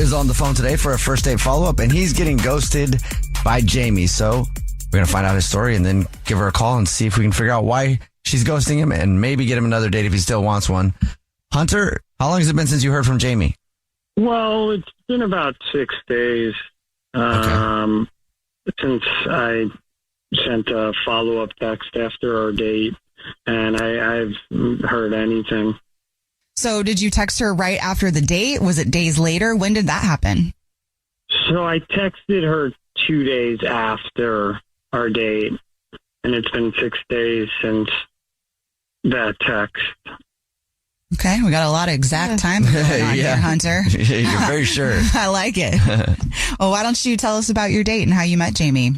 is on the phone today for a first date follow-up, and he's getting ghosted by Jamie. So we're going to find out his story and then give her a call and see if we can figure out why she's ghosting him and maybe get him another date if he still wants one. Hunter, how long has it been since you heard from Jamie? Well, it's been about 6 days since I sent a follow-up text after our date, and I've heard anything. So did you text her right after the date? Was it days later? When did that happen? So I texted her 2 days after our date, and it's been 6 days since that text. Okay, we got a lot of exact time going on here, Hunter. You're very sure. I like it. Well, why don't you tell us about your date and how you met Jamie?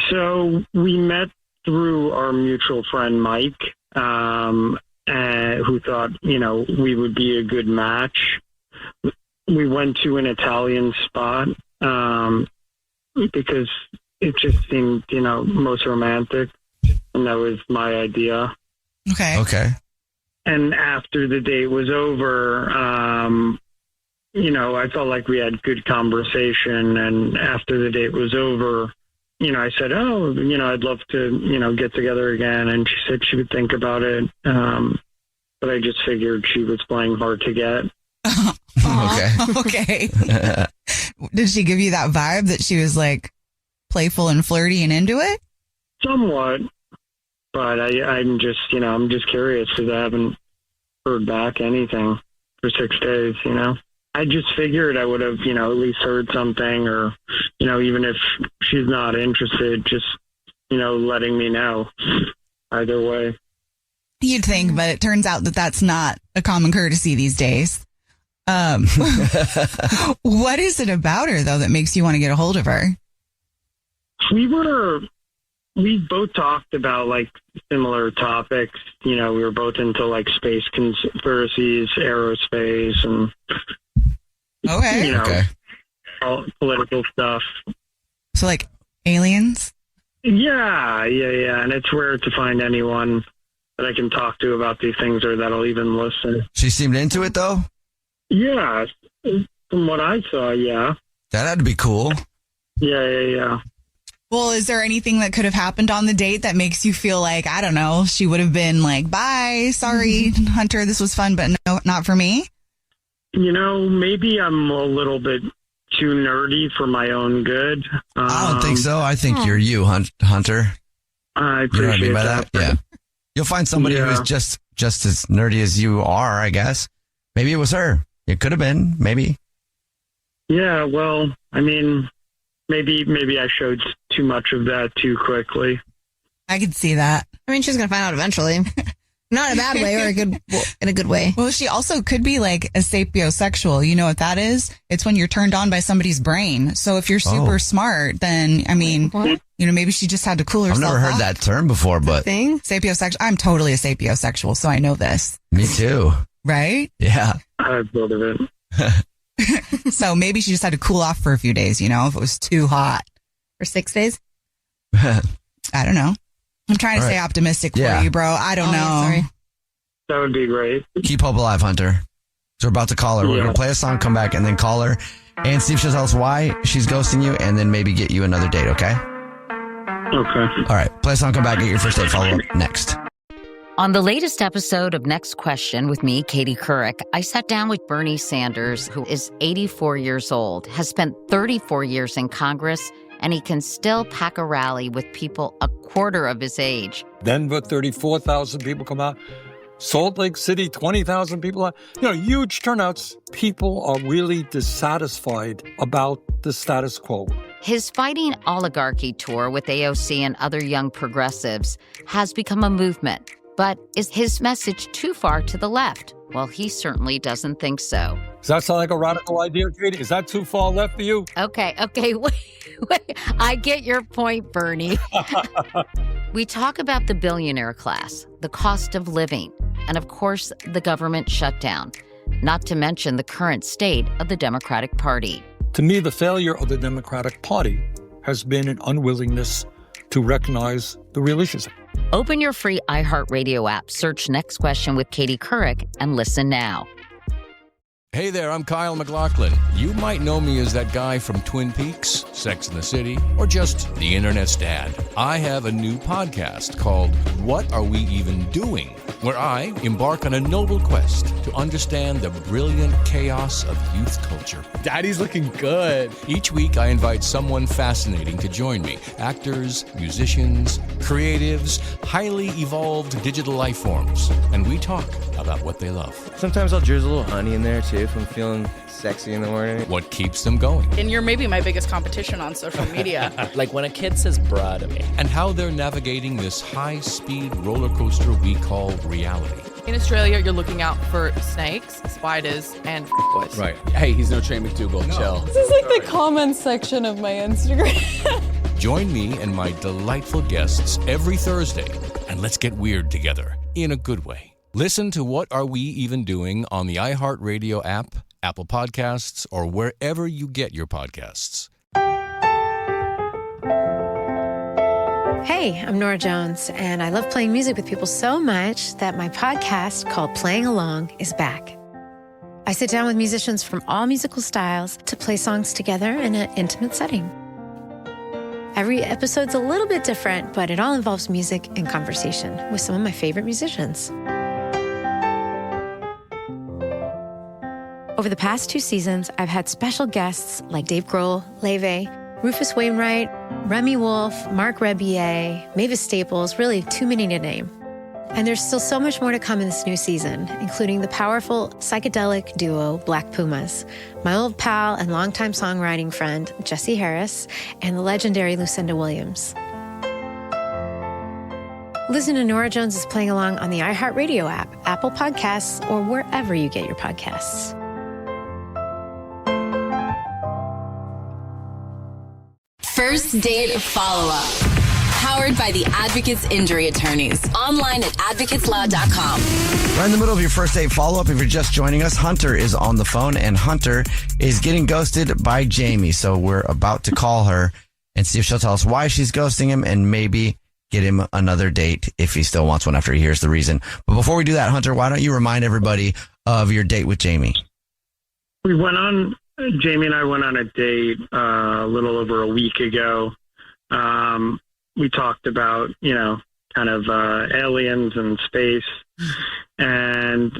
So we met through our mutual friend, Mike, who thought, we would be a good match. We went to an Italian spot because it just seemed, most romantic. And that was my idea. Okay. And after the date was over, I felt like we had good conversation. And after the date was over, I said, I'd love to, get together again. And she said she would think about it. But I just figured she was playing hard to get. Okay. Did she give you that vibe that she was like playful and flirty and into it? Somewhat. But I'm just curious because I haven't heard back anything for 6 days, I just figured I would have, at least heard something or, even if she's not interested, just, letting me know either way. You'd think, but it turns out that that's not a common courtesy these days. What is it about her, though, that makes you want to get a hold of her? We both talked about like similar topics. We were both into like space conspiracies, aerospace, and all political stuff. So like aliens? Yeah. And it's rare to find anyone that I can talk to about these things or that'll even listen. She seemed into it, though? Yeah. From what I saw, yeah. That had to be cool. Yeah. Well, is there anything that could have happened on the date that makes you feel like, I don't know, she would have been like, bye, sorry, Hunter, this was fun, but no, not for me? Maybe I'm a little bit too nerdy for my own good. I don't think so. I think you're you, Hunter. I appreciate that. Yeah. You'll find somebody who's just as nerdy as you are, I guess. Maybe it was her. It could have been, maybe. Yeah, well, maybe I showed too much of that too quickly. I could see that. She's going to find out eventually. Not in a bad way or in a good way. Well, she also could be like a sapiosexual. You know what that is? It's when you're turned on by somebody's brain. So if you're super smart, then, maybe she just had to cool herself I've never heard that term before, but... Sapiosexual. I'm totally a sapiosexual, so I know this. Me too. Right? Yeah. I've heard of it. So maybe she just had to cool off for a few days, if it was too hot. For 6 days? I don't know. I'm trying to stay optimistic for you, bro. I don't know. Yeah, sorry. That would be great. Keep hope alive, Hunter. So we're about to call her. We're going to play a song, come back, and then call her and see if she'll tell us why she's ghosting you and then maybe get you another date, okay? Okay. All right. Play a song, come back, get your first date follow-up next. On the latest episode of Next Question with me, Katie Couric, I sat down with Bernie Sanders, who is 84 years old, has spent 34 years in Congress, and he can still pack a rally with people a quarter of his age. Denver, 34,000 people come out. Salt Lake City, 20,000 people out. Huge turnouts. People are really dissatisfied about the status quo. His Fighting Oligarchy tour with AOC and other young progressives has become a movement. But is his message too far to the left? Well, he certainly doesn't think so. Does that sound like a radical idea, Katie? Is that too far left for you? Okay, wait. I get your point, Bernie. We talk about the billionaire class, the cost of living, and of course, the government shutdown, not to mention the current state of the Democratic Party. To me, the failure of the Democratic Party has been an unwillingness to recognize the real issues. Open your free iHeartRadio app, search Next Question with Katie Couric, and listen now. Hey there, I'm Kyle MacLachlan. You might know me as that guy from Twin Peaks, Sex and the City, or just the Internet's dad. I have a new podcast called What Are We Even Doing?, where I embark on a noble quest to understand the brilliant chaos of youth culture. Daddy's looking good. Each week, I invite someone fascinating to join me. Actors, musicians, creatives, highly evolved digital life forms. And we talk about what they love. Sometimes I'll drizzle a little honey in there, too, if I'm feeling sexy in the morning. What keeps them going. And you're maybe my biggest competition on social media. Like when a kid says bruh to me. And how they're navigating this high-speed roller coaster we call reality. In Australia, you're looking out for snakes, spiders, and boys. Right. Hey, he's no Trey McDougal. No. Chill. This is like the comments section of my Instagram. Join me and my delightful guests every Thursday, and let's get weird together in a good way. Listen to What Are We Even Doing on the iHeartRadio app, Apple Podcasts, or wherever you get your podcasts. Hey, I'm Nora Jones, and I love playing music with people so much that my podcast called Playing Along is back. I sit down with musicians from all musical styles to play songs together in an intimate setting. Every episode's a little bit different, but it all involves music and conversation with some of my favorite musicians. Over the past 2 seasons, I've had special guests like Dave Grohl, Leve, Rufus Wainwright, Remy Wolf, Mark Rebier, Mavis Staples, really too many to name. And there's still so much more to come in this new season, including the powerful psychedelic duo Black Pumas, my old pal and longtime songwriting friend Jesse Harris, and the legendary Lucinda Williams. Listen to Nora Jones is Playing Along on the iHeartRadio app, Apple Podcasts, or wherever you get your podcasts. First Date Follow-Up. Powered by the Advocates Injury Attorneys. Online at advocateslaw.com. Right in the middle of your first date follow-up, if you're just joining us, Hunter is on the phone, and Hunter is getting ghosted by Jamie. So we're about to call her and see if she'll tell us why she's ghosting him and maybe get him another date if he still wants one after he hears the reason. But before we do that, Hunter, why don't you remind everybody of your date with Jamie? Jamie and I went on a date a little over a week ago. We talked about, kind of aliens and space. And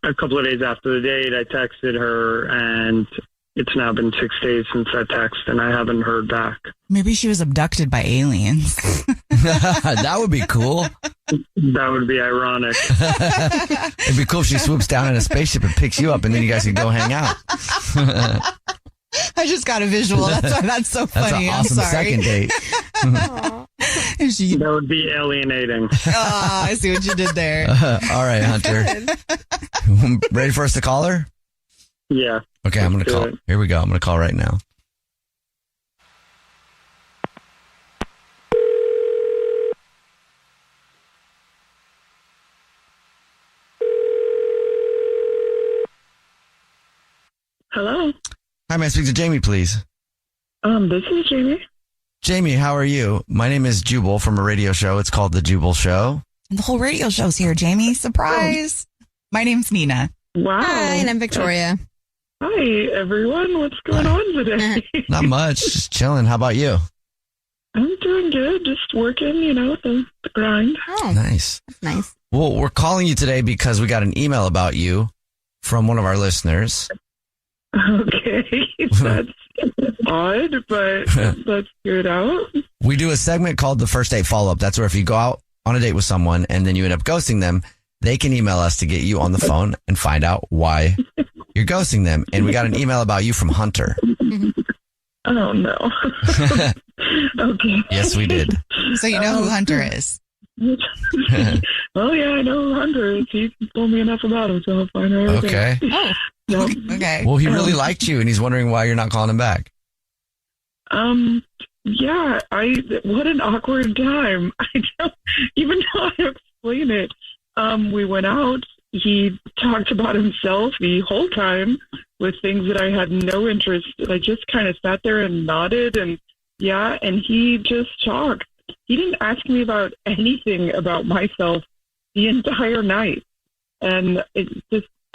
a couple of days after the date, I texted her, and it's now been 6 days since that text, and I haven't heard back. Maybe she was abducted by aliens. That would be cool. That would be ironic. It'd be cool if she swoops down in a spaceship and picks you up, and then you guys can go hang out. I just got a visual. That's why that's so funny. That's an awesome second date. That would be alienating. Oh, I see what you did there. All right, Hunter. Ready for us to call her? Yeah. Okay, I'm going to call. Here we go. I'm going to call right now. Hello. Hi, may I speak to Jamie, please? This is Jamie. Jamie, how are you? My name is Jubal from a radio show. It's called The Jubal Show. And the whole radio show's here, Jamie. Surprise. My name's Nina. Wow. Hi, and I'm Victoria. Hi, everyone. What's going on today? Not much. Just chilling. How about you? I'm doing good. Just working, the grind. Oh, Nice. that's nice. Well, we're calling you today because we got an email about you from one of our listeners. Okay. That's odd, but let's figure it out. We do a segment called the First Date Follow-Up. That's where if you go out on a date with someone and then you end up ghosting them, they can email us to get you on the phone and find out why you're ghosting them. And we got an email about you from Hunter. Oh, no. Okay. Yes, we did. So you know who Hunter is. Well, yeah, I know who Hunter is. He told me enough about him, so I'll find out. Okay. Oh, okay. Well, he really liked you, and he's wondering why you're not calling him back. Yeah, what an awkward time. I don't even know how to explain it. We went out. He talked about himself the whole time with things that I had no interest. I just kind of sat there and nodded, and he just talked. He didn't ask me about anything about myself the entire night. And it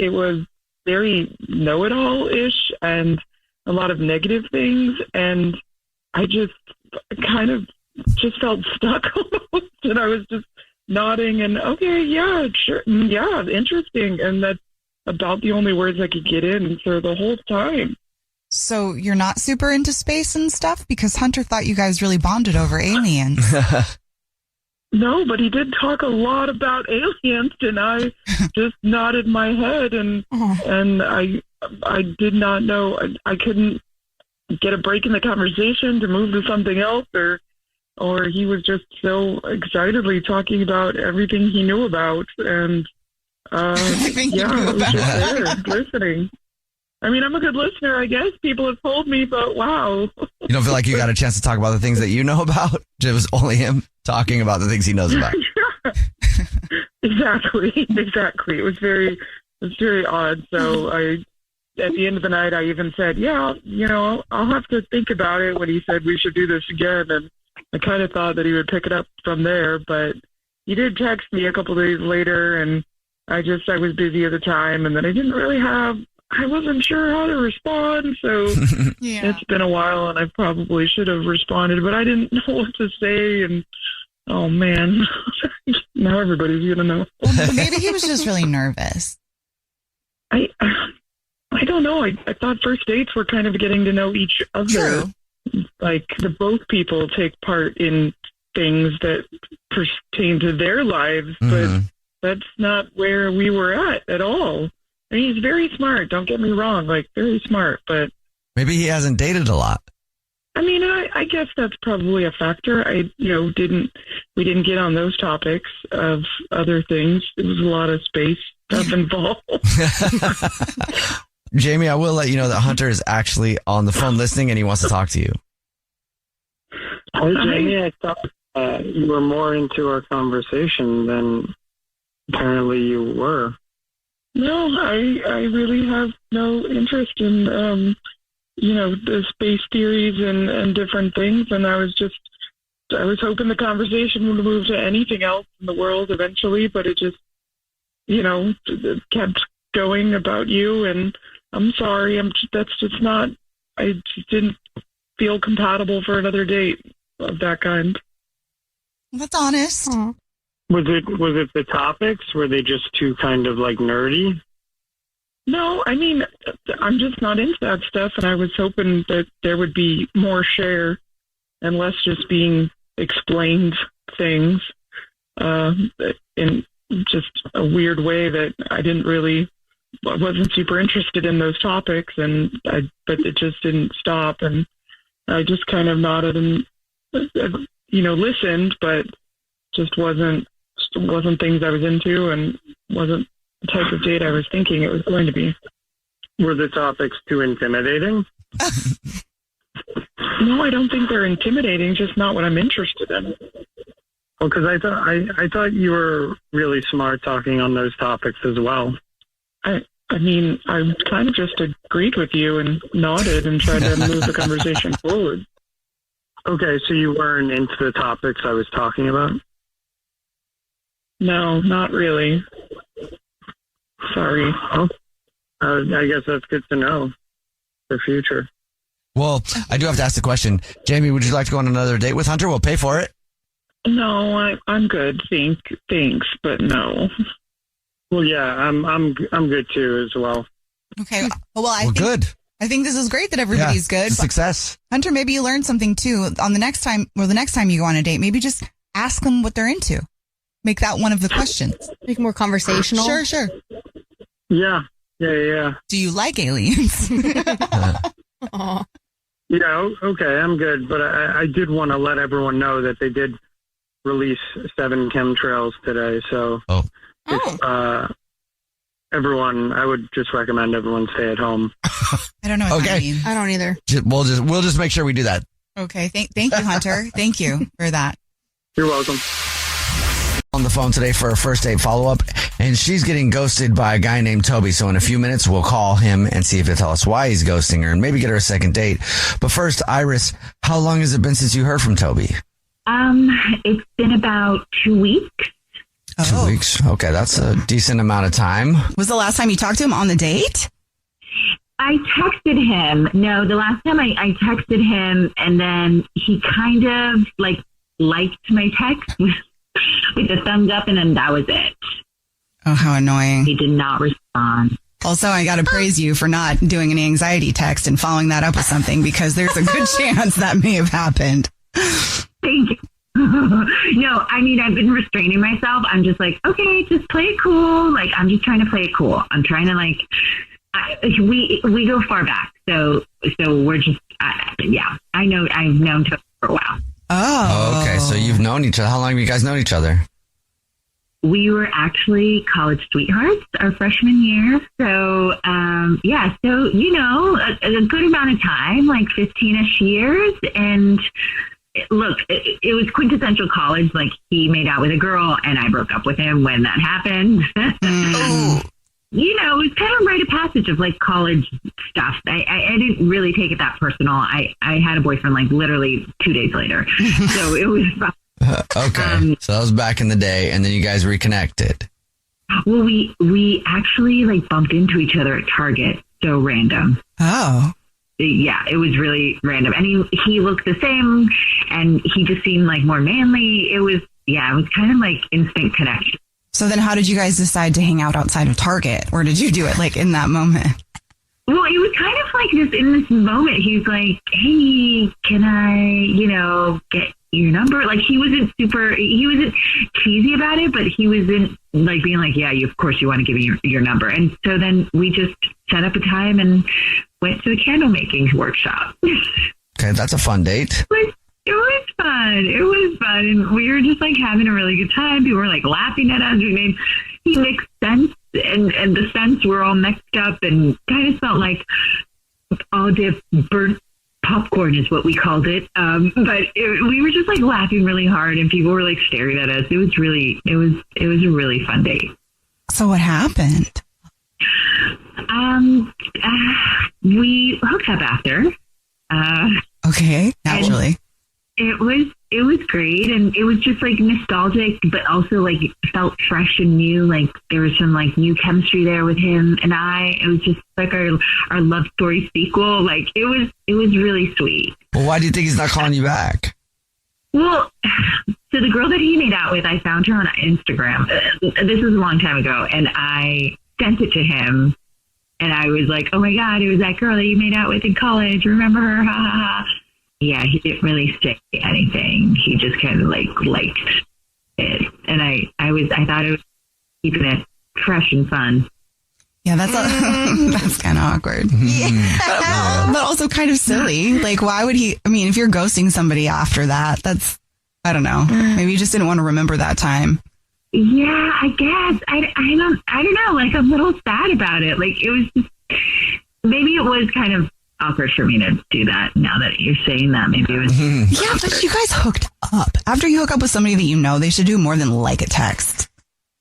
was very know-it-all-ish and a lot of negative things. And I just kind of just felt stuck almost. And I was just nodding and, okay, yeah, sure. Yeah, interesting. And that's about the only words I could get in for the whole time. So you're not super into space and stuff? Because Hunter thought you guys really bonded over aliens. No, but he did talk a lot about aliens, and I just nodded my head, and I did not know. I couldn't get a break in the conversation to move to something else, or he was just so excitedly talking about everything he knew about, and I was just there listening. I mean, I'm a good listener, I guess. People have told me, but wow. You don't feel like you got a chance to talk about the things that you know about? It was only him talking about the things he knows about. Exactly. It was very odd. So at the end of the night, I even said, yeah, I'll have to think about it when he said we should do this again. And I kind of thought that he would pick it up from there, but he did text me a couple days later, and I was busy at the time, and then I wasn't sure how to respond, so It's been a while, and I probably should have responded, but I didn't know what to say, and oh man, now everybody's gonna know. Well, maybe he was just really nervous. I don't know. I thought first dates were kind of getting to know each other. True. Like both people take part in things that pertain to their lives, but that's not where we were at all. I mean, he's very smart. Don't get me wrong, like very smart, but maybe he hasn't dated a lot. I mean, I guess that's probably a factor. We didn't get on those topics of other things. There was a lot of space stuff involved. Jamie, I will let you know that Hunter is actually on the phone listening, and he wants to talk to you. Oh, Jamie, I thought you were more into our conversation than apparently you were. No, I really have no interest in, the space theories and different things. And I was hoping the conversation would move to anything else in the world eventually, but it just, it kept going about you. And I'm sorry. I just didn't feel compatible for another date of that kind. That's honest. Aww. Was it the topics? Were they just too kind of like nerdy? No, I mean, I'm just not into that stuff, and I was hoping that there would be more share and less just being explained things in just a weird way that I wasn't super interested in those topics, but it just didn't stop, and I just kind of nodded and listened, but just wasn't things I was into, and wasn't the type of date I was thinking it was going to be. Were the topics too intimidating? No, I don't think they're intimidating, just not what I'm interested in. Well, because I thought you were really smart talking on those topics as well. I mean, I kind of just agreed with you and nodded and tried to move the conversation forward. Okay, so you weren't into the topics I was talking about? No, not really. Sorry. Oh, I guess that's good to know for future. Well, I do have to ask the question. Jamie, would you like to go on another date with Hunter? We'll pay for it. No, I'm good. Thanks, but no. Well, yeah, I'm good too as well. Okay. Well, good. I think this is great that everybody's good. Success. Hunter, maybe you learned something too. On the next time you go on a date, maybe just ask them what they're into. Make that one of the questions. Make it more conversational. Sure. Yeah. Do you like aliens? Aww. Yeah, okay, I'm good. But I did want to let everyone know that they did release 7 chemtrails today. So everyone, I would just recommend everyone stay at home. I don't know what that means. I don't either. We'll just make sure we do that. Okay. Thank you, Hunter. Thank you for that. You're welcome. On the phone today for a first date follow-up, and she's getting ghosted by a guy named Toby. So in a few minutes, we'll call him and see if he'll tell us why he's ghosting her and maybe get her a second date. But first, Iris, how long has it been since you heard from Toby? It's been about 2 weeks. 2 weeks. Okay, that's a decent amount of time. Was the last time you talked to him on the date? I texted him. No, the last time I texted him, and then he kind of liked my text with a thumbs up, and then that was it. Oh, how annoying. He did not respond. Also, I got to praise you for not doing an anxiety text and following that up with something, because there's a good chance that may have happened. Thank you. No, I mean, I've been restraining myself. I'm just like, okay, just play it cool. Like, I'm just trying to play it cool. I'm trying to we go far back. So we're just, yeah, I know I've known Toby for a while. Oh, okay. So you've known each other. How long have you guys known each other? We were actually college sweethearts our freshman year. So, yeah, so, you know, a good amount of time, like 15-ish years. And look, it was quintessential college. Like, he made out with a girl and I broke up with him when that happened. You know, it was kind of rite of passage of like college stuff. I didn't really take it that personal. I had a boyfriend like literally 2 days later. So it was fun. Okay. So that was back in the day, and then you guys reconnected. Well, we actually like bumped into each other at Target. So random. Oh. Yeah, it was really random. And he looked the same, and he just seemed like more manly. It was kind of like instant connection. So then how did you guys decide to hang out outside of Target? Or did you do it like in that moment? Well, it was kind of like this in this moment. He's like, hey, can I, get your number? Like, he wasn't cheesy about it, but he wasn't like being like, yeah, of course you want to give me your number. And so then we just set up a time and went to the candle making workshop. Okay, that's a fun date. It was fun. And we were just like having a really good time. People were like laughing at us. He mixed scents and the scents were all mixed up and kind of felt like all the burnt popcorn is what we called it. But we were just like laughing really hard and people were like staring at us. It was a really fun date. So what happened? We hooked up after. Okay, naturally. It was great, and it was just like nostalgic, but also like felt fresh and new. Like there was some like new chemistry there with him and I. It was just like our love story sequel. Like it was really sweet. Well, why do you think he's not calling you back? Well, so the girl that he made out with, I found her on Instagram. This was a long time ago, and I sent it to him, and I was like, "Oh my God, it was that girl that you made out with in college. Remember her? Ha ha ha." Yeah, he didn't really say anything. He just kind of like liked it, and I thought it was keeping it fresh and fun. Yeah, that's kind of awkward. Yeah. But also kind of silly. Like, why would he? I mean, if you're ghosting somebody after that, that's, I don't know. Maybe you just didn't want to remember that time. Yeah, I guess. I don't know. Like, I'm a little sad about it. Like, it was just, maybe it was kind of awkward for me to do that. Now that you're saying that, maybe it was. Yeah, but you guys hooked up. After you hook up with somebody that you know, they should do more than like a text.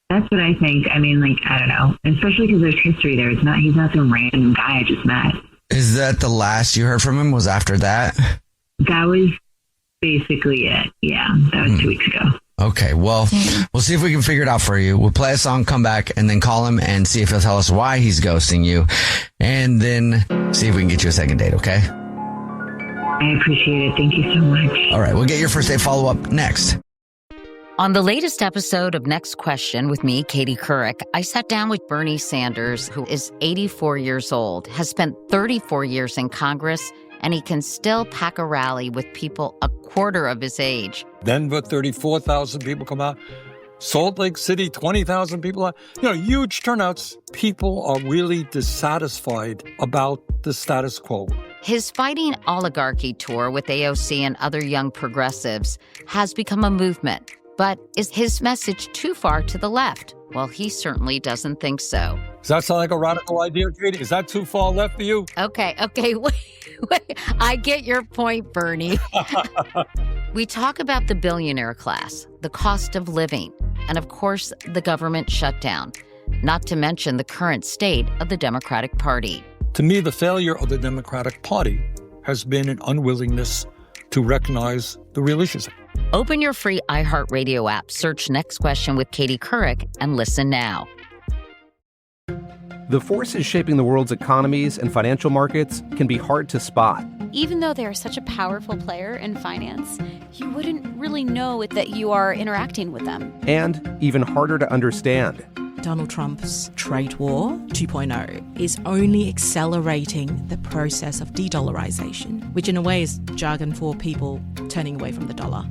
That's what I think. I mean, like, I don't know. Especially because there's history there. He's not some random guy I just met. Is that the last you heard from him? Was after that? That was basically it. Yeah, that was 2 weeks ago. Okay, well, we'll see if we can figure it out for you. We'll play a song, come back, and then call him and see if he'll tell us why he's ghosting you. And then see if we can get you a second date, okay? I appreciate it. Thank you so much. All right, we'll get your first date follow-up next. On the latest episode of Next Question with me, Katie Couric, I sat down with Bernie Sanders, who is 84 years old, has spent 34 years in Congress, and he can still pack a rally with people a quarter of his age. Denver, 34,000 people come out. Salt Lake City, 20,000 people out. Huge turnouts. People are really dissatisfied about the status quo. His Fighting Oligarchy tour with AOC and other young progressives has become a movement. But is his message too far to the left? Well, he certainly doesn't think so. Does that sound like a radical idea, Katie? Is that too far left for you? Okay, wait. I get your point, Bernie. We talk about the billionaire class, the cost of living, and of course, the government shutdown, not to mention the current state of the Democratic Party. To me, the failure of the Democratic Party has been an unwillingness to recognize the real issues. Open your free iHeartRadio app, search Next Question with Katie Couric, and listen now. The forces shaping the world's economies and financial markets can be hard to spot. Even though they are such a powerful player in finance, you wouldn't really know that you are interacting with them. And even harder to understand. Donald Trump's trade war 2.0 is only accelerating the process of de-dollarization, which in a way is jargon for people turning away from the dollar.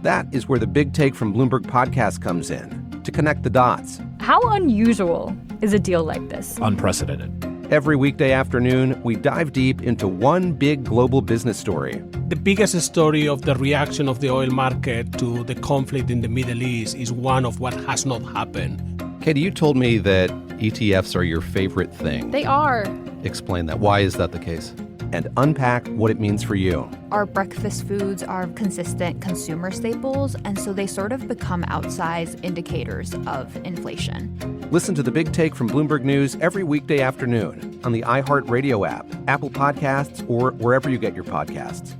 That is where the Big Take from Bloomberg podcast comes in, to connect the dots. How unusual is a deal like this? Unprecedented. Every weekday afternoon, we dive deep into one big global business story. The biggest story of the reaction of the oil market to the conflict in the Middle East is one of what has not happened. Katie, you told me that ETFs are your favorite thing. They are. Explain that. Why is that the case? And unpack what it means for you. Our breakfast foods are consistent consumer staples, and so they sort of become outsized indicators of inflation. Listen to The Big Take from Bloomberg News every weekday afternoon on the iHeartRadio app, Apple Podcasts, or wherever you get your podcasts.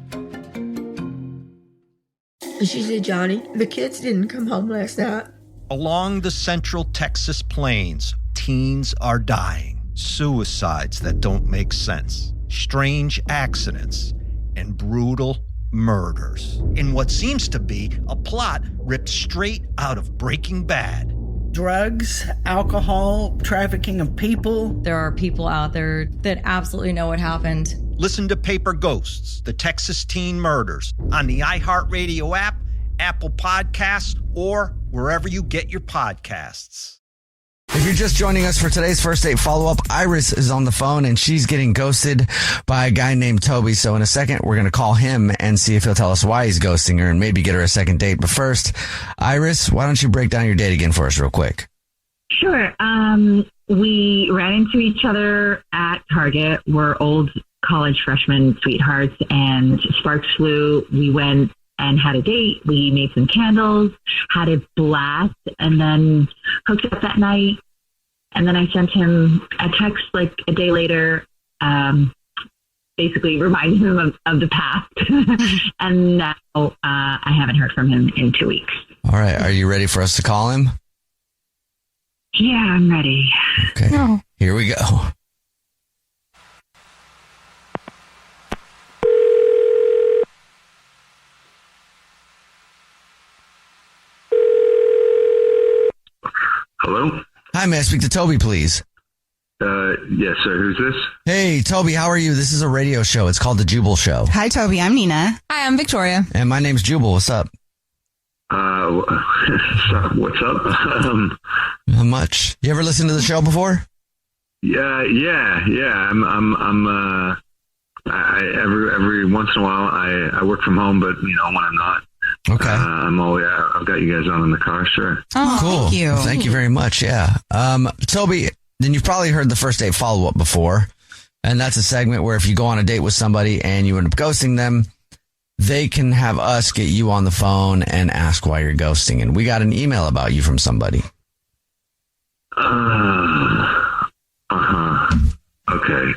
She said, Johnny, the kids didn't come home last night. Along the central Texas plains, teens are dying. Suicides that don't make sense. Strange accidents and brutal murders in what seems to be a plot ripped straight out of Breaking Bad. Drugs, alcohol, trafficking of people. There are people out there that absolutely know what happened. Listen to Paper Ghosts, the Texas Teen Murders, on the iHeartRadio app, Apple Podcasts, or wherever you get your podcasts. If you're just joining us for today's First Date follow-up, Iris is on the phone and she's getting ghosted by a guy named Toby. So in a second, we're going to call him and see if he'll tell us why he's ghosting her and maybe get her a second date. But first, Iris, why don't you break down your date again for us real quick? Sure. We ran into each other at Target. We're old college freshmen sweethearts, and sparks flew. We went and had a date. We made some candles, had a blast, and then hooked up that night. And then I sent him a text like a day later, basically reminding him of the past. And now I haven't heard from him in 2 weeks. All right. Are you ready for us to call him? Yeah, I'm ready. Okay. No. Here we go. Hello? Hi, may I speak to Toby, please? Yes, sir. Who's this? Hey, Toby, how are you? This is a radio show. It's called The Jubal Show. Hi, Toby. I'm Nina. Hi, I'm Victoria. And my name's Jubal. What's up? What's up? Not much. You ever listened to the show before? Yeah. Every once in a while, I work from home, but when I'm not, okay. I've got you guys on in the car. Sure. Oh, cool. Thank you. Thank you very much. Yeah. Toby, then you've probably heard the First Date follow-up before, and that's a segment where if you go on a date with somebody and you end up ghosting them, they can have us get you on the phone and ask why you're ghosting. And we got an email about you from somebody. Okay.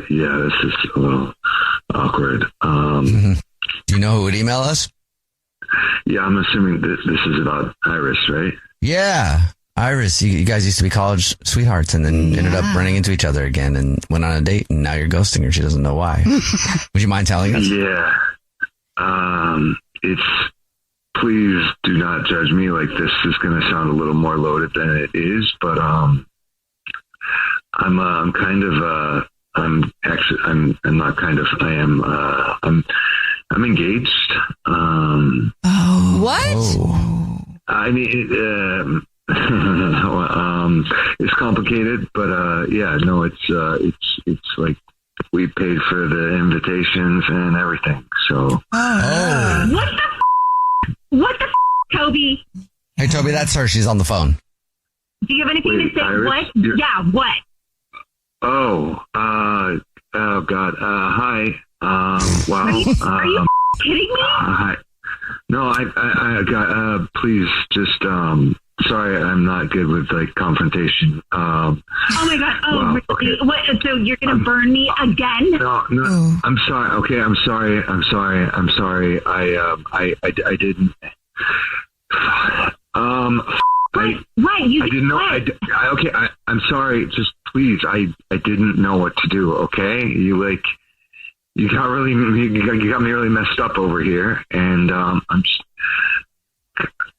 Yeah, this is a little awkward. Do you know who would email us? Yeah, I'm assuming this is about Iris, right? Yeah. Iris, you guys used to be college sweethearts and then ended up running into each other again and went on a date, and now you're ghosting her. She doesn't know why. Would you mind telling us? Yeah. Please do not judge me. Like, this is going to sound a little more loaded than it is, but I'm engaged. What? Oh. I mean, it's complicated, but it's like we paid for the invitations and everything. So, What the Toby? Hey, Toby, that's her. She's on the phone. Do you have anything to say? Iris, What? Yeah, what? Oh God. Hi. Wow. Are you kidding me? Hi. No, I got, please just, sorry, I'm not good with like confrontation. Oh my God. Oh, wow, really? okay. What? So you're going to burn me again? No, I'm sorry. Okay. I'm sorry. I didn't, Right. I didn't know. I'm sorry. Just please. I didn't know what to do. Okay. You got me really messed up over here, and I'm just.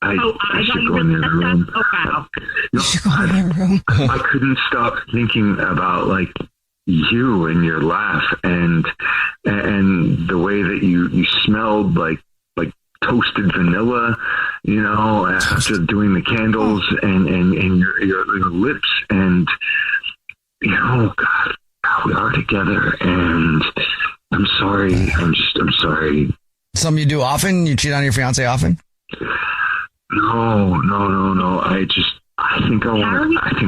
I should go in the other room. Oh wow. You should go in the other room. I couldn't stop thinking about you and your laugh and the way that you smelled like toasted vanilla, after doing the candles and your lips, and God, we are together, and I'm sorry. I'm sorry. Something you do often? You cheat on your fiance often? No. I think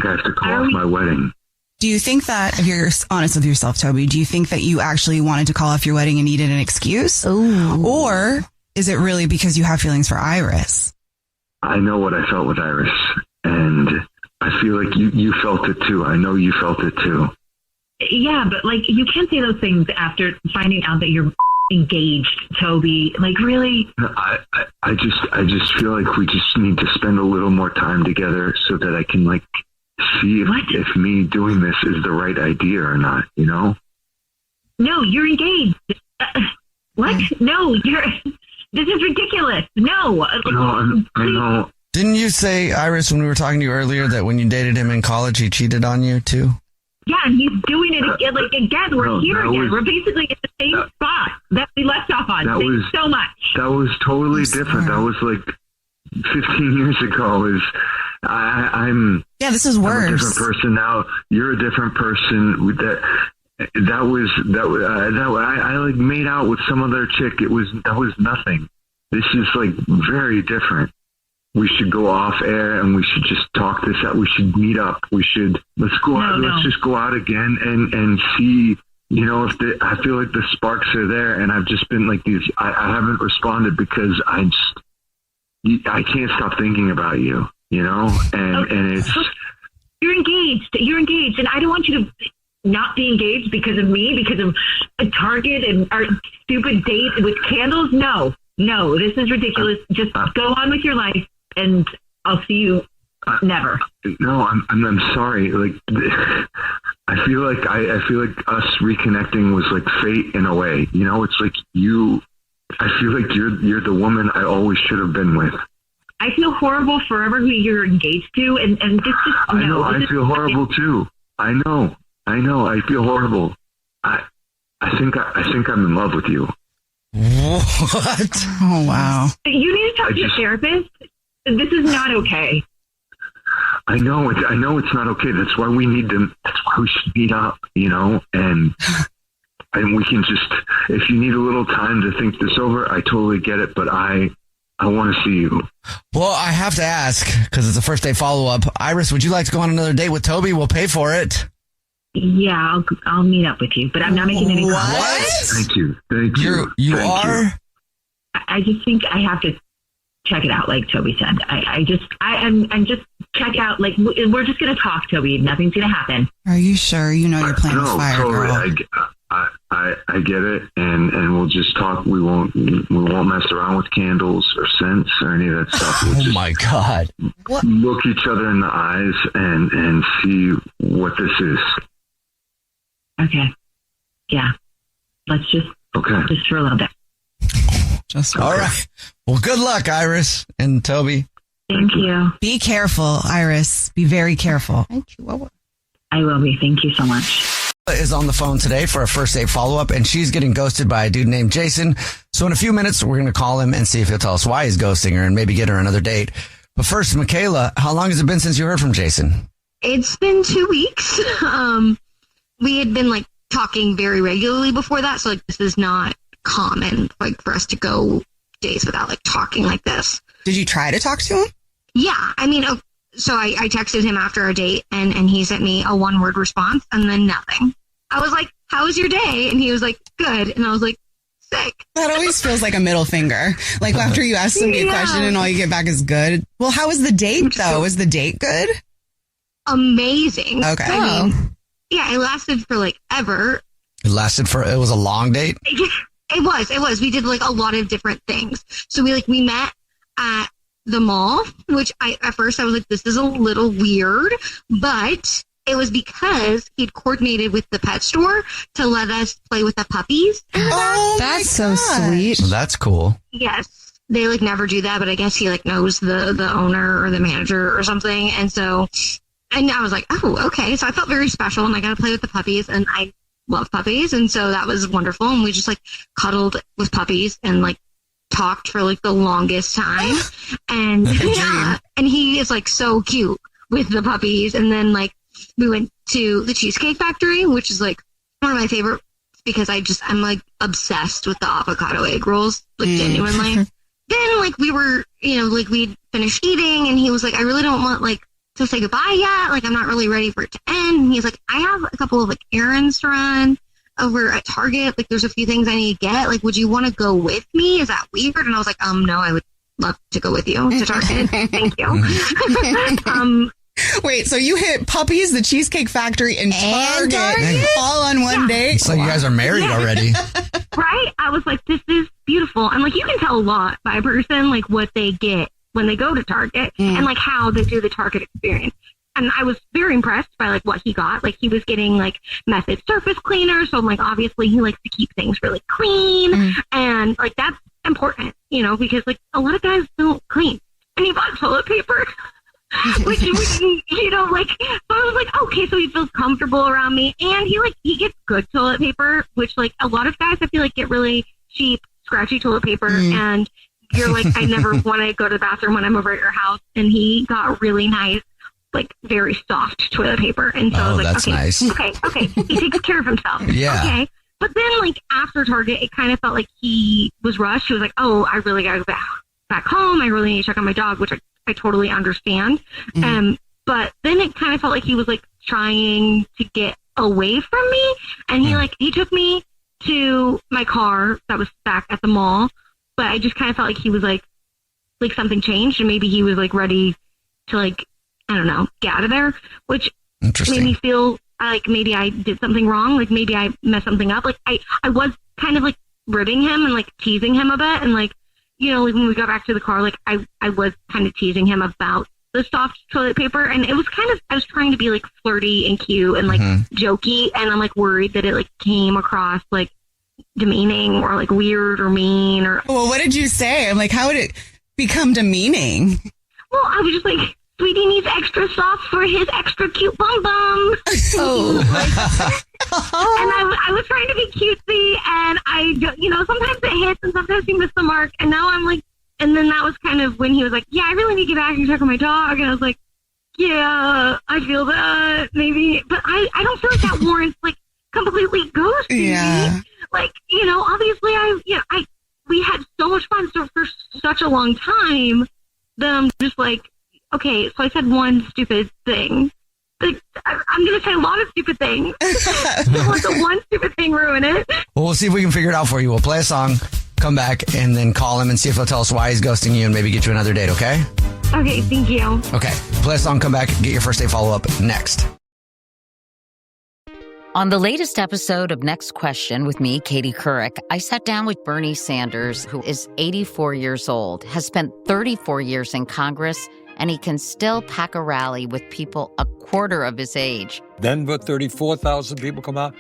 I have to call off my wedding. Do you think that, if you're honest with yourself, Toby, do you think that you actually wanted to call off your wedding and needed an excuse? Ooh. Or is it really because you have feelings for Iris? I know what I felt with Iris, and I feel like you felt it too. I know you felt it too. Yeah, but you can't say those things after finding out that you're engaged, Toby. Really? I just feel like we just need to spend a little more time together so that I can see if me doing this is the right idea or not, No, you're engaged. What? No, this is ridiculous. No. I know. Didn't you say, Iris, when we were talking to you earlier, that when you dated him in college, he cheated on you too? Yeah, and he's doing it again. Again, we're here again. We're basically at the same spot that we left off on. Thanks so much. That was totally different. That was 15 years ago. Yeah, this is worse. I'm a different person now. You're a different person. I made out with some other chick. That was nothing. This is very different. We should go off air and we should just talk this out. We should meet up. Let's go out. Let's just go out again and see, if I feel like the sparks are there, and I've just been I haven't responded because I can't stop thinking about you, and it's. You're engaged, and I don't want you to not be engaged because of me, because of a Target and our stupid date with candles. No, this is ridiculous. Just go on with your life, and I'll see you never. No, I'm sorry. I feel like us reconnecting was fate in a way. It's you. I feel like you're the woman I always should have been with. I feel horrible forever who you're engaged to, and this just no. I know. I feel horrible too. I know. I feel horrible. I think I'm in love with you. What? Oh wow! You need to talk to your therapist. This is not okay. I know it's not okay. That's why we should meet up, and we can just, if you need a little time to think this over, I totally get it, but I want to see you. Well, I have to ask, because it's a first date follow-up. Iris, would you like to go on another date with Toby? We'll pay for it. Yeah, I'll meet up with you, but I'm not making any promises. What? Thank you. You are? I just think I have to check it out, like Toby said. I'm just check out, we're just going to talk, Toby. Nothing's going to happen. Are you sure? You're playing with fire, totally. girl. I get it, and we'll just talk. We won't mess around with candles or scents or any of that stuff. My God! Look each other in the eyes and see what this is. Okay. Yeah. Let's just for a little bit. All right. Well, good luck, Iris and Toby. Thank you. Be careful, Iris. Be very careful. Thank you. I will be. Thank you so much. Is on the phone today for a first date follow-up, and she's getting ghosted by a dude named Jason. So in a few minutes, we're going to call him and see if he'll tell us why he's ghosting her and maybe get her another date. But first, Michaela, how long has it been since you heard from Jason? It's been 2 weeks. We had been talking very regularly before that, so this is not common for us to go days without talking like this. Did you try to talk to him? Yeah, so I texted him after our date, and he sent me a one-word response, and then nothing. I was like, how was your day? And he was like, good. And I was like, sick. That always feels like a middle finger. After you ask somebody a question and all you get back is good. Well, how was the date, though? Was the date good? Amazing. Okay. Yeah, it lasted for ever. It was a long date? It was. We did a lot of different things. So we met at the mall, which at first I was like, this is a little weird, but it was because he'd coordinated with the pet store to let us play with the puppies. Oh, that's so sweet. So that's cool. Yes. They like never do that, but I guess he like knows the owner or the manager or something. And I was like, oh, okay. So I felt very special and I got to play with the puppies and I love puppies. And so that was wonderful. And we just like cuddled with puppies and like talked for like the longest time. And yeah, and he is like so cute with the puppies. And then like we went to the Cheesecake Factory, which is like one of my favorite because I'm like obsessed with the avocado egg rolls, like genuinely. Then like we were, like we'd finished eating and he was like, I really don't want like to say goodbye yet. Like I'm not really ready for it to end. And he's like, I have a couple of like errands to run over at Target. Like there's a few things I need to get. Like, would you want to go with me? Is that weird? And I was like, no, I would love to go with you to Target. Thank you. Wait, so you hit puppies, the Cheesecake Factory, and Target all on one day? So you guys are married already. Right? I was like, this is beautiful. And like, you can tell a lot by a person, like what they get when they go to Target and like how they do the Target experience. And I was very impressed by like what he got. Like he was getting like Method surface cleaner. So like, obviously he likes to keep things really clean. And like, that's important, because like a lot of guys don't clean. And he bought toilet paper. Which like, so I was like, okay, so he feels comfortable around me, and he gets good toilet paper, which like a lot of guys I feel like get really cheap, scratchy toilet paper, and you're like, I never want to go to the bathroom when I'm over at your house, and he got really nice, like very soft toilet paper, and so I was like, that's nice. Okay, he takes care of himself. Yeah. Okay. But then like after Target, it kind of felt like he was rushed. He was like, oh, I really gotta go back home. I really need to check on my dog, which I totally understand. But then it kind of felt like he was like trying to get away from me. And he took me to my car that was back at the mall. But I just kind of felt like he was like something changed and maybe he was like ready to like, I don't know, get out of there, which made me feel like maybe I did something wrong. Like maybe I messed something up. Like I was kind of like ribbing him and like teasing him a bit. And like, like when we got back to the car, like I was kind of teasing him about the soft toilet paper, and it was I was trying to be like flirty and cute and like jokey, and I'm like worried that it like came across like demeaning or like weird or mean or. Well, what did you say? I'm like, how would it become demeaning? Well, I was just like, sweetie needs extra soft for his extra cute bum bum. And I was trying to be cutesy, and sometimes it hits and sometimes you miss the mark. And now I'm like, and then that was kind of when he was like, yeah, I really need to get back and check on my dog. And I was like, yeah, I feel that maybe, but I don't feel like that warrants like completely ghosting me. Like, obviously we had so much fun for such a long time that I'm just like, okay, so I said one stupid thing. Like, I'm going to say a lot of stupid things. Don't let the one stupid thing ruin it. Well, we'll see if we can figure it out for you. We'll play a song, come back, and then call him and see if he'll tell us why he's ghosting you and maybe get you another date, okay? Okay, thank you. Okay, play a song, come back, get your first date follow-up next. On the latest episode of Next Question with me, Katie Couric, I sat down with Bernie Sanders, who is 84 years old, has spent 34 years in Congress, and he can still pack a rally with people a quarter of his age. Denver, 34,000 people come out.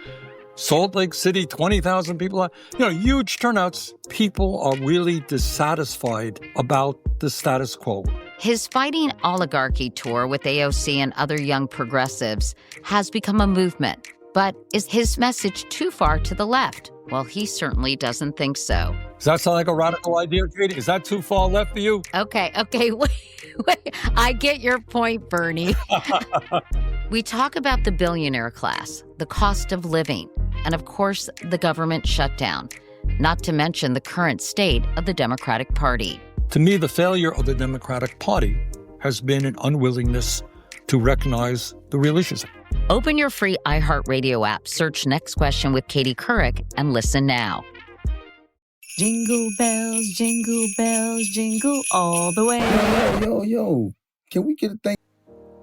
Salt Lake City, 20,000 people out. Huge turnouts. People are really dissatisfied about the status quo. His Fighting Oligarchy tour with AOC and other young progressives has become a movement. But is his message too far to the left? Well, he certainly doesn't think so. Does that sound like a radical idea, Katie? Is that too far left for you? Okay, wait. I get your point, Bernie. We talk about the billionaire class, the cost of living, and of course, the government shutdown, not to mention the current state of the Democratic Party. To me, the failure of the Democratic Party has been an unwillingness to recognize the real issues. Open your free iHeartRadio app, search Next Question with Katie Couric, and listen now. Jingle bells, jingle all the way. Yo, can we get a thing?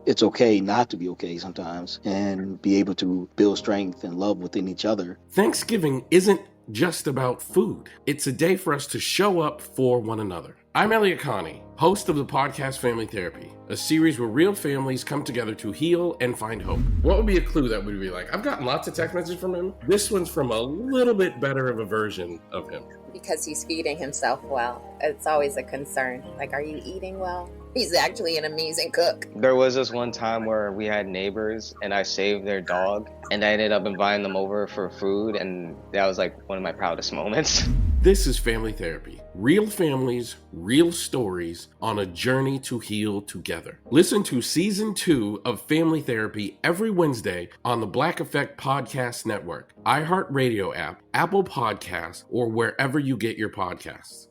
It's okay not to be okay sometimes and be able to build strength and love within each other. Thanksgiving isn't just about food. It's a day for us to show up for one another. I'm Elliot Connie, host of the podcast Family Therapy, a series where real families come together to heal and find hope. What would be a clue that would be like, I've gotten lots of text messages from him. This one's from a little bit better of a version of him. Because he's feeding himself well. It's always a concern. Like, are you eating well? He's actually an amazing cook. There was this one time where we had neighbors and I saved their dog and I ended up inviting them over for food, and that was like one of my proudest moments. This is Family Therapy. Real families, real stories on a journey to heal together. Listen to Season 2 of Family Therapy every Wednesday on the Black Effect Podcast Network, iHeartRadio app, Apple Podcasts, or wherever you get your podcasts.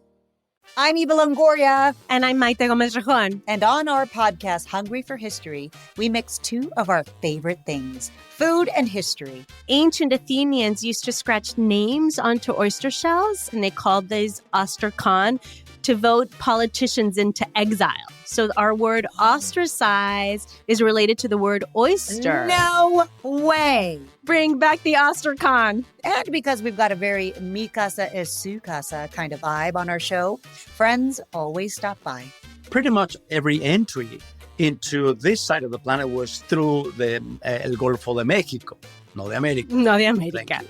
I'm Eva Longoria. And I'm Maite Gomez-Rejon. And on our podcast, Hungry for History, we mix two of our favorite things, food and history. Ancient Athenians used to scratch names onto oyster shells, and they called these ostracon, to vote politicians into exile. So our word ostracize is related to the word oyster. No way. Bring back the ostracon. And because we've got a very mi casa es su casa kind of vibe on our show, friends always stop by. Pretty much every entry into this side of the planet was through the El Golfo de México, no de América. No de América.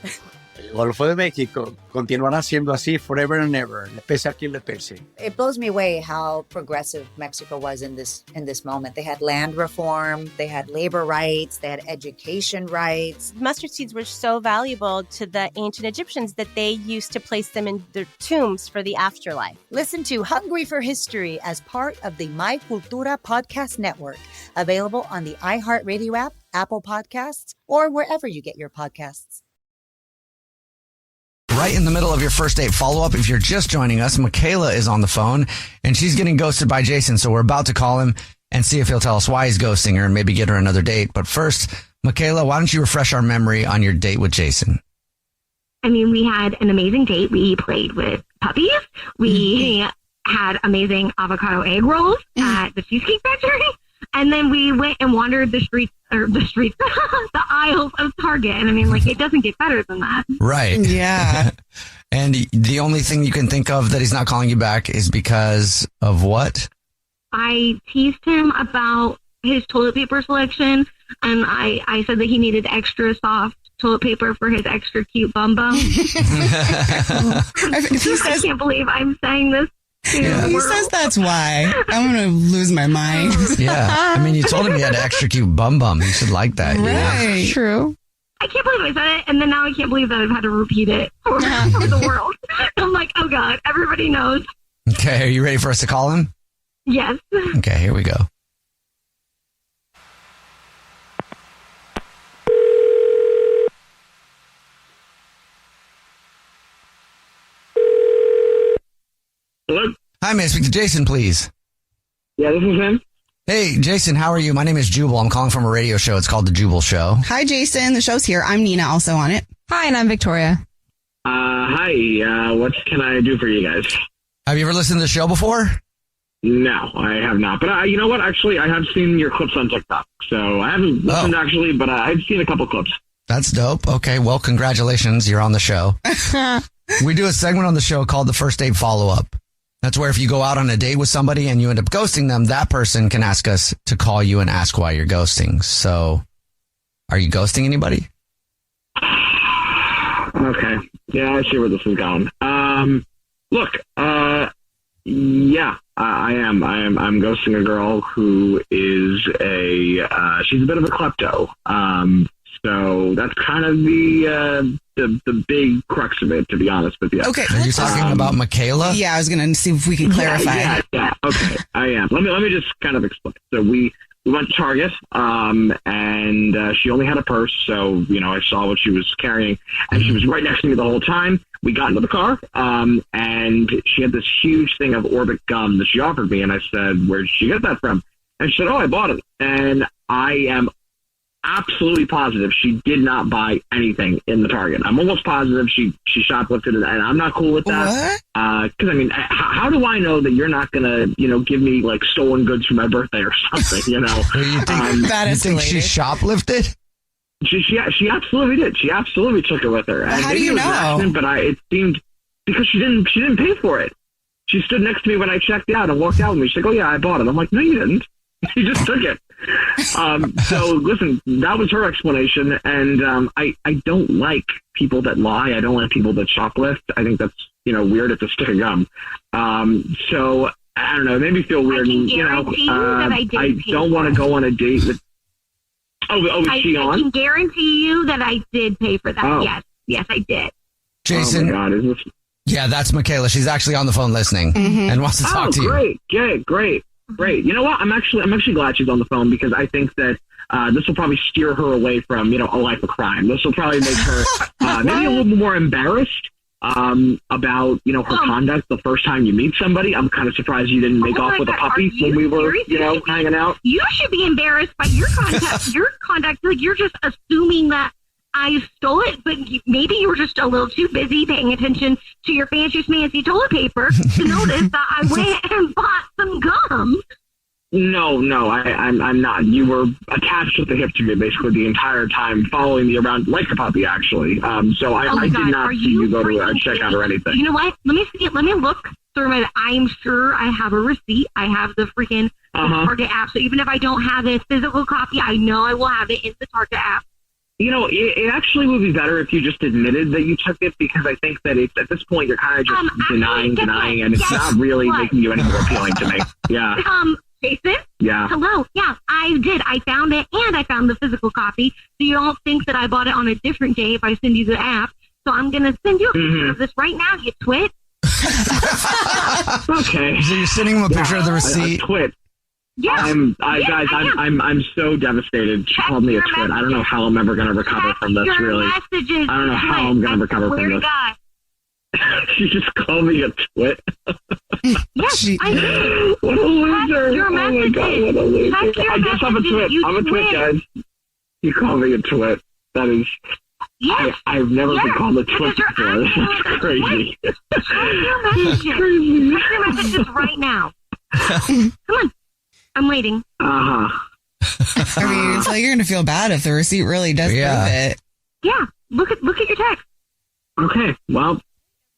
El Golfo de México continuará siendo así forever and ever, le pese a quien le pese. It blows me away how progressive Mexico was in this moment. They had land reform, they had labor rights, they had education rights. Mustard seeds were so valuable to the ancient Egyptians that they used to place them in their tombs for the afterlife. Listen to Hungry for History as part of the My Cultura podcast network, available on the iHeartRadio app, Apple Podcasts, or wherever you get your podcasts. Right in the middle of your first date follow-up, if you're just joining us, Michaela is on the phone, and she's getting ghosted by Jason, so we're about to call him and see if he'll tell us why he's ghosting her and maybe get her another date. But first, Michaela, why don't you refresh our memory on your date with Jason? I mean, we had an amazing date. We played with puppies. We had amazing avocado egg rolls at the Cheesecake Factory. And then we went and wandered the aisles of Target. And I mean, like, it doesn't get better than that. Right. Yeah. And the only thing you can think of that he's not calling you back is because of what? I teased him about his toilet paper selection. And I said that he needed extra soft toilet paper for his extra cute bum bum. I can't believe I'm saying this. Yeah. He says that's why. I'm going to lose my mind. Yeah. I mean, you told him he had an extra cute bum bum. He should like that. Right. True. I can't believe I said it, and then now I can't believe that I've had to repeat it for the world. I'm like, oh God, everybody knows. Okay, are you ready for us to call him? Yes. Okay, here we go. Hello? Hi, may I speak to Jason, please? Yeah, this is him. Hey, Jason, how are you? My name is Jubal. I'm calling from a radio show. It's called The Jubal Show. Hi, Jason. The show's here. I'm Nina, also on it. Hi, and I'm Victoria. Hi. What can I do for you guys? Have you ever listened to the show before? No, I have not. But you know what? Actually, I have seen your clips on TikTok. So I haven't listened, actually, but I've seen a couple clips. That's dope. Okay, well, congratulations. You're on the show. We do a segment on the show called the First Date Follow-Up. That's where if you go out on a date with somebody and you end up ghosting them, that person can ask us to call you and ask why you're ghosting. So, are you ghosting anybody? Okay. Yeah, I see where this is going. Look, yeah, I am. I'm ghosting a girl who is she's a bit of a klepto. So that's kind of the big crux of it, to be honest with you. Okay. Are you talking about Michaela? Yeah, I was going to see if we can clarify. Yeah. Okay, I am. Let me just kind of explain. So we went to Target, and she only had a purse, so I saw what she was carrying, and she was right next to me the whole time. We got into the car, and she had this huge thing of Orbit gum that she offered me, and I said, "Where did she get that from?" And she said, "Oh, I bought it." And I am absolutely positive she did not buy anything in the Target. I'm almost positive she shoplifted, and I'm not cool with that. Because I mean, how do I know that you're not gonna give me like stolen goods for my birthday or something? You think she shoplifted? She absolutely did. She absolutely took it with her. And how do you know? But it seemed because she didn't pay for it. She stood next to me when I checked out and walked out with me. She's like, oh, yeah, I bought it. I'm like, no, you didn't. You just took it. So listen, that was her explanation. And I don't like people that lie. I don't like people that shoplift. I think that's, weird at the stick of gum. So I don't know. It made me feel weird. I don't want to go on a date with. Was she on? I can guarantee you that I did pay for that. Oh. Yes, I did. Jason. Oh my God, is this? Yeah, that's Michaela. She's actually on the phone listening and wants to talk to you. Great. You know what? I'm actually glad she's on the phone because I think that this will probably steer her away from, a life of crime. This will probably make her maybe a little bit more embarrassed about, her conduct the first time you meet somebody. I'm kind of surprised you didn't make off with a puppy when we were, hanging out. You should be embarrassed by your conduct. Like, you're just assuming that I stole it, but maybe you were just a little too busy paying attention to your fancy toilet paper to notice that I went and bought some gum. No, I'm not. You were attached at the hip to me basically the entire time, following me around like a puppy, actually. So I did not see you go to a checkout or anything. You know what? Let me see it. Let me look through my. I'm sure I have a receipt. I have the freaking Target app. So even if I don't have a physical copy, I know I will have it in the Target app. It actually would be better if you just admitted that you took it, because I think that it's, at this point you're kind of just denying, and it's not really making you any more appealing to me. Yeah. Jason? Yeah. Hello. Yeah, I did. I found it, and I found the physical copy. So you don't think that I bought it on a different day if I send you the app. So I'm going to send you a picture of this right now, you twit. Okay. So you're sending him a picture of the receipt. A twit. Yeah. I'm so devastated. She called me a twit. I don't know how I'm ever going to recover from this, really. I don't know how I'm going to recover from this. She just called me a twit. Yes, I did. What a loser. Your oh my God, what a loser. I guess I'm a twit. I'm a twit, guys. You call me a twit. That is... Yes. I've never been called a twit before. That's crazy. That's crazy. Check your messages right now. Come on. I'm waiting. I mean, it's like you're going to feel bad if the receipt really does prove it. Yeah. Look at your text. Okay. Well,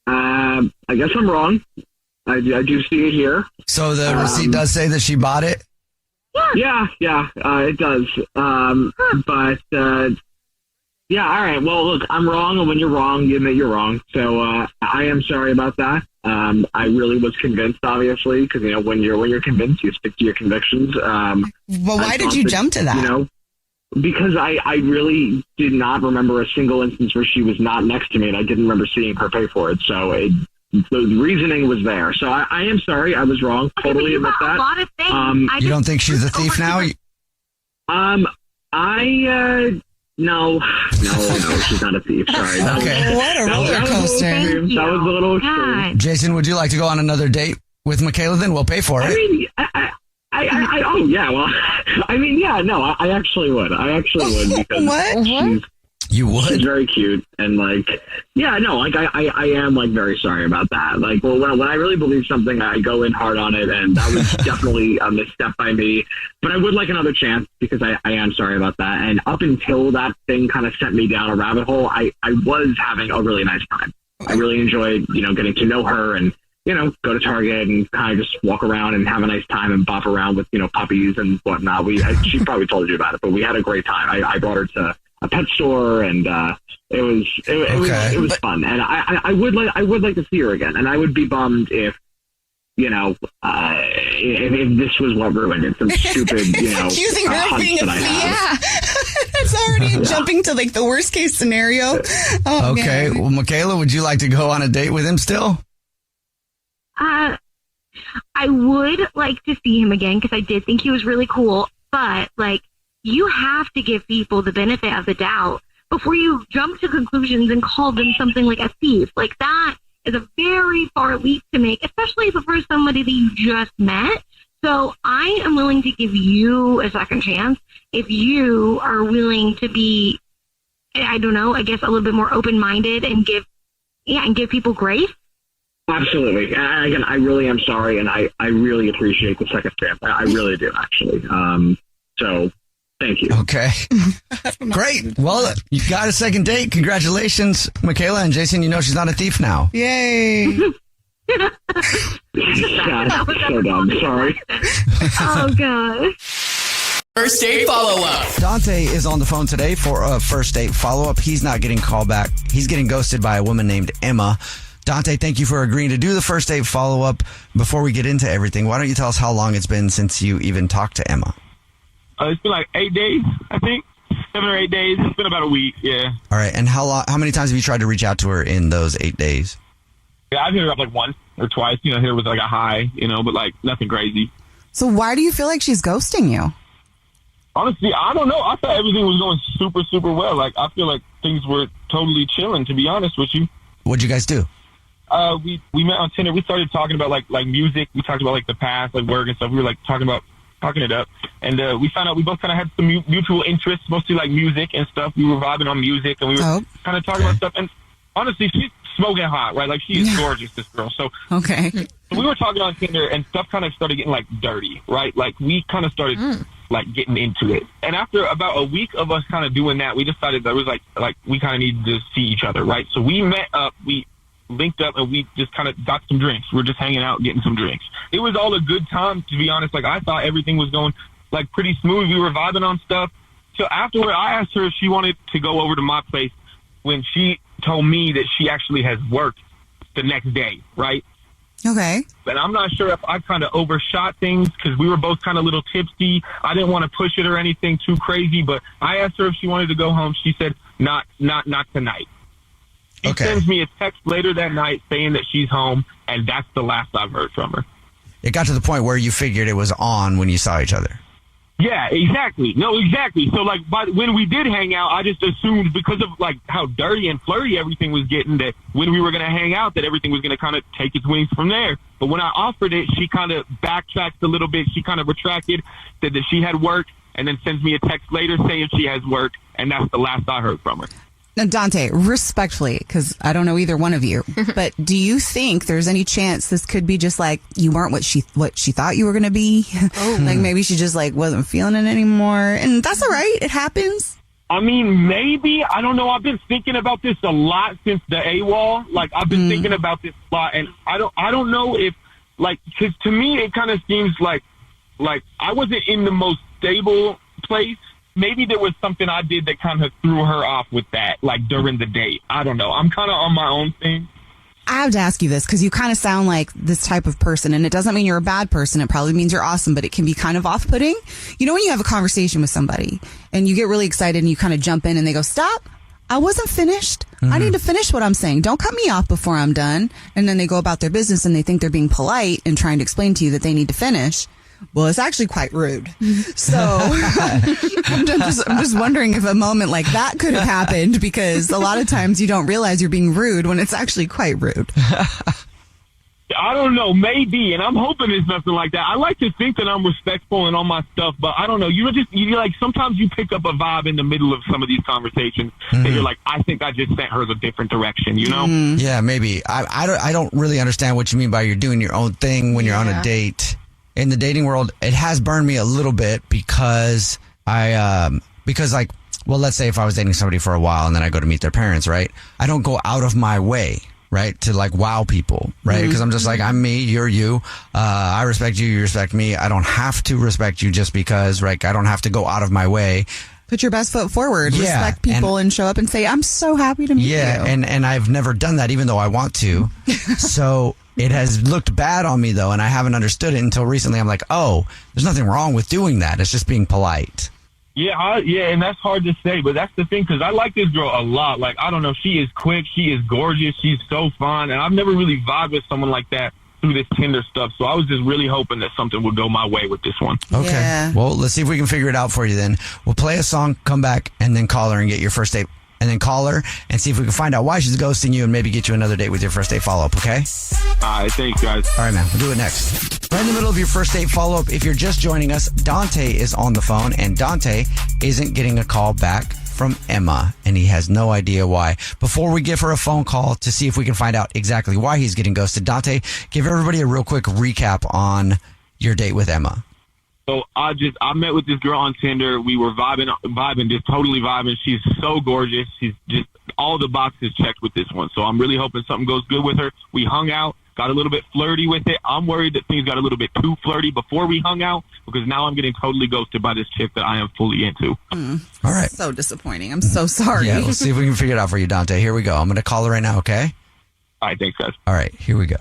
I guess I'm wrong. I do see it here. So the receipt does say that she bought it? Yeah, it does. But, yeah, all right. Well, look, I'm wrong, and when you're wrong, you admit you're wrong. So I am sorry about that. I really was convinced, obviously, because, when you're convinced, you stick to your convictions. But why did you jump to that? Because I really did not remember a single instance where she was not next to me, and I didn't remember seeing her pay for it. So the reasoning was there. So I am sorry. I was wrong. Okay, totally admit that. A lot of things. You don't think she's a thief now? No, she's not a thief. Sorry. Okay. What a roller coaster. That was a little extreme. Jason, would you like to go on another date with Michaela? Then we'll pay for it. I mean, oh yeah. Well, I mean, yeah. No, I actually would. Because what? You would? She's very cute, and yeah, no, I am very sorry about that. When I really believe something, I go in hard on it, and that was definitely a misstep by me. But I would like another chance, because I am sorry about that. And up until that thing kind of sent me down a rabbit hole, I was having a really nice time. I really enjoyed, getting to know her and, go to Target and kind of just walk around and have a nice time and bop around with, puppies and whatnot. She probably told you about it, but we had a great time. I brought her to a pet store, and it was fun. And I would like to see her again. And I would be bummed if, if this was what ruined it, some stupid, accusing her of being a thief. Yeah. That's already jumping to the worst case scenario. Oh, okay. Man. Well, Michaela, would you like to go on a date with him still? I would like to see him again, because I did think he was really cool. But you have to give people the benefit of the doubt before you jump to conclusions and call them something like a thief. That is a very far leap to make, especially if it's somebody that you just met. So I am willing to give you a second chance if you are willing to be, I don't know, I guess a little bit more open-minded and give people grace. Absolutely. And again, I really am sorry, and I really appreciate the second chance. I really do, actually. So thank you. Okay. Great. Well, you got a second date. Congratulations, Michaela. And Jason, she's not a thief now. Yay. God, so dumb. Sorry. Oh, God. First date follow-up. Dante is on the phone today for a first date follow-up. He's not getting called back. He's getting ghosted by a woman named Emma. Dante, thank you for agreeing to do the first date follow-up. Before we get into everything, why don't you tell us how long it's been since you even talked to Emma? It's been like 8 days, I think. 7 or 8 days. It's been about a week, yeah. All right, and how many times have you tried to reach out to her in those 8 days? Yeah, I've hit her up like once or twice, hit her with like a hi, but like nothing crazy. So why do you feel like she's ghosting you? Honestly, I don't know. I thought everything was going super, super well. Like, I feel like things were totally chilling, to be honest with you. What'd you guys do? We met on Tinder. We started talking about like music. We talked about like the past, like work and stuff. We were like talking it up. And we found out we both kind of had some mutual interests, mostly like music and stuff. We were vibing on music and we were kind of talking about stuff. And honestly, she's smoking hot, right? Like, she is gorgeous, this girl. So okay. So we were talking on Tinder and stuff kind of started getting like dirty, right? Like, we kind of started like getting into it. And after about a week of us kind of doing that, we decided that it was like we kind of needed to see each other, right? So we met up, we linked up, and we just kind of got some drinks. We were just hanging out, getting some drinks. It was all a good time, to be honest. Like, I thought everything was going like pretty smooth. We were vibing on stuff. So afterward, I asked her if she wanted to go over to my place when she told me that she actually has work the next day, right? Okay. But I'm not sure if I kind of overshot things because we were both kind of a little tipsy. I didn't want to push it or anything too crazy, but I asked her if she wanted to go home. She said, not tonight. She sends me a text later that night saying that she's home, and that's the last I've heard from her. It got to the point where you figured it was on when you saw each other. Yeah, exactly. No, exactly. So, like, when we did hang out, I just assumed because of, like, how dirty and flirty everything was getting that when we were going to hang out that everything was going to kind of take its wings from there. But when I offered it, she kind of backtracked a little bit. She kind of retracted, said that she had work, and then sends me a text later saying she has work, and that's the last I heard from her. Now, Dante, respectfully, because I don't know either one of you, but do you think there's any chance this could be just like you weren't what she thought you were going to be? Like, maybe she just like wasn't feeling it anymore, and that's all right. It happens. I mean, maybe. I don't know. I've been thinking about this a lot since the AWOL. Like, I've been thinking about this a lot, and I don't know if, like, because to me it kind of seems like I wasn't in the most stable place. Maybe there was something I did that kind of threw her off with that, like during the date. I don't know. I'm kind of on my own thing. I have to ask you this because you kind of sound like this type of person, and it doesn't mean you're a bad person. It probably means you're awesome, but it can be kind of off-putting. You know, when you have a conversation with somebody and you get really excited and you kind of jump in and they go, stop, I wasn't finished. I need to finish what I'm saying. Don't cut me off before I'm done. And then they go about their business and they think they're being polite and trying to explain to you that they need to finish. Well, it's actually quite rude. So I'm just wondering if a moment like that could have happened, because a lot of times you don't realize you're being rude when it's actually quite rude. I don't know, maybe, and I'm hoping it's nothing like that. I like to think that I'm respectful and all my stuff, but I don't know. You're like, sometimes you pick up a vibe in the middle of some of these conversations that you're like, I think I just sent her the different direction, you know? Yeah, maybe. I don't really understand what you mean by you're doing your own thing when you're on a date. In the dating world, it has burned me a little bit because let's say if I was dating somebody for a while and then I go to meet their parents, right? I don't go out of my way, right, to like wow people, right? Because I'm just like, I'm me, you're you. I respect you, you respect me. I don't have to respect you just because, right? I don't have to go out of my way. Put your best foot forward, respect people, and show up and say, I'm so happy to meet you. Yeah, and I've never done that, even though I want to. So it has looked bad on me, though, and I haven't understood it until recently. I'm like, oh, there's nothing wrong with doing that. It's just being polite. Yeah, and that's hard to say, but that's the thing, because I like this girl a lot. Like, I don't know, she is quick, she is gorgeous, she's so fun, and I've never really vibed with someone like that through this Tinder stuff, so I was just really hoping that something would go my way with this one. Okay. Yeah. Well, let's see if we can figure it out for you then. We'll play a song, come back, and then call her and get your first date. And then call her and see if we can find out why she's ghosting you and maybe get you another date with your first date follow-up, okay? All right, thanks, guys. All right, man. We'll do it next. Right in the middle of your first date follow-up, if you're just joining us, Dante is on the phone, and Dante isn't getting a call back from Emma, and he has no idea why. Before we give her a phone call to see if we can find out exactly why he's getting ghosted, Dante, give everybody a real quick recap on your date with Emma. So I met with this girl on Tinder. We were vibing, just totally vibing. She's so gorgeous. She's just all the boxes checked with this one. So I'm really hoping something goes good with her. We hung out. got a little bit flirty with it. I'm worried that things got a little bit too flirty before we hung out, because now I'm getting totally ghosted by this chick that I am fully into. All right. So disappointing. I'm so sorry. Yeah, we'll see if we can figure it out for you, Dante. Here we go. I'm going to call her right now, okay? All right, thanks, guys. All right, here we go.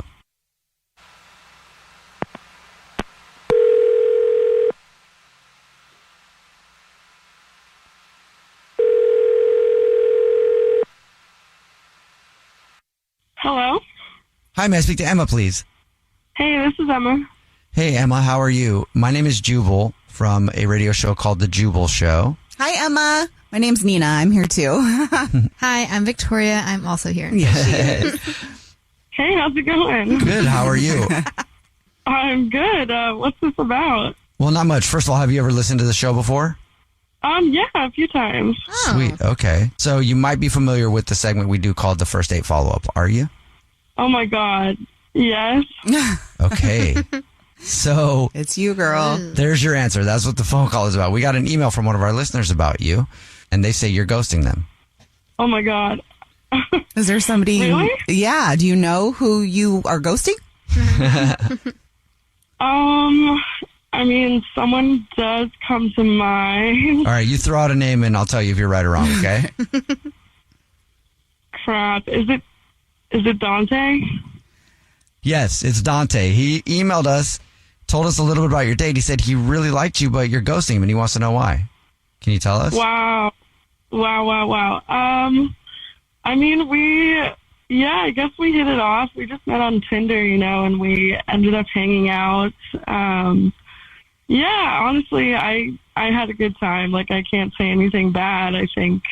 Hello? Hi, may I speak to Emma, please? Hey, this is Emma. Hey, Emma, how are you? My name is Jubal from a radio show called The Jubal Show. Hi, Emma. My name's Nina. I'm here too. Hi, I'm Victoria. I'm also here. Yeah. Hey, how's it going? Good, how are you? I'm good. What's this about? Well, not much. First of all, have you ever listened to the show before? Yeah, a few times. Sweet, okay. So you might be familiar with the segment we do called the First Date Follow-Up, are you? Oh my God. Yes. Okay. So it's you, girl. There's your answer. That's what the phone call is about. We got an email from one of our listeners about you, and they say you're ghosting them. Oh my God. Is there somebody? Really? Yeah. Do you know who you are ghosting? I mean, someone does come to mind. All right, you throw out a name and I'll tell you if you're right or wrong, okay? Crap. Is it Dante? Yes, it's Dante. He emailed us, told us a little bit about your date. He said he really liked you, but you're ghosting him and he wants to know why. Can you tell us? Wow. I mean, I guess we hit it off. We just met on Tinder, and we ended up hanging out. Honestly, I had a good time. Like, I can't say anything bad, I think.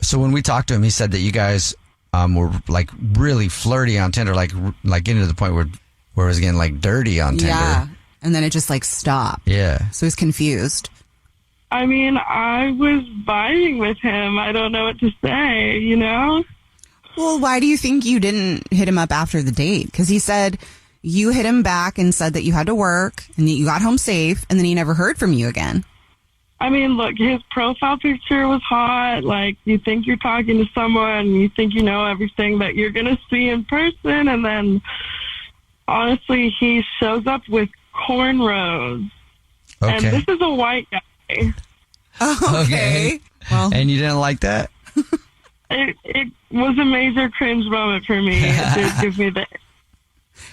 So when we talked to him, he said that you guys were like really flirty on Tinder, like getting to the point where it was getting like dirty on Tinder. Yeah. And then it just like stopped. Yeah. So he's confused. I mean, I was vibing with him. I don't know what to say, Well, why do you think you didn't hit him up after the date? Because he said you hit him back and said that you had to work and that you got home safe, and then he never heard from you again. I mean, look, his profile picture was hot. Like, you think you're talking to someone, you think you know everything that you're going to see in person, and then, honestly, he shows up with cornrows. Okay. And this is a white guy. Okay. Well, and you didn't like that? It was a major cringe moment for me. It did give me the...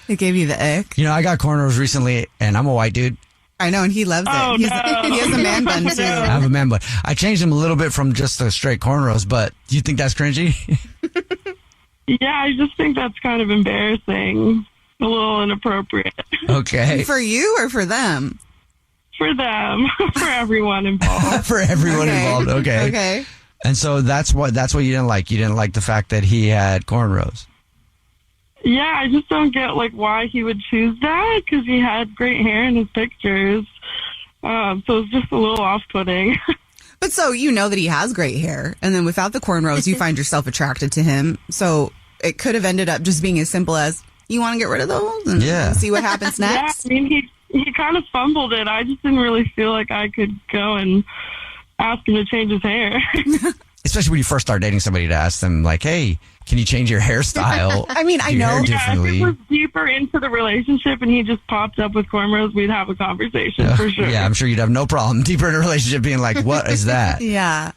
It gave you the ick. I got cornrows recently, and I'm a white dude. I know, and he loves it. Oh, He has a man bun, too. I have a man bun. I changed him a little bit from just the straight cornrows, but do you think that's cringy? Yeah, I just think that's kind of embarrassing. A little inappropriate. Okay. For you or for them? For them. For everyone involved. For everyone involved. Okay. Okay. And so that's what you didn't like. You didn't like the fact that he had cornrows. Yeah, I just don't get why he would choose that, because he had great hair in his pictures. So it's just a little off-putting. But so you know that he has great hair, and then without the cornrows, you find yourself attracted to him. So it could have ended up just being as simple as, you want to get rid of those and see what happens next? Yeah, I mean, he kind of fumbled it. I just didn't really feel like I could go and ask him to change his hair. Especially when you first start dating somebody, to ask them, like, hey, can you change your hairstyle? I mean, I know. Yeah, if differently. it was deeper into the relationship and he just popped up with cornrows, we'd have a conversation for sure. Yeah, I'm sure you'd have no problem deeper in a relationship being like, what is that? Yeah.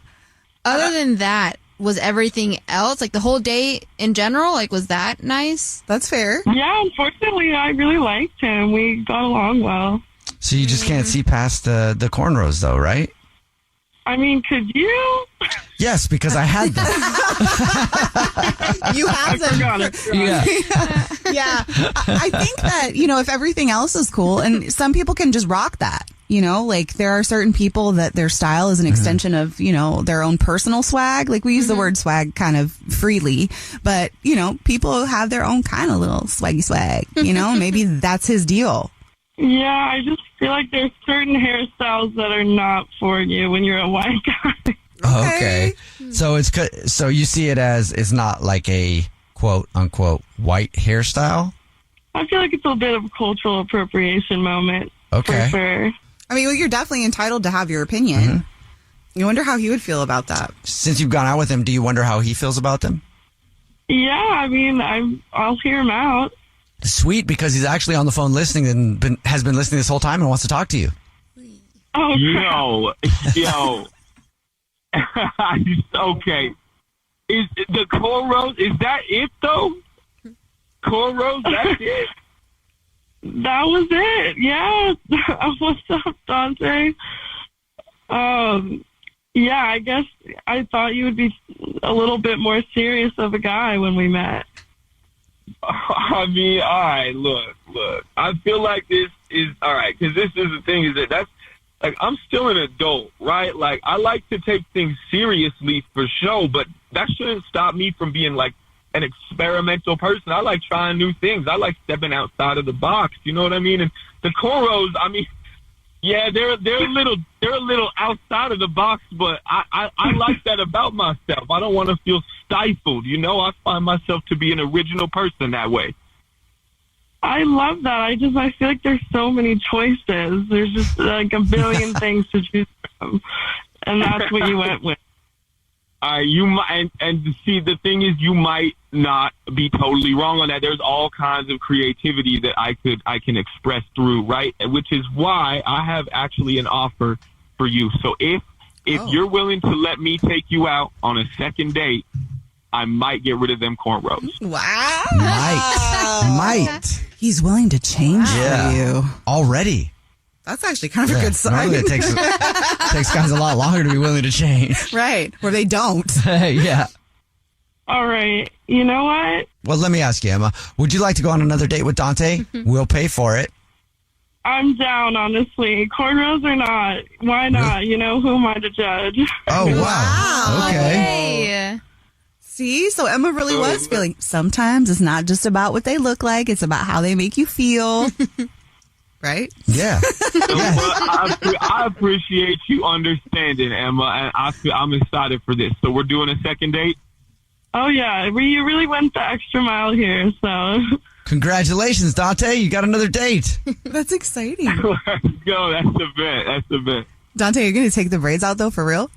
Other than that, was everything else, the whole day in general, was that nice? That's fair. Yeah, unfortunately, I really liked him. We got along well. So you just can't see past the cornrows, though, right? I mean, could you? Yes, because I had them. You have them. Yeah. Yeah. I think that, if everything else is cool, and some people can just rock that, there are certain people that their style is an extension of, their own personal swag. We use the word swag kind of freely, but, people have their own kind of little swaggy swag, maybe that's his deal. Yeah, I just feel like there's certain hairstyles that are not for you when you're a white guy. Okay. So so you see it as it's not like a quote unquote white hairstyle? I feel like it's a bit of a cultural appropriation moment. Okay. For sure. I mean, you're definitely entitled to have your opinion. You wonder how he would feel about that. Since you've gone out with him, do you wonder how he feels about them? Yeah, I mean, I'll hear him out. Sweet, because he's actually on the phone listening and has been listening this whole time and wants to talk to you. Oh, Yo. Okay. Is the cornrows, is that it, though? Cornrows, that's it? that was it. Yeah. What's up, Dante? Yeah, I guess I thought you would be a little bit more serious of a guy when we met. I mean, all right, look. I feel like this is, all right, because this is the thing, is that's, like, I'm still an adult, right? Like, I like to take things seriously for show, but that shouldn't stop me from being, like, an experimental person. I like trying new things. I like stepping outside of the box, you know what I mean? And the cornrows, I mean, yeah, they're a little outside of the box, but I like that about myself. I don't want to feel stifled, you know? I find myself to be an original person that way. I love that. I feel like there's so many choices. There's just like a billion things to choose from, and that's what you went with. You might, and see, the thing is, you might not be totally wrong on that. There's all kinds of creativity that I can express through, right? Which is why I have actually an offer for you. So if you're willing to let me take you out on a second date, I might get rid of them cornrows. Wow. Might. He's willing to change for you. Already. That's actually kind of a good sign. Normally it takes guys a lot longer to be willing to change. Right. Or they don't. Yeah. All right. You know what? Well, let me ask you, Emma. Would you like to go on another date with Dante? We'll pay for it. I'm down, honestly. Cornrows or not. Why not? You know, who am I to judge? Oh, wow. Okay. See, so Emma really was feeling sometimes it's not just about what they look like, it's about how they make you feel. Right? Yeah. I appreciate you understanding, Emma, and I'm excited for this. So we're doing a second date? Oh, yeah. You really went the extra mile here, so. Congratulations, Dante. You got another date. That's exciting. Let's go. That's the bet. Dante, you're going to take the braids out, though, for real?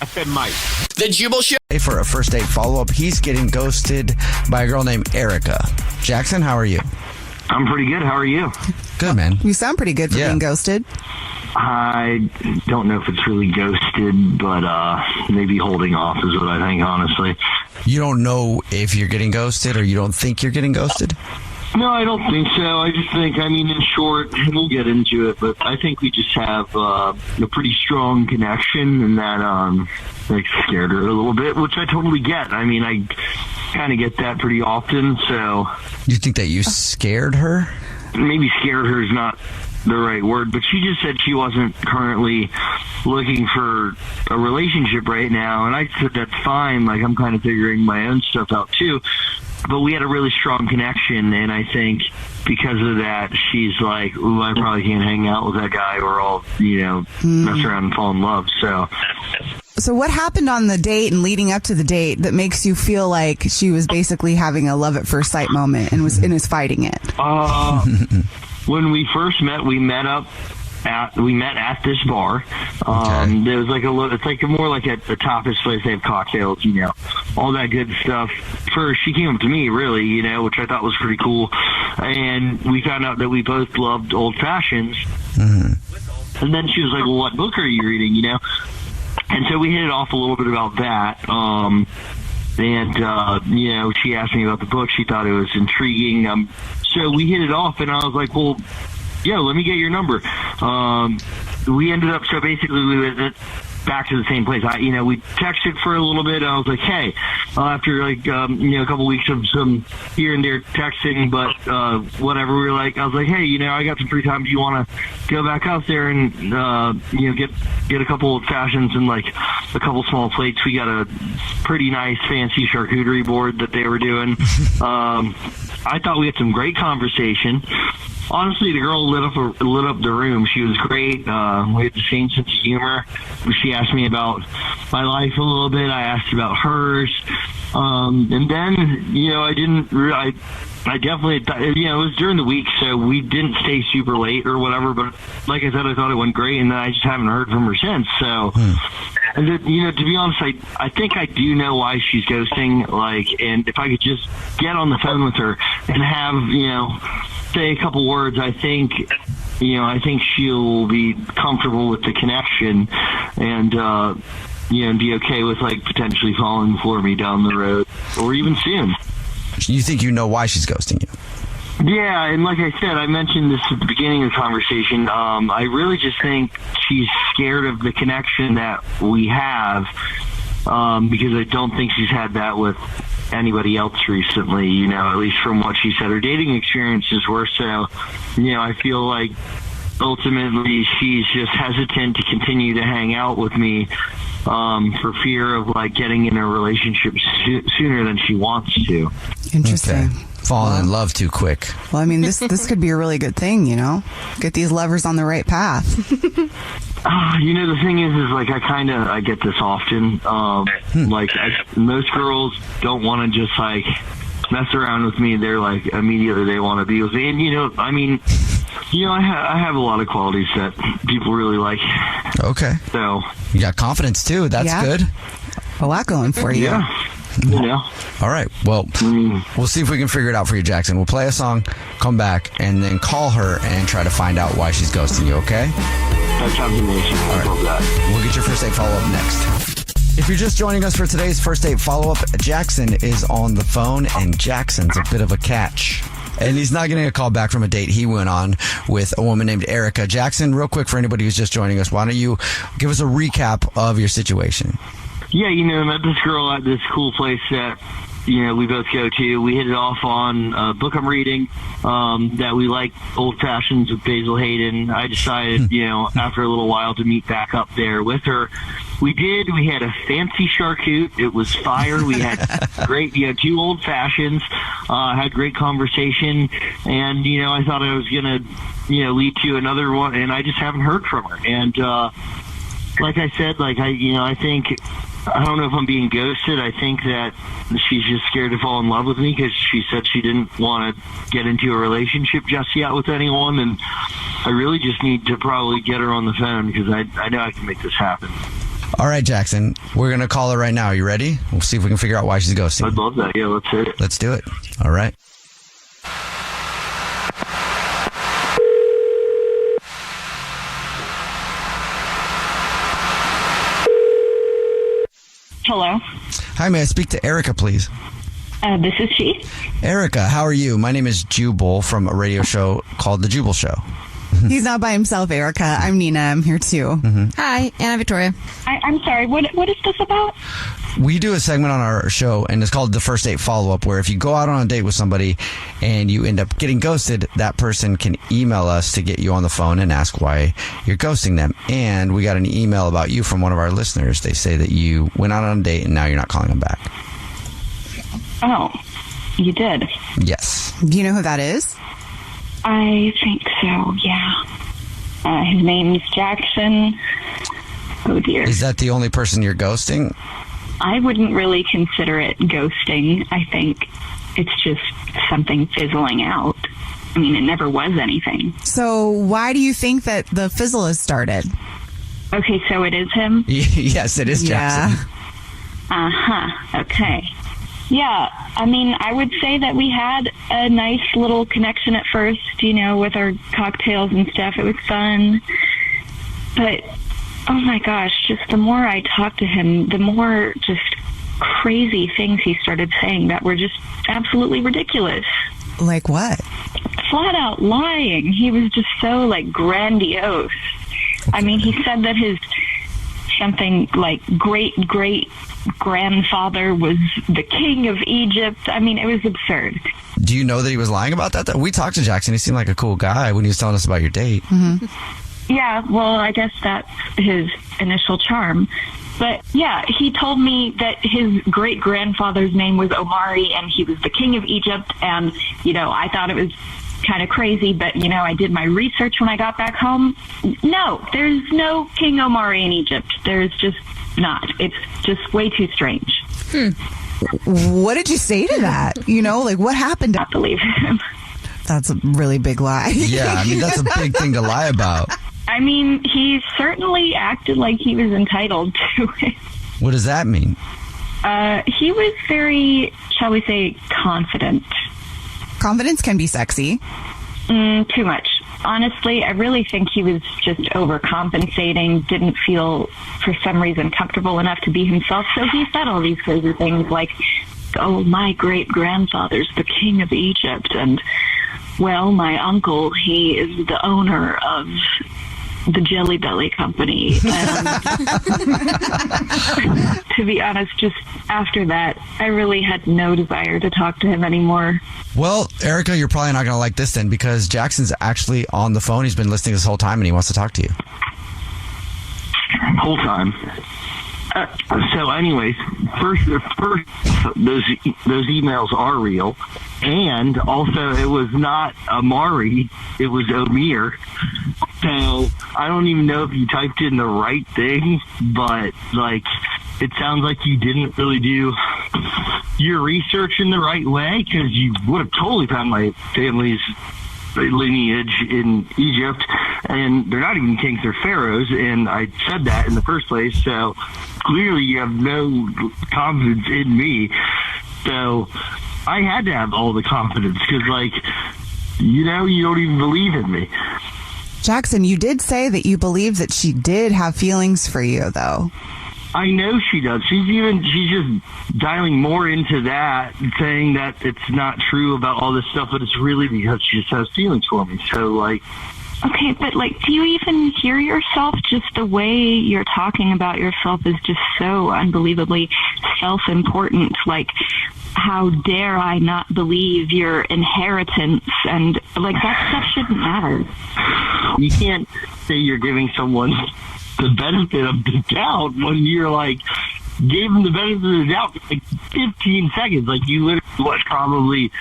I said Mike. The Jubal Show. For a first date follow-up, he's getting ghosted by a girl named Erica. Jackson, how are you? I'm pretty good. How are you? Good, man. You sound pretty good for being ghosted. I don't know if it's really ghosted, but maybe holding off is what I think, honestly. You don't know if you're getting ghosted, or you don't think you're getting ghosted? No, I don't think so. I just think, I mean, in short, we'll get into it, but I think we just have a pretty strong connection, and that like scared her a little bit, which I totally get. I mean, I kind of get that pretty often, so. You think that you scared her? Maybe scared her is not the right word, but she just said she wasn't currently looking for a relationship right now, and I said that's fine. Like, I'm kind of figuring my own stuff out too. But we had a really strong connection, and I think because of that, she's like, ooh, I probably can't hang out with that guy, or I'll, mess around and fall in love. So what happened on the date and leading up to the date that makes you feel like she was basically having a love at first sight moment and was fighting it? When we first met, we met at this bar. There was like it's like more like a tapas place. They have cocktails, all that good stuff. First, she came up to me, really, which I thought was pretty cool. And we found out that we both loved old fashions. Mm-hmm. And then she was like, well, what book are you reading, And so we hit it off a little bit about that. She asked me about the book. She thought it was intriguing. So we hit it off, and I was like, well, yeah, let me get your number. We ended up, so basically we went back to the same place. We texted for a little bit. I was like, hey, after a couple weeks of some here and there texting, but whatever, we were like, I was like, hey, I got some free time. Do you want to go back out there and get a couple of fashions and like a couple small plates? We got a pretty nice fancy charcuterie board that they were doing. I thought we had some great conversation. Honestly, the girl lit up the room. She was great. We had the same sense of humor. She asked me about my life a little bit. I asked about hers. And then, I definitely thought, it was during the week, so we didn't stay super late or whatever. But like I said, I thought it went great, and then I just haven't heard from her since. So And then, to be honest, I think I do know why she's ghosting. And if I could just get on the phone with her and have, say a couple words, I think she'll be comfortable with the connection and, be okay with potentially falling for me down the road or even soon. You think you know why she's ghosting you? Yeah, and like I said, I mentioned this at the beginning of the conversation. I really just think she's scared of the connection that we have because I don't think she's had that with anybody else recently, at least from what she said. Her dating experiences were so, I feel like ultimately she's just hesitant to continue to hang out with me for fear of getting in a relationship sooner than she wants to. Interesting. Okay. Falling in love too quick. Well, I mean, this could be a really good thing, Get these lovers on the right path. The thing is I get this often. Most girls don't want to just mess around with me. They're immediately they want to be with me. And I have a lot of qualities that people really like. Okay. So you got confidence too. That's good. A lot going for you. Yeah. All right. Well, we'll see if we can figure it out for you, Jackson. We'll play a song, come back, and then call her and try to find out why she's ghosting you, okay? That sounds amazing. All right. I love that. We'll get your first date follow-up next. If you're just joining us for today's first date follow-up, Jackson is on the phone, and Jackson's a bit of a catch. And he's not getting a call back from a date he went on with a woman named Erica. Jackson, real quick for anybody who's just joining us, why don't you give us a recap of your situation? Yeah, I met this girl at this cool place that, we both go to. We hit it off on a book I'm reading that we like Old Fashions with Basil Hayden. I decided, after a little while to meet back up there with her. We did. We had a fancy charcuterie. It was fire. We had great, 2 Old Fashions, had great conversation. And, I thought I was going to, lead to another one. And I just haven't heard from her. And like I said, I think... I don't know if I'm being ghosted. I think that she's just scared to fall in love with me because she said she didn't want to get into a relationship just yet with anyone. And I really just need to probably get her on the phone because I know I can make this happen. All right, Jackson. We're going to call her right now. Are you ready? We'll see if we can figure out why she's ghosting. I'd love that. Yeah, let's hit it. Let's do it. All right. Hello. Hi, may I speak to Erica, please? This is she. Erica, how are you? My name is Jubal from a radio show called The Jubal Show. He's not by himself, Erica. I'm Nina. I'm here too. Hi, Anna Victoria. I'm sorry. What is this about? We do a segment on our show, and it's called the First Date Follow-Up, where if you go out on a date with somebody and you end up getting ghosted, that person can email us to get you on the phone and ask why you're ghosting them. And we got an email about you from one of our listeners. They say that you went out on a date and now you're not calling them back. Oh, you did? Yes. Do you know who that is? I think so, yeah. His name's Jackson. Oh, dear. Is that the only person you're ghosting? I wouldn't really consider it ghosting. I think it's just something fizzling out. I mean, it never was anything. So why do you think that the fizzle has started? Okay, so it is him? Yes, it is Jackson. Uh-huh. Okay. Yeah, I mean, I would say that we had a nice little connection at first, with our cocktails and stuff. It was fun. But, oh my gosh, just the more I talked to him, the more just crazy things he started saying that were just absolutely ridiculous. Like what? Flat out lying. He was just so, grandiose. I mean, he said that his something like great-great-grandfather was the king of Egypt. I mean, it was absurd. Do you know that he was lying about that? We talked to Jackson. He seemed like a cool guy when he was telling us about your date. Mm-hmm. Yeah, well, I guess that's his initial charm. But, yeah, he told me that his great-grandfather's name was Omari, and he was the king of Egypt, and, I thought it was kind of crazy, but, I did my research when I got back home. No, there's no King Omari in Egypt. There's just not. It's just way too strange. What did you say to that? What happened? Not believe him. That's a really big lie. Yeah, I mean, that's a big thing to lie about. I mean, he certainly acted like he was entitled to it. What does that mean? He was very, shall we say, confident. Confidence can be sexy. Too much. Honestly, I really think he was just overcompensating, didn't feel, for some reason, comfortable enough to be himself. So he said all these crazy things like, oh, my great-grandfather's the king of Egypt, and, well, my uncle, he is the owner of the Jelly Belly Company. And to be honest, just after that, I really had no desire to talk to him anymore. Well, Erica, you're probably not going to like this then, because Jackson's actually on the phone. He's been listening this whole time, and he wants to talk to you. Whole time. So anyways, first, those emails are real. And also, it was not Amari, it was Omir. So I don't even know if you typed in the right thing, but like, it sounds like you didn't really do your research in the right way, because you would have totally found my family's lineage in Egypt, and they're not even kings, they're pharaohs, and I said that in the first place, so clearly you have no confidence in me. So I had to have all the confidence, because like, you don't even believe in me. Jackson, you did say that you believe that she did have feelings for you, though. I know she does. She's just dialing more into that, saying that it's not true about all this stuff, but it's really because she just has feelings for me. So, like... Okay, but, like, do you even hear yourself? Just the way you're talking about yourself is just so unbelievably self-important. Like, how dare I not believe your inheritance? And, like, that stuff shouldn't matter. You can't say you're giving someone the benefit of the doubt when you're like, gave them the benefit of the doubt for like 15 seconds. Like, you literally probably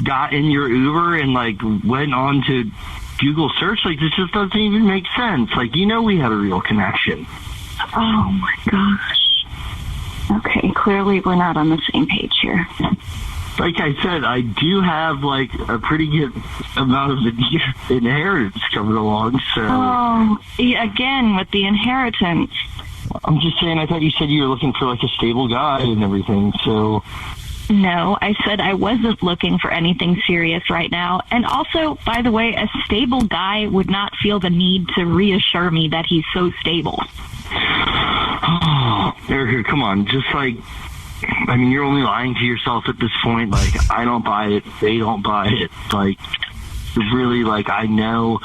got in your Uber and like went on to Google search. Like, this just doesn't even make sense. Like, we had a real connection. Oh my gosh. Okay, clearly we're not on the same page here. Like I said, I do have like a pretty good amount of inheritance coming along. So, again with the inheritance. I'm just saying. I thought you said you were looking for like a stable guy and everything. So, no, I said I wasn't looking for anything serious right now. And also, by the way, a stable guy would not feel the need to reassure me that he's so stable. Oh, Erica, come on, just like. I mean, you're only lying to yourself at this point. Like, I don't buy it. They don't buy it. Like, really, like, I know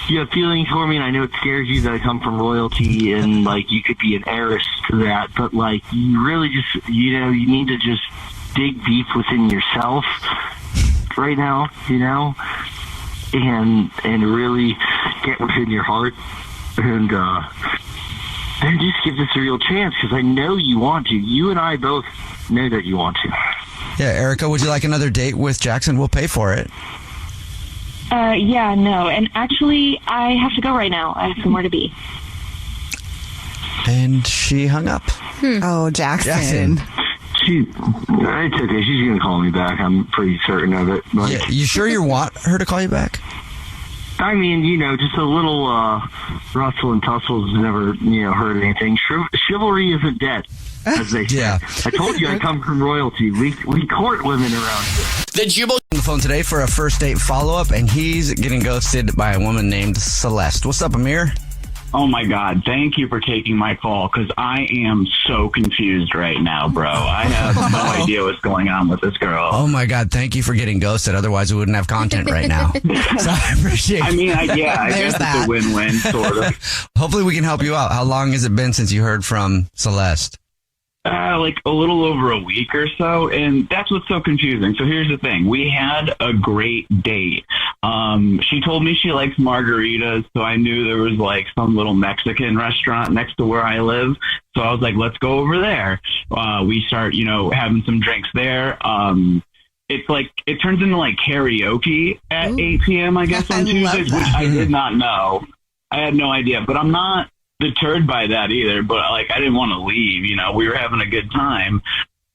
you have feelings for me, and I know it scares you that I come from royalty, and, like, you could be an heiress to that. But, like, you really just, you need to just dig deep within yourself right now, and really get within your heart and just give this a real chance, because I know you want to. You and I both know that you want to. Yeah, Erica, would you like another date with Jackson? We'll pay for it. Yeah, no. And actually, I have to go right now. I have somewhere to be. And she hung up. Oh, Jackson. It's okay. She's going to call me back. I'm pretty certain of it. Like, yeah, you sure you want her to call you back? I mean, just a little rustle and tussle has never, hurt anything. Chivalry isn't dead, as they say. Yeah. I told you I come from royalty. We court women around here. The Jubal on the phone today for a first date follow-up, and he's getting ghosted by a woman named Celeste. What's up, Amir? Oh, my God. Thank you for taking my call, because I am so confused right now, bro. I have no idea what's going on with this girl. Oh, my God. Thank you for getting ghosted. Otherwise, we wouldn't have content right now. So I appreciate it. I mean, I guess it's a win-win, sort of. Hopefully, we can help you out. How long has it been since you heard from Celeste? Like a little over a week or so, and that's what's so confusing. So here's the thing. We had a great date. She told me she likes margaritas, so I knew there was like some little Mexican restaurant next to where I live. So I was like, let's go over there. We start, having some drinks there. It's like, it turns into like karaoke at 8 p.m., I guess, on Tuesdays, which I did not know. I had no idea, but I'm not deterred by that either, but like I didn't want to leave, we were having a good time.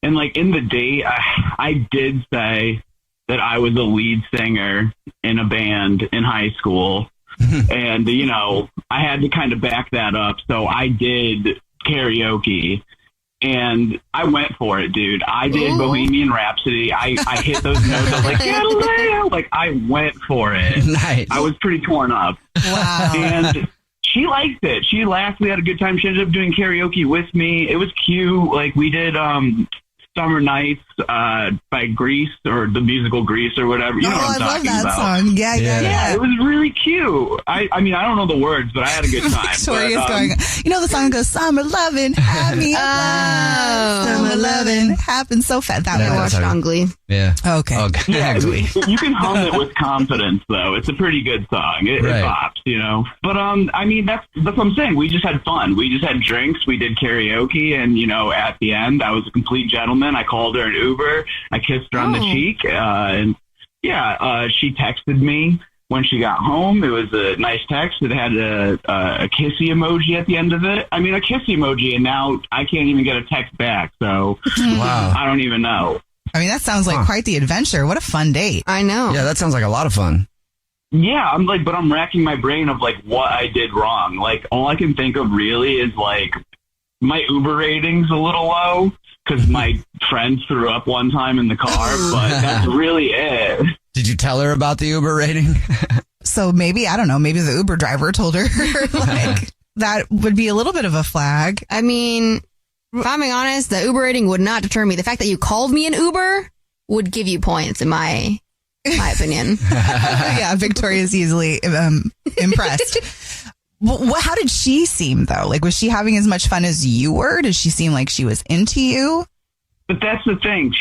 And like in the date, I did say that I was a lead singer in a band in high school. And, you know, I had to kind of back that up. So I did karaoke. And I went for it, dude. I did Bohemian Rhapsody. I hit those notes. I was like, Galileo! Like, I went for it. Nice. I was pretty torn up. Wow. And she liked it. She laughed. We had a good time. She ended up doing karaoke with me. It was cute. Like, we did Summer Nights by Grease, or the musical Grease, or whatever. You know what I'm talking about. I love that song. Yeah. It was really cute. I mean, I don't know the words, but I had a good time. Victoria's going, you know, the song goes, Summer Lovin', have me Summer Lovin' happens so fast. That I watched on Glee. Yeah. Okay. Yeah, you can hum it with confidence, though. It's a pretty good song. It pops, you know. But I mean, that's what I'm saying. We just had fun. We just had drinks. We did karaoke, and you know, at the end, I was a complete gentleman. I called her an Uber. I kissed her on the cheek, and she texted me when she got home. It was a nice text. It had a kissy emoji at the end of it. I mean, a kissy emoji, and now I can't even get a text back. So wow. I don't even know. I mean, that sounds like quite the adventure. What a fun date. I know. Yeah, that sounds like a lot of fun. Yeah, I'm racking my brain of like what I did wrong. Like, all I can think of really is like my Uber rating's a little low because my friend threw up one time in the car, but that's really it. Did you tell her about the Uber rating? So maybe, I don't know, maybe the Uber driver told her like that would be a little bit of a flag. I mean, if I'm being honest, the Uber rating would not deter me. The fact that you called me an Uber would give you points, in my opinion. Yeah, Victoria's easily impressed. How did she seem, though? Like, was she having as much fun as you were? Did she seem like she was into you? But that's the thing.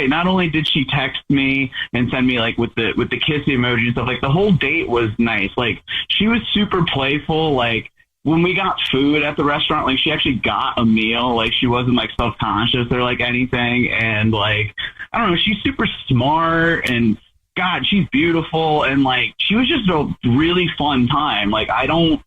Not only did she text me and send me like with the kissy emoji and stuff, like the whole date was nice. Like, she was super playful. Like, when we got food at the restaurant, like, she actually got a meal. Like, she wasn't like self-conscious or like anything. And like, I don't know, she's super smart, and God, she's beautiful. And like, she was just a really fun time. Like, I don't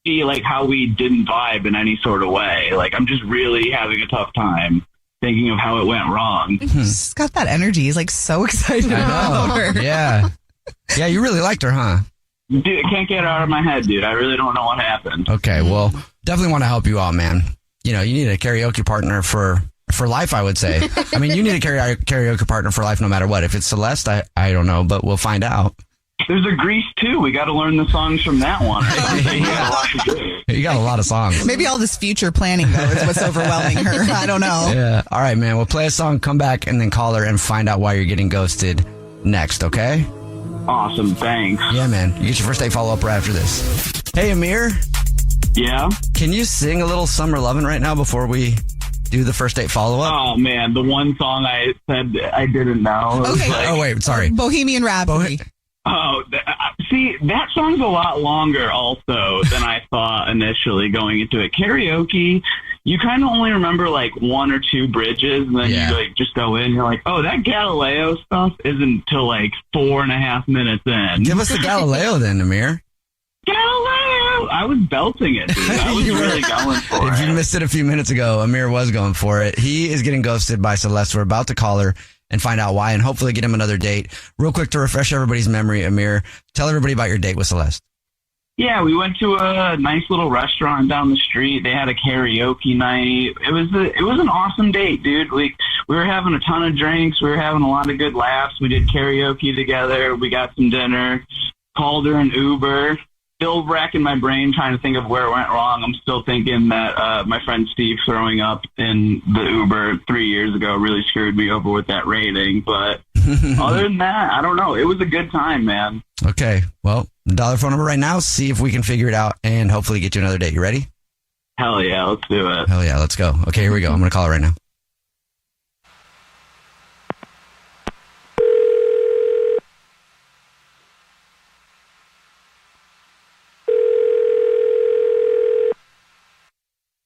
see like how we didn't vibe in any sort of way. Like, I'm just really having a tough time thinking of how it went wrong. She's got that energy. He's like so excited about her. Yeah. Yeah, you really liked her, huh? Dude, I can't get it out of my head, dude. I really don't know what happened. Okay, well, definitely want to help you out, man. You know, you need a karaoke partner for life, I would say. I mean, you need a karaoke partner for life no matter what. If it's Celeste, I don't know, but we'll find out. There's a Grease, too. We got to learn the songs from that one. You got a lot of songs. Maybe all this future planning, though, is what's overwhelming her. I don't know. Yeah. All right, man. We'll play a song, come back, and then call her and find out why you're getting ghosted next, okay? Awesome. Thanks. Yeah, man. You get your first date follow-up right after this. Hey, Amir. Yeah? Can you sing a little Summer Lovin' right now before we do the first date follow-up? Oh, man. The one song I said I didn't know. Okay. Oh, wait. Sorry. Bohemian Rhapsody. See, that song's a lot longer also than I thought initially going into it. Karaoke, you kind of only remember like one or two bridges, and then you like just go in. You're like, oh, that Galileo stuff isn't till like 4.5 minutes in. Give us the Galileo then, Amir. Galileo! I was belting it, dude. I was really going for it. If you missed it a few minutes ago, Amir was going for it. He is getting ghosted by Celeste. We're about to call her and find out why, and hopefully get him another date. Real quick to refresh everybody's memory, Amir, tell everybody about your date with Celeste. Yeah, we went to a nice little restaurant down the street. They had a karaoke night. It was an awesome date, dude. We were having a ton of drinks. We were having a lot of good laughs. We did karaoke together. We got some dinner. Called her an Uber. Still racking my brain trying to think of where it went wrong. I'm still thinking that my friend Steve throwing up in the Uber 3 years ago really screwed me over with that rating. But other than that, I don't know. It was a good time, man. Okay. Well, dollar phone number right now. See if we can figure it out and hopefully get you another date. You ready? Hell yeah. Let's do it. Hell yeah. Let's go. Okay, here we go. I'm going to call her right now.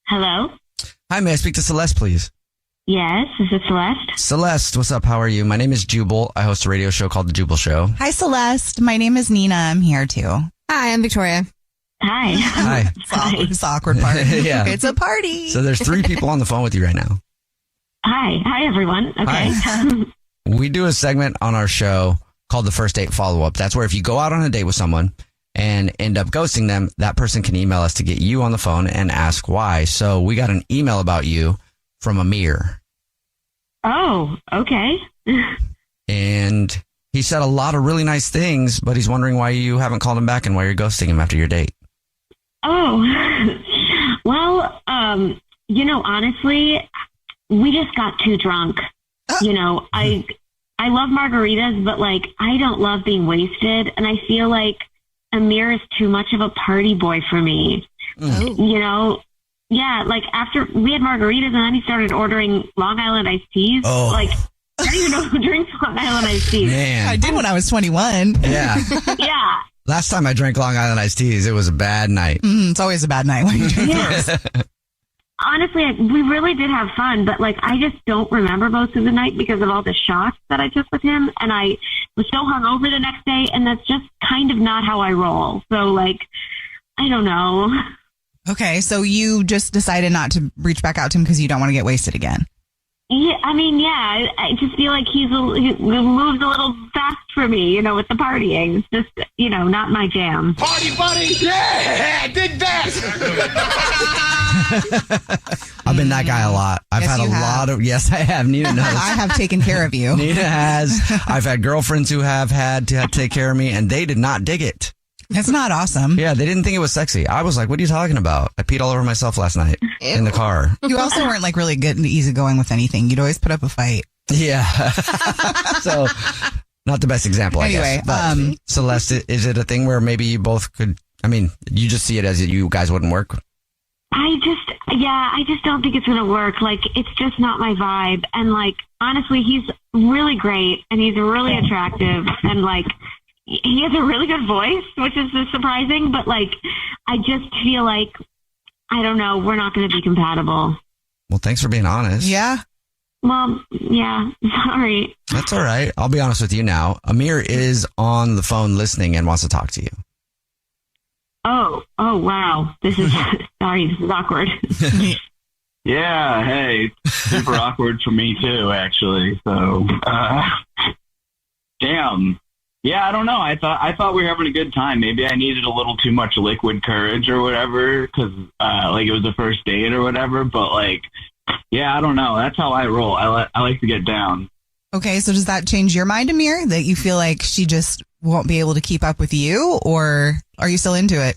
Hello? Hi, may I speak to Celeste, please? Yes, is it Celeste? Celeste, what's up? How are you? My name is Jubal. I host a radio show called The Jubal Show. Hi, Celeste. My name is Nina. I'm here, too. Hi, I'm Victoria. Hi. Hi. It's the awkward part. Yeah. It's a party. So there's 3 people on the phone with you right now. Hi. Hi, everyone. Okay. Hi. We do a segment on our show called the First Date Follow-Up. That's where if you go out on a date with someone and end up ghosting them, that person can email us to get you on the phone and ask why. So we got an email about you from Amir. Oh, okay. And he said a lot of really nice things, but he's wondering why you haven't called him back and why you're ghosting him after your date. Oh, well, honestly, we just got too drunk. I love margaritas, but like, I don't love being wasted. And I feel like Amir is too much of a party boy for me. Yeah, like after we had margaritas and then he started ordering Long Island iced teas. Oh. Like, I don't even know who drinks Long Island iced teas. Man. I did when I was 21. Yeah. Yeah. Last time I drank Long Island iced teas, it was a bad night. It's always a bad night when you drink Yeah. Honestly, we really did have fun, but like I just don't remember most of the night because of all the shots that I took with him, and I was so hungover the next day, and that's just kind of not how I roll. So like, I don't know. Okay, so you just decided not to reach back out to him because you don't want to get wasted again. Yeah, I just feel like he moves a little fast for me, with the partying. It's just, not my jam. Party buddy! Yeah! Dig that! I've been that guy a lot. I've Yes, had a you have. lot of, yes, I have. Nina knows. I have taken care of you. Nina has. I've had girlfriends who have had to take care of me, and they did not dig it. That's not awesome. Yeah, they didn't think it was sexy. I was like, what are you talking about? I peed all over myself last night in the car. You also weren't like really good and easygoing with anything. You'd always put up a fight. Yeah. So, not the best example, I guess. But Celeste, is it a thing where maybe you both could, you just see it as you guys wouldn't work? I just don't think it's going to work. Like, it's just not my vibe. And like, honestly, he's really great and he's really attractive and like, he has a really good voice, which is surprising, but like, I just feel like, I don't know, we're not going to be compatible. Well, thanks for being honest. Yeah. Well, yeah, sorry. That's all right. I'll be honest with you now. Amir is on the phone listening and wants to talk to you. Oh, wow. This is awkward. Yeah, hey, super awkward for me too, actually. So, damn. Yeah, I don't know. I thought we were having a good time. Maybe I needed a little too much liquid courage or whatever, because like it was the first date or whatever. But like, yeah, I don't know. That's how I roll. I like to get down. Okay, so does that change your mind, Amir? That you feel like she just won't be able to keep up with you, or are you still into it?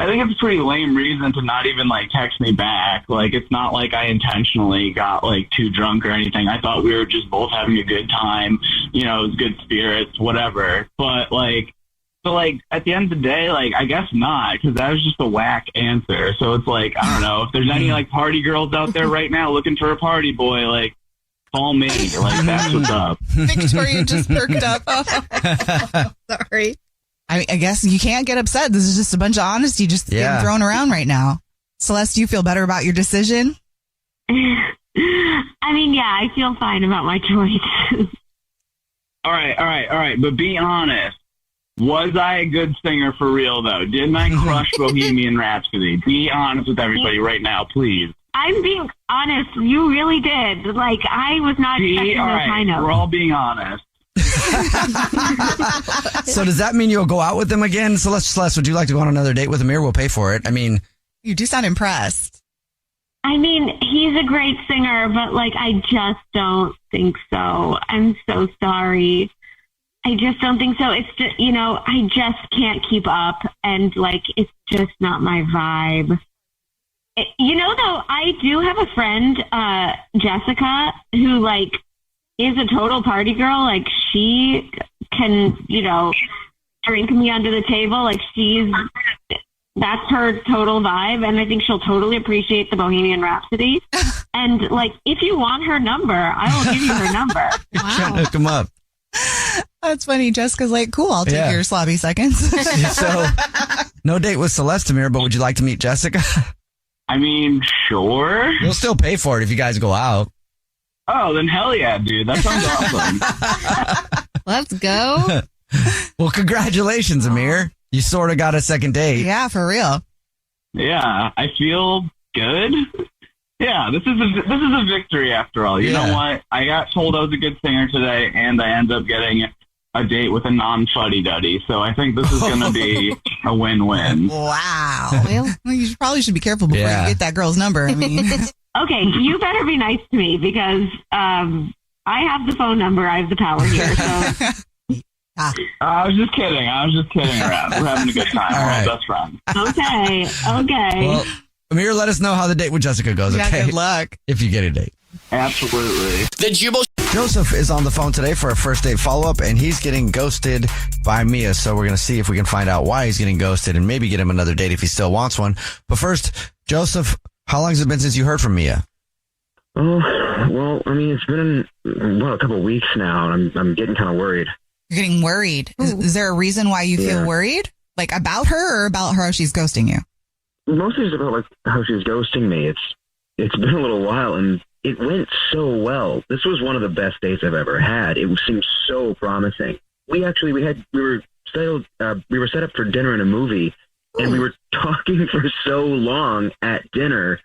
I think it's a pretty lame reason to not even like text me back. Like, it's not like I intentionally got like too drunk or anything. I thought we were just both having a good time, it was good spirits, whatever. But like, so like at the end of the day, like, I guess not, because that was just a whack answer. So it's like, I don't know if there's any like party girls out there right now looking for a party boy, like, call me. Like, that's what's up. Victoria just perked up. Sorry. I guess you can't get upset. This is just a bunch of honesty just getting thrown around right now. Celeste, do you feel better about your decision? Yeah, I feel fine about my choice. All right. But be honest. Was I a good singer for real, though? Didn't I crush Bohemian Rhapsody? Be honest with everybody right now, please. I'm being honest. You really did. Like, I was not expecting those high notes. We're all being honest. So does that mean you'll go out with them again? Celeste, would you like to go on another date with Amir? We'll pay for it. You do sound impressed. He's a great singer, but like, I just don't think so. I'm so sorry. I just don't think so. It's just, I just can't keep up, and like, it's just not my vibe. Though, I do have a friend, Jessica, who like is a total party girl. Like, she can, drink me under the table. Like, that's her total vibe. And I think she'll totally appreciate the Bohemian Rhapsody. And like, if you want her number, I will give you her number. Trying to hook them up. That's funny. Jessica's like, cool, I'll take your sloppy seconds. So, no date with Celeste, Amir, but would you like to meet Jessica? Sure. We'll still pay for it if you guys go out. Oh, then hell yeah, dude. That sounds awesome. Let's go. Well, congratulations, Amir. You sort of got a second date. Yeah, for real. Yeah, I feel good. Yeah, this is a victory after all. You know what? I got told I was a good singer today, and I ended up getting a date with a non-fuddy-duddy. So I think this is going to be a win-win. Wow. Well, you probably should be careful before you get that girl's number. I mean, Okay, you better be nice to me because I have the phone number. I have the power here. So. I was just kidding. Around. We're having a good time. All right. Best friends. Okay. Well, Amir, let us know how the date with Jessica goes, yeah, okay? good luck. If you get a date. Absolutely. The Jubal. Joseph is on the phone today for a first date follow-up, and he's getting ghosted by Mia. So we're going to see if we can find out why he's getting ghosted and maybe get him another date if he still wants one. But first, Joseph, how long has it been since you heard from Mia? Oh, well, I mean, it's been, a couple of weeks now, and I'm getting kind of worried. You're getting worried. Is there a reason why you feel worried? Like about her or about how she's ghosting you? Mostly it's about like how she's ghosting me. It's been a little while, and it went so well. This was one of the best dates I've ever had. It seemed so promising. We were set up for dinner and a movie, and we were talking for so long at dinner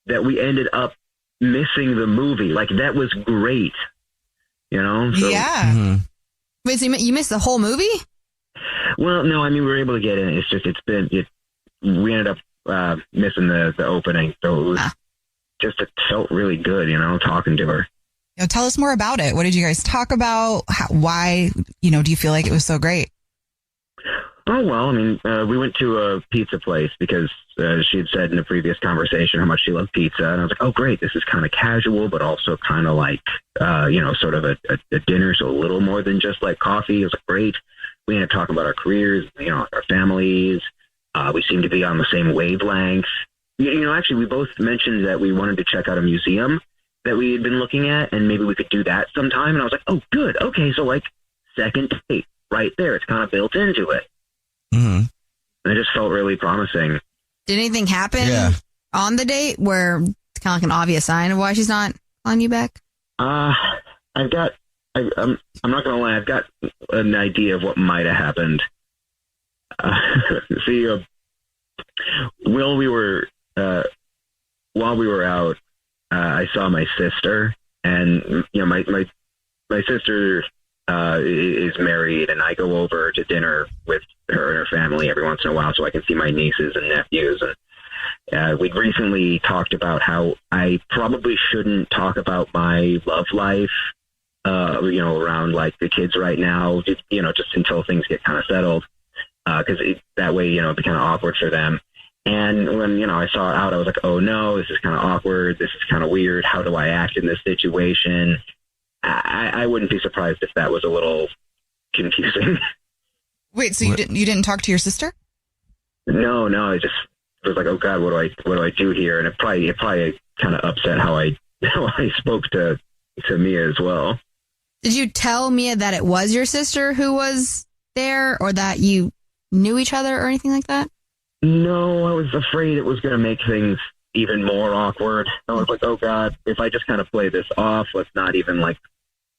that we ended up missing the movie. Like, that was great, you know? So, yeah. Mm-hmm. Wait, so you missed the whole movie? Well, no, I mean, we were able to get in. It's just, we ended up missing the opening. So it was it felt really good, you know, talking to her. Tell us more about it. What did you guys talk about? Why, do you feel like it was so great? Oh, well, I mean, we went to a pizza place because she had said in a previous conversation how much she loved pizza. And I was like, oh, great. This is kind of casual, but also kind of like, sort of a dinner. So a little more than just like coffee. It was like, great. We ended up talking about our careers, our families. We seemed to be on the same wavelength. Actually, we both mentioned that we wanted to check out a museum that we had been looking at, and maybe we could do that sometime. And I was like, oh, good. Okay, so like second date right there. It's kind of built into it. Mm-hmm. And it just felt really promising. Did anything happen on the date where it's kind of like an obvious sign of why she's not calling you back? I'm not going to lie. I've got an idea of what might have happened. While we were out, I saw my sister, and my sister is married, and I go over to dinner with her and her family every once in a while so I can see my nieces and nephews. And we'd recently talked about how I probably shouldn't talk about my love life, around like the kids right now, just until things get kind of settled, because that way, it'd be kind of awkward for them. And when, I saw it out, I was like, oh no, this is kind of awkward. This is kind of weird. How do I act in this situation? I wouldn't be surprised if that was a little confusing. Wait, so you didn't talk to your sister? No, I just was like, oh God, what do I do here? And it probably kind of upset how I spoke to Mia as well. Did you tell Mia that it was your sister who was there, or that you knew each other or anything like that? No, I was afraid it was going to make things even more awkward. I was like, oh God, if I just kind of play this off, let's not even like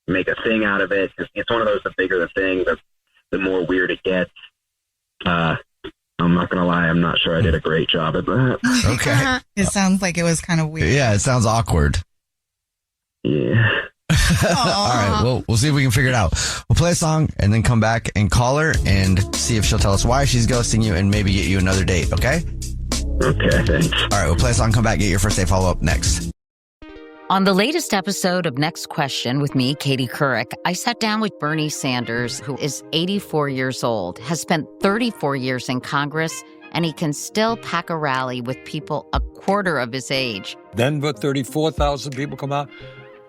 make a thing out of it. It's one of those, the bigger the thing, the more weird it gets. I'm not going to lie, I'm not sure I did a great job at that. Okay. It sounds like it was kind of weird. Yeah, it sounds awkward. Yeah. All right, well, we'll see if we can figure it out. We'll play a song and then come back and call her and see if she'll tell us why she's ghosting you and maybe get you another date, okay? Okay, thanks. All right, we'll play a song, come back, get your first date follow-up next. On the latest episode of Next Question with me, Katie Couric, I sat down with Bernie Sanders, who is 84 years old, has spent 34 years in Congress, and he can still pack a rally with people a quarter of his age. Denver, 34,000 people come out.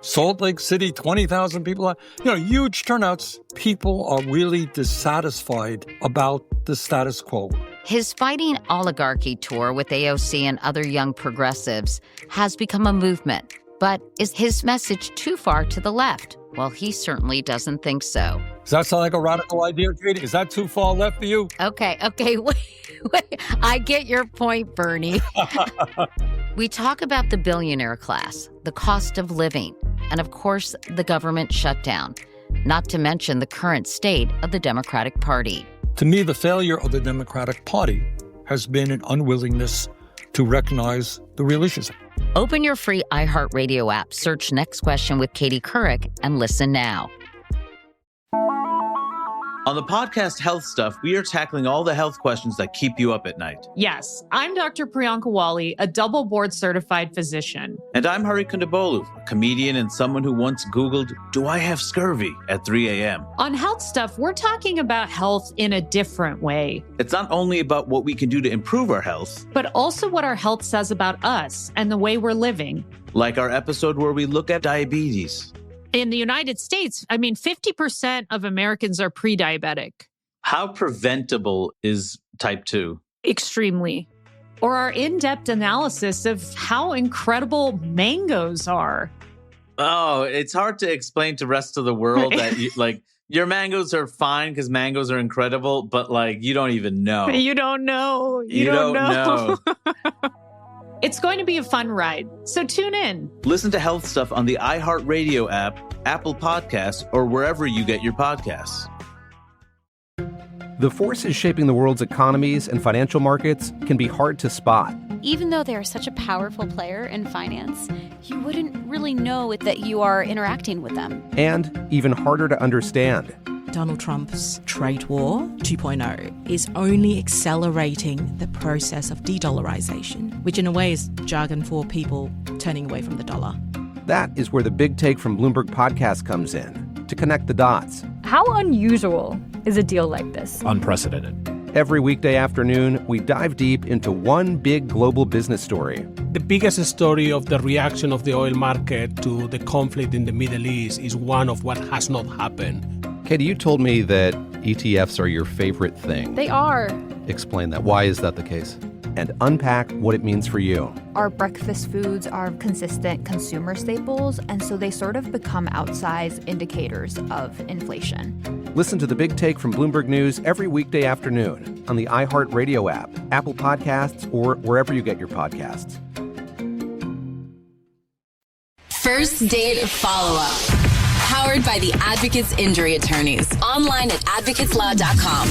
Salt Lake City, 20,000 people. Huge turnouts. People are really dissatisfied about the status quo. His Fighting Oligarchy tour with AOC and other young progressives has become a movement. But is his message too far to the left? Well, he certainly doesn't think so. Does that sound like a radical idea, Katie? Is that too far left for you? Okay, wait. I get your point, Bernie. We talk about the billionaire class, the cost of living, and of course, the government shutdown, not to mention the current state of the Democratic Party. To me, the failure of the Democratic Party has been an unwillingness to recognize the real issues. Open your free iHeartRadio app, search Next Question with Katie Couric, and listen now. On the podcast Health Stuff, we are tackling all the health questions that keep you up at night. Yes, I'm Dr. Priyanka Wali, a double board certified physician. And I'm Hari Kondabolu, a comedian and someone who once Googled, "Do I have scurvy?" at 3 a.m. On Health Stuff, we're talking about health in a different way. It's not only about what we can do to improve our health, but also what our health says about us and the way we're living. Like our episode where we look at diabetes. In the United States, 50% of Americans are pre-diabetic. How preventable is type 2? Extremely. Or our in-depth analysis of how incredible mangoes are. Oh, it's hard to explain to the rest of the world that your mangoes are fine because mangoes are incredible, but you don't even know. You don't know. You don't know. It's going to be a fun ride, so tune in. Listen to Health Stuff on the iHeartRadio app, Apple Podcasts, or wherever you get your podcasts. The forces shaping the world's economies and financial markets can be hard to spot. Even though they are such a powerful player in finance, you wouldn't really know that you are interacting with them. And even harder to understand. Donald Trump's trade war 2.0 is only accelerating the process of de-dollarization, which in a way is jargon for people turning away from the dollar. That is where the Big Take from Bloomberg podcast comes in, to connect the dots. How unusual is a deal like this? Unprecedented. Every weekday afternoon, we dive deep into one big global business story. The biggest story of the reaction of the oil market to the conflict in the Middle East is one of what has not happened. Katie, you told me that ETFs are your favorite thing. They are. Explain that. Why is that the case? And unpack what it means for you. Our breakfast foods are consistent consumer staples, and so they sort of become outsized indicators of inflation. Listen to The Big Take from Bloomberg News every weekday afternoon on the iHeartRadio app, Apple Podcasts, or wherever you get your podcasts. First Date Follow-Up. Powered by the Advocates Injury Attorneys. Online at advocateslaw.com.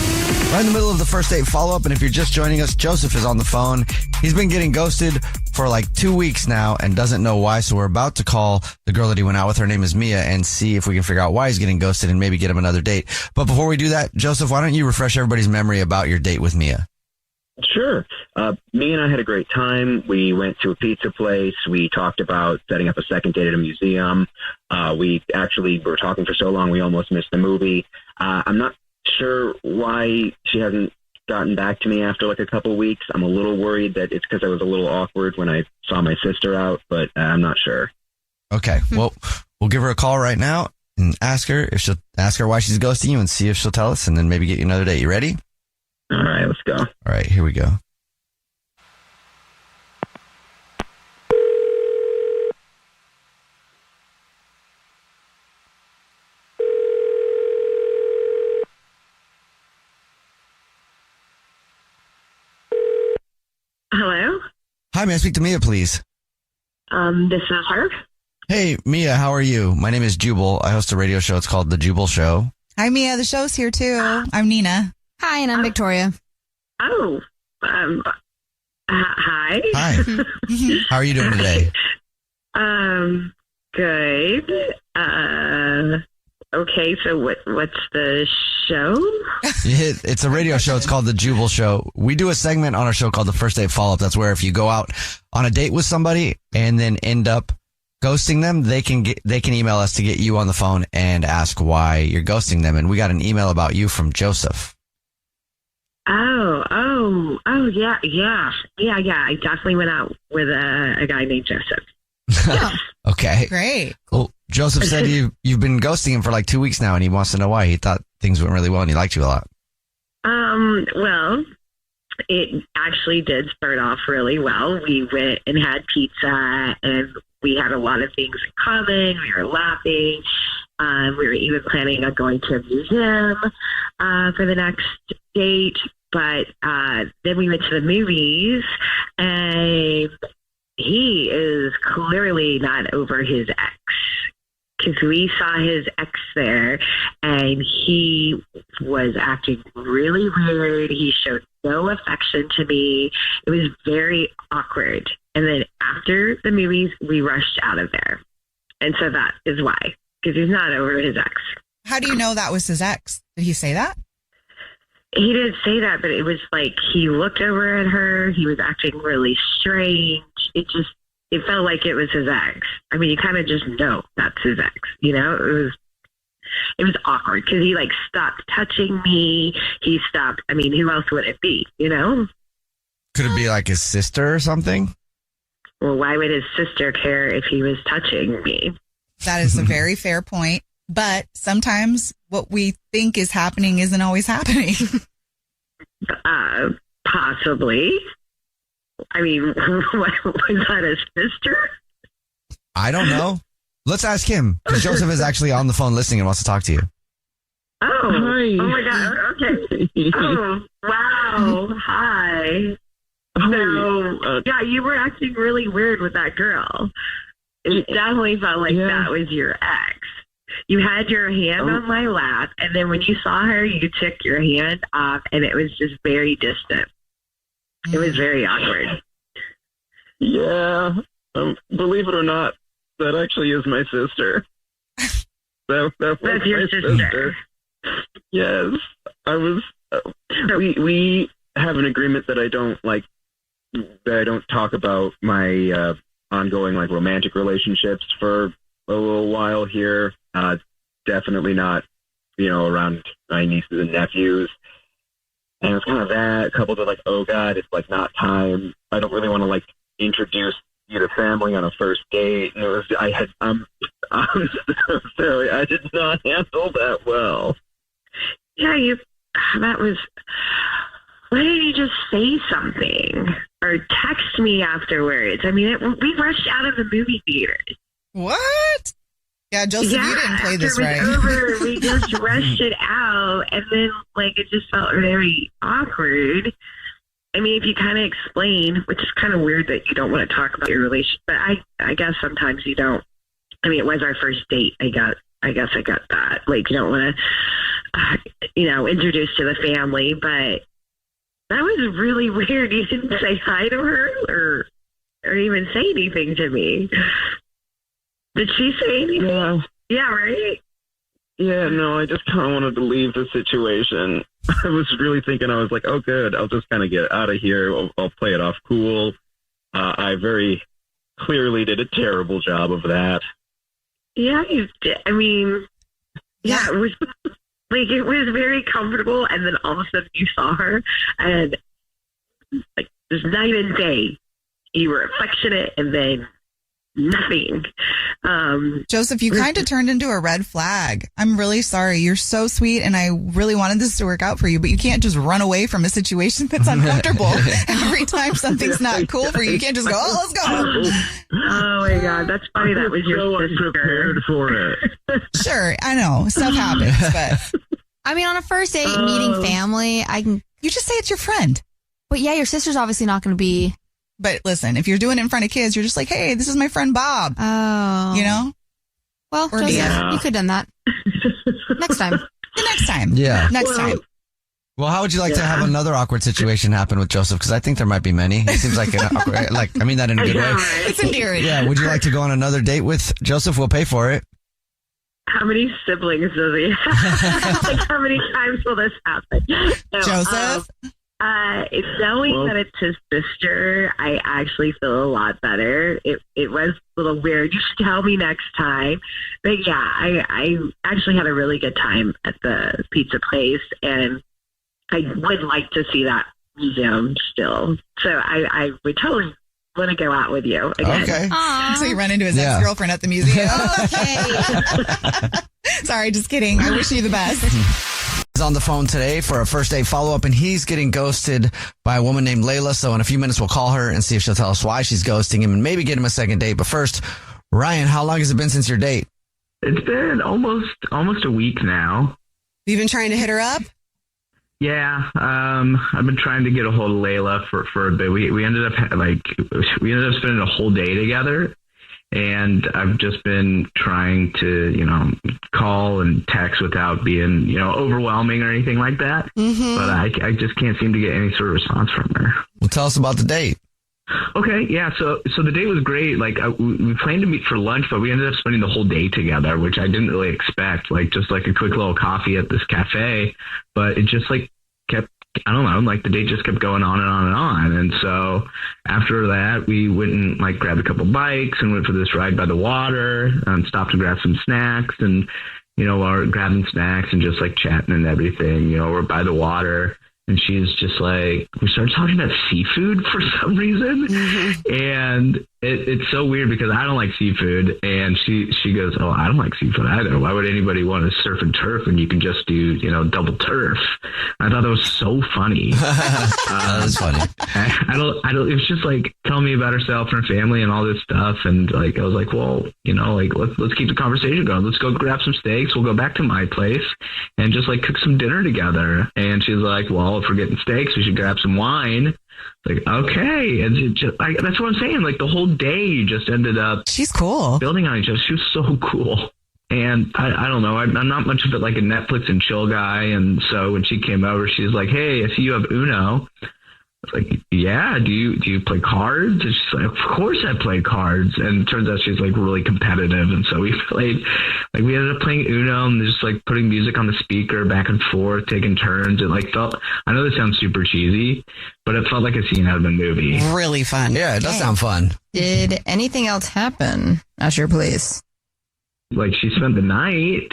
We're in the middle of the first date follow-up, and if you're just joining us, Joseph is on the phone. He's been getting ghosted for 2 weeks now and doesn't know why, so we're about to call the girl that he went out with. Her name is Mia, and see if we can figure out why he's getting ghosted and maybe get him another date. But before we do that, Joseph, why don't you refresh everybody's memory about your date with Mia? Sure. Me and I had a great time. We went to a pizza place. We talked about setting up a second date at a museum. We were talking for so long we almost missed the movie. I'm not sure why she hasn't gotten back to me after a couple of weeks. I'm a little worried that it's because I was a little awkward when I saw my sister out, but I'm not sure. Okay. Well, we'll give her a call right now and ask her why she's ghosting you and see if she'll tell us, and then maybe get you another date. You ready? All right, let's go. All right, here we go. Hello? Hi, may I speak to Mia, please? This is her. Hey, Mia, how are you? My name is Jubal. I host a radio show. It's called The Jubal Show. Hi, Mia. The show's here, too. I'm Nina. Hi, and I'm Victoria. Oh, hi. Hi. How are you doing today? Good. Okay, so what's the show? It's a radio show. It's called The Jubal Show. We do a segment on our show called the First Date Follow-Up. That's where if you go out on a date with somebody and then end up ghosting them, they can email us to get you on the phone and ask why you're ghosting them. And we got an email about you from Joseph. Yeah. I definitely went out with a guy named Joseph. Okay. Great. Well, Joseph said you've been ghosting him for 2 weeks now, and he wants to know why. He thought things went really well, and he liked you a lot. Well, it actually did start off really well. We went and had pizza, and we had a lot of things in common. We were laughing. We were even planning on going to a museum for the next date. But then we went to the movies, and he is clearly not over his ex, because we saw his ex there, and he was acting really weird. He showed no affection to me. It was very awkward. And then after the movies, we rushed out of there. And so that is why, because he's not over his ex. How do you know that was his ex? Did he say that? He didn't say that, but it was like he looked over at her. He was acting really strange. It felt like it was his ex. I mean, you kind of just know that's his ex, you know? It was awkward because he like stopped touching me. He stopped. I mean, who else would it be, you know? Could it be like his sister or something? Well, why would his sister care if he was touching me? That is a very fair point. But sometimes what we think is happening isn't always happening. Possibly. I mean, was that his sister? I don't know. Let's ask him, because Joseph is actually on the phone listening and wants to talk to you. Oh, Hi. oh my God. Okay. Oh, wow. Hi. So, yeah, you were acting really weird with that girl. It definitely felt like that was your ex. You had your hand on my lap, and then when you saw her, you took your hand off, and it was just very distant. It was very awkward. Yeah. Believe it or not, that actually is my sister. That was That's your my sister. Yes. I was. We have an agreement that I don't talk about my ongoing like romantic relationships for a little while here. Definitely not, around my nieces and nephews. And it was kind of that coupled with like, oh God, it's like not time. I don't really want to like introduce you to family on a first date. And I'm so sorry. I did not handle that well. Yeah, why didn't you just say something or text me afterwards? I mean, we rushed out of the movie theater. What? Yeah, Joseph, you didn't play this right. Over, we just rushed it out, and then it just felt very awkward. I mean, if you kind of explain, which is kind of weird that you don't want to talk about your relationship, but I guess sometimes you don't. I mean, it was our first date. I guess I got that. You don't want to, introduce to the family, but that was really weird. You didn't say hi to her or even say anything to me. Did she say anything? Yeah. Yeah, right? Yeah, no, I just kind of wanted to leave the situation. I was really thinking, I was like, oh, good, I'll just kind of get out of here. I'll play it off cool. I very clearly did a terrible job of that. Yeah, you did. I mean, yeah, it was it was very comfortable, and then all of a sudden you saw her, and just night and day, you were affectionate, and then nothing. Joseph, you kind of turned into a red flag. I'm really sorry. You're so sweet, and I really wanted this to work out for you, but you can't just run away from a situation that's uncomfortable. Every time something's not cool for you, you can't just go, oh, let's go. Oh my God, that's funny. That was your sister. Prepared for it. Sure, I know. Stuff happens, but I mean, on a first date, meeting family, you just say it's your friend. But yeah, your sister's obviously not going to be. But listen, if you're doing it in front of kids, you're just like, hey, this is my friend Bob. Oh. Well, Joseph, you could have done that. Next time. The next time. Yeah. Next time. Well, how would you like to have another awkward situation happen with Joseph? Because I think there might be many. He seems like an awkward, I mean that in a good way. It's endearing. Yeah. Would you like to go on another date with Joseph? We'll pay for it. How many siblings does he have? How many times will this happen? No, Joseph? Knowing that it's his sister, I actually feel a lot better. It was a little weird. You should tell me next time. But yeah, I actually had a really good time at the pizza place, and I would like to see that museum still. So I would totally want to go out with you again. Okay. So you run into his ex-girlfriend at the museum. Sorry, just kidding. I wish you the best. He's on the phone today for a first date follow-up, and he's getting ghosted by a woman named Layla. So in a few minutes, we'll call her and see if she'll tell us why she's ghosting him and maybe get him a second date. But first, Ryan, how long has it been since your date? It's been almost a week now. You've been trying to hit her up? Yeah, I've been trying to get a hold of Layla for a bit. We ended up spending a whole day together, and I've just been trying to call and text without being overwhelming or anything like that. Mm-hmm. But I just can't seem to get any sort of response from her. Well, tell us about the date. Okay, yeah. So the date was great. We planned to meet for lunch, but we ended up spending the whole day together, which I didn't really expect. Just a quick little coffee at this cafe, but it just kept, I don't know, like the date just kept going on and on and on. And so after that, we went and like grabbed a couple bikes and went for this ride by the water and stopped to grab some snacks. And, you know, we're grabbing snacks and just like chatting and everything, you know, we're by the water. And she's just like, we started talking about seafood for some reason. And it's so weird because I don't like seafood. And she goes, oh, I don't like seafood either. Why would anybody want to surf and turf when you can just do, you know, double turf? I thought that was so funny. That was funny. I don't, it was just like telling me about herself and her family and all this stuff. And like, I was like, well, you know, like, let's keep the conversation going. Let's go grab some steaks. We'll go back to my place and just like cook some dinner together. And she's like, well, if we're getting steaks, we should grab some wine. Like, okay. And it just, that's what I'm saying. Like the whole day just ended up. She's cool. Building on each other. She was so cool. And I don't know. I'm not much of it like a Netflix and chill guy. And so when she came over, she's like, hey, I see you have Uno. I was like, yeah, do you play cards? And she's like, of course I play cards. And it turns out she's like really competitive. And so we played, like we ended up playing Uno and just like putting music on the speaker back and forth, taking turns. It like felt, I know this sounds super cheesy, but it felt like a scene out of a movie. Really fun. Yeah, it does sound fun. Did anything else happen at your place? Like she spent the night.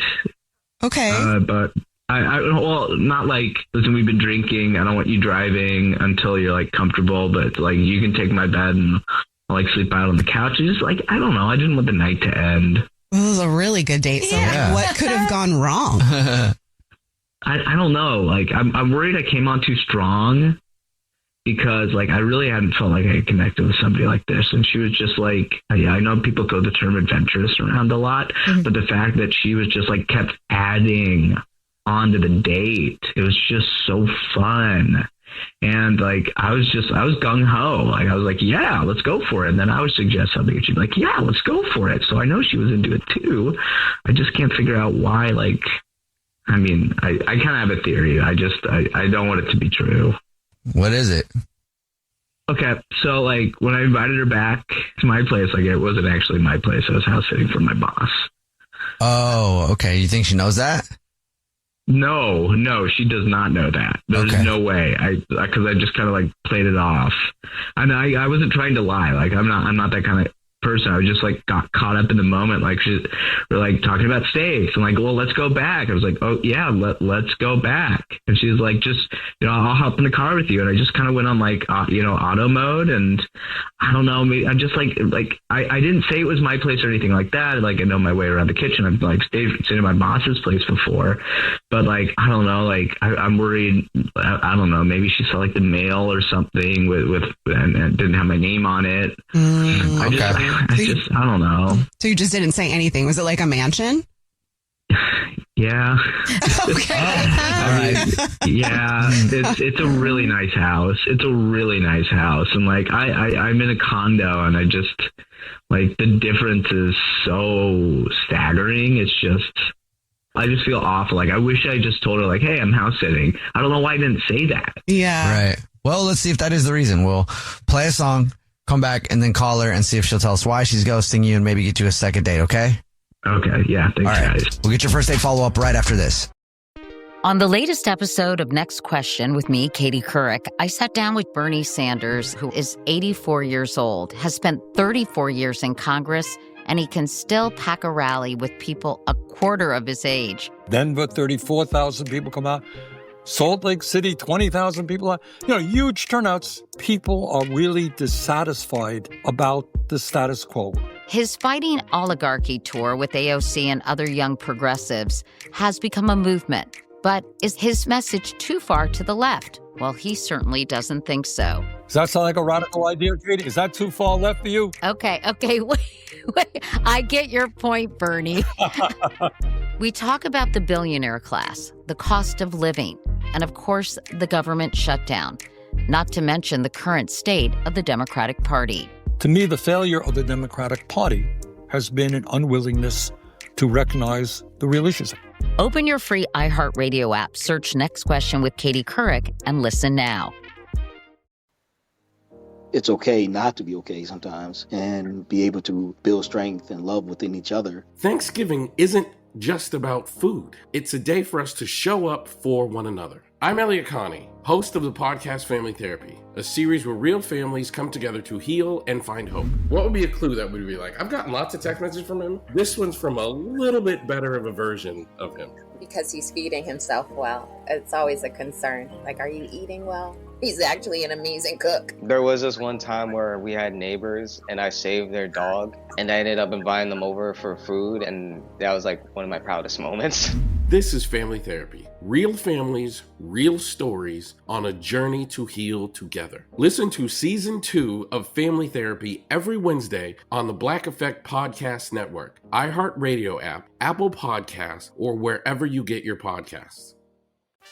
Okay. But well, not like, listen, we've been drinking. I don't want you driving until you're like comfortable, but like you can take my bed and I'll like sleep out on the couch. It's just like, I don't know. I didn't want the night to end. Well, it was a really good date. So Yeah. what could have gone wrong? I don't know. Like I'm worried I came on too strong because like I really hadn't felt like I had connected with somebody like this. And she was just like, yeah, I know people throw the term adventurous around a lot, but the fact that she was just like kept adding onto the date, it was just so fun. And like I was gung ho. Like I was like, yeah, let's go for it. And then I would suggest something and she'd be like, yeah, let's go for it. So I know she was into it too. I just can't figure out why. Like, I mean, I kind of have a theory. I don't want it to be true. What is it? Okay, so like when I invited her back to my place, like it wasn't actually my place. I was house sitting for my boss. Oh, okay. You think she knows that? No, she does not know that. There's no way. Because I just kind of like played it off. And I wasn't trying to lie. Like I'm not that kind of person. I was just like got caught up in the moment. Like we're like talking about steaks. I'm like, well, let's go back. I was like, oh yeah, let's go back. And she's like, just, you know, I'll hop in the car with you. And I just kind of went on like, you know, auto mode. And I don't know, maybe I'm just like I didn't say it was my place or anything like that. Like I know my way around the kitchen. I've like stayed at my boss's place before, but like, I don't know, like I'm worried. I don't know. Maybe she saw like the mail or something with and didn't have my name on it. I don't know. So you just didn't say anything. Was it like a mansion? Yeah. Okay. All right. Yeah. It's a really nice house. It's a really nice house. And like I'm in a condo and I just like the difference is so staggering. It's just I just feel awful. Like I wish I just told her like, hey, I'm house sitting. I don't know why I didn't say that. Yeah. Right. Well, let's see if that is the reason. We'll play a song, come back, and then call her and see if she'll tell us why she's ghosting you and maybe get you a second date, okay? Okay, yeah, thanks, guys. We'll get your first date follow-up right after this. On the latest episode of Next Question with me, Katie Couric, I sat down with Bernie Sanders, who is 84 years old, has spent 34 years in Congress, and he can still pack a rally with people a quarter of his age. Denver, 34,000 people come out. Salt Lake City, 20,000 people. Huge turnouts. People are really dissatisfied about the status quo. His Fighting Oligarchy tour with AOC and other young progressives has become a movement. But is his message too far to the left? Well, he certainly doesn't think so. Does that sound like a radical idea, Katie? Is that too far left for you? Okay, wait. I get your point, Bernie. We talk about the billionaire class, the cost of living, and of course, the government shutdown, not to mention the current state of the Democratic Party. To me, the failure of the Democratic Party has been an unwillingness to recognize the real issues. Open your free iHeartRadio app, search Next Question with Katie Couric, and listen now. It's okay not to be okay sometimes and be able to build strength and love within each other. Thanksgiving isn't just about food. It's a day for us to show up for one another. I'm Elliot Connie, host of the podcast Family Therapy, a series where real families come together to heal and find hope. What would be a clue that would be like? I've gotten lots of text messages from him. This one's from a little bit better of a version of him. Because he's feeding himself well. It's always a concern. Like, are you eating well? He's actually an amazing cook. There was this one time where we had neighbors and I saved their dog and I ended up inviting them over for food, and that was like one of my proudest moments. This is Family Therapy. Real families, real stories on a journey to heal together. Listen to Season 2 of Family Therapy every Wednesday on the Black Effect Podcast Network, iHeartRadio app, Apple Podcasts, or wherever you get your podcasts.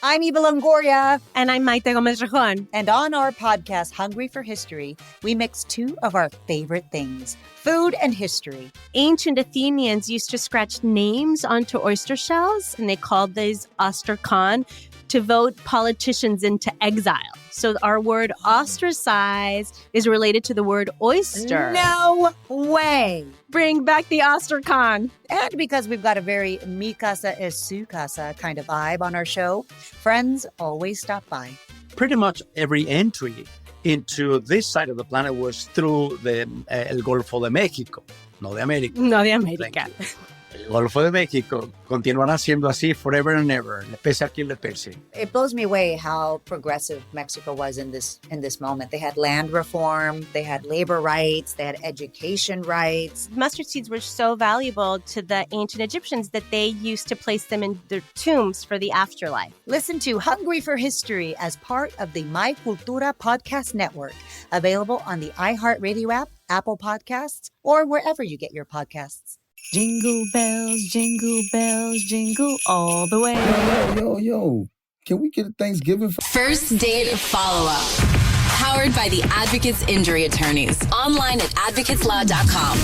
I'm Eva Longoria. And I'm Maite Gomez-Rejon. And on our podcast, Hungry for History, we mix two of our favorite things, food and history. Ancient Athenians used to scratch names onto oyster shells, and they called these ostracan to vote politicians into exile. So our word ostracize is related to the word oyster. No way. Bring back the ostracan. And because we've got a very mi casa es su casa kind of vibe on our show, friends always stop by. Pretty much every entry into this side of the planet was through the El Golfo de México, no de América. No de América. El Golfo de México continuará siendo así forever and ever, le pese a quien le pese. It blows me away how progressive Mexico was in this moment. They had land reform, they had labor rights, they had education rights. Mustard seeds were so valuable to the ancient Egyptians that they used to place them in their tombs for the afterlife. Listen to Hungry for History as part of the My Cultura podcast network, available on the iHeartRadio app, Apple Podcasts, or wherever you get your podcasts. Jingle bells, jingle all the way. Yo. Can we get a Thanksgiving? First date follow-up. Powered by the Advocates Injury Attorneys. Online at advocateslaw.com.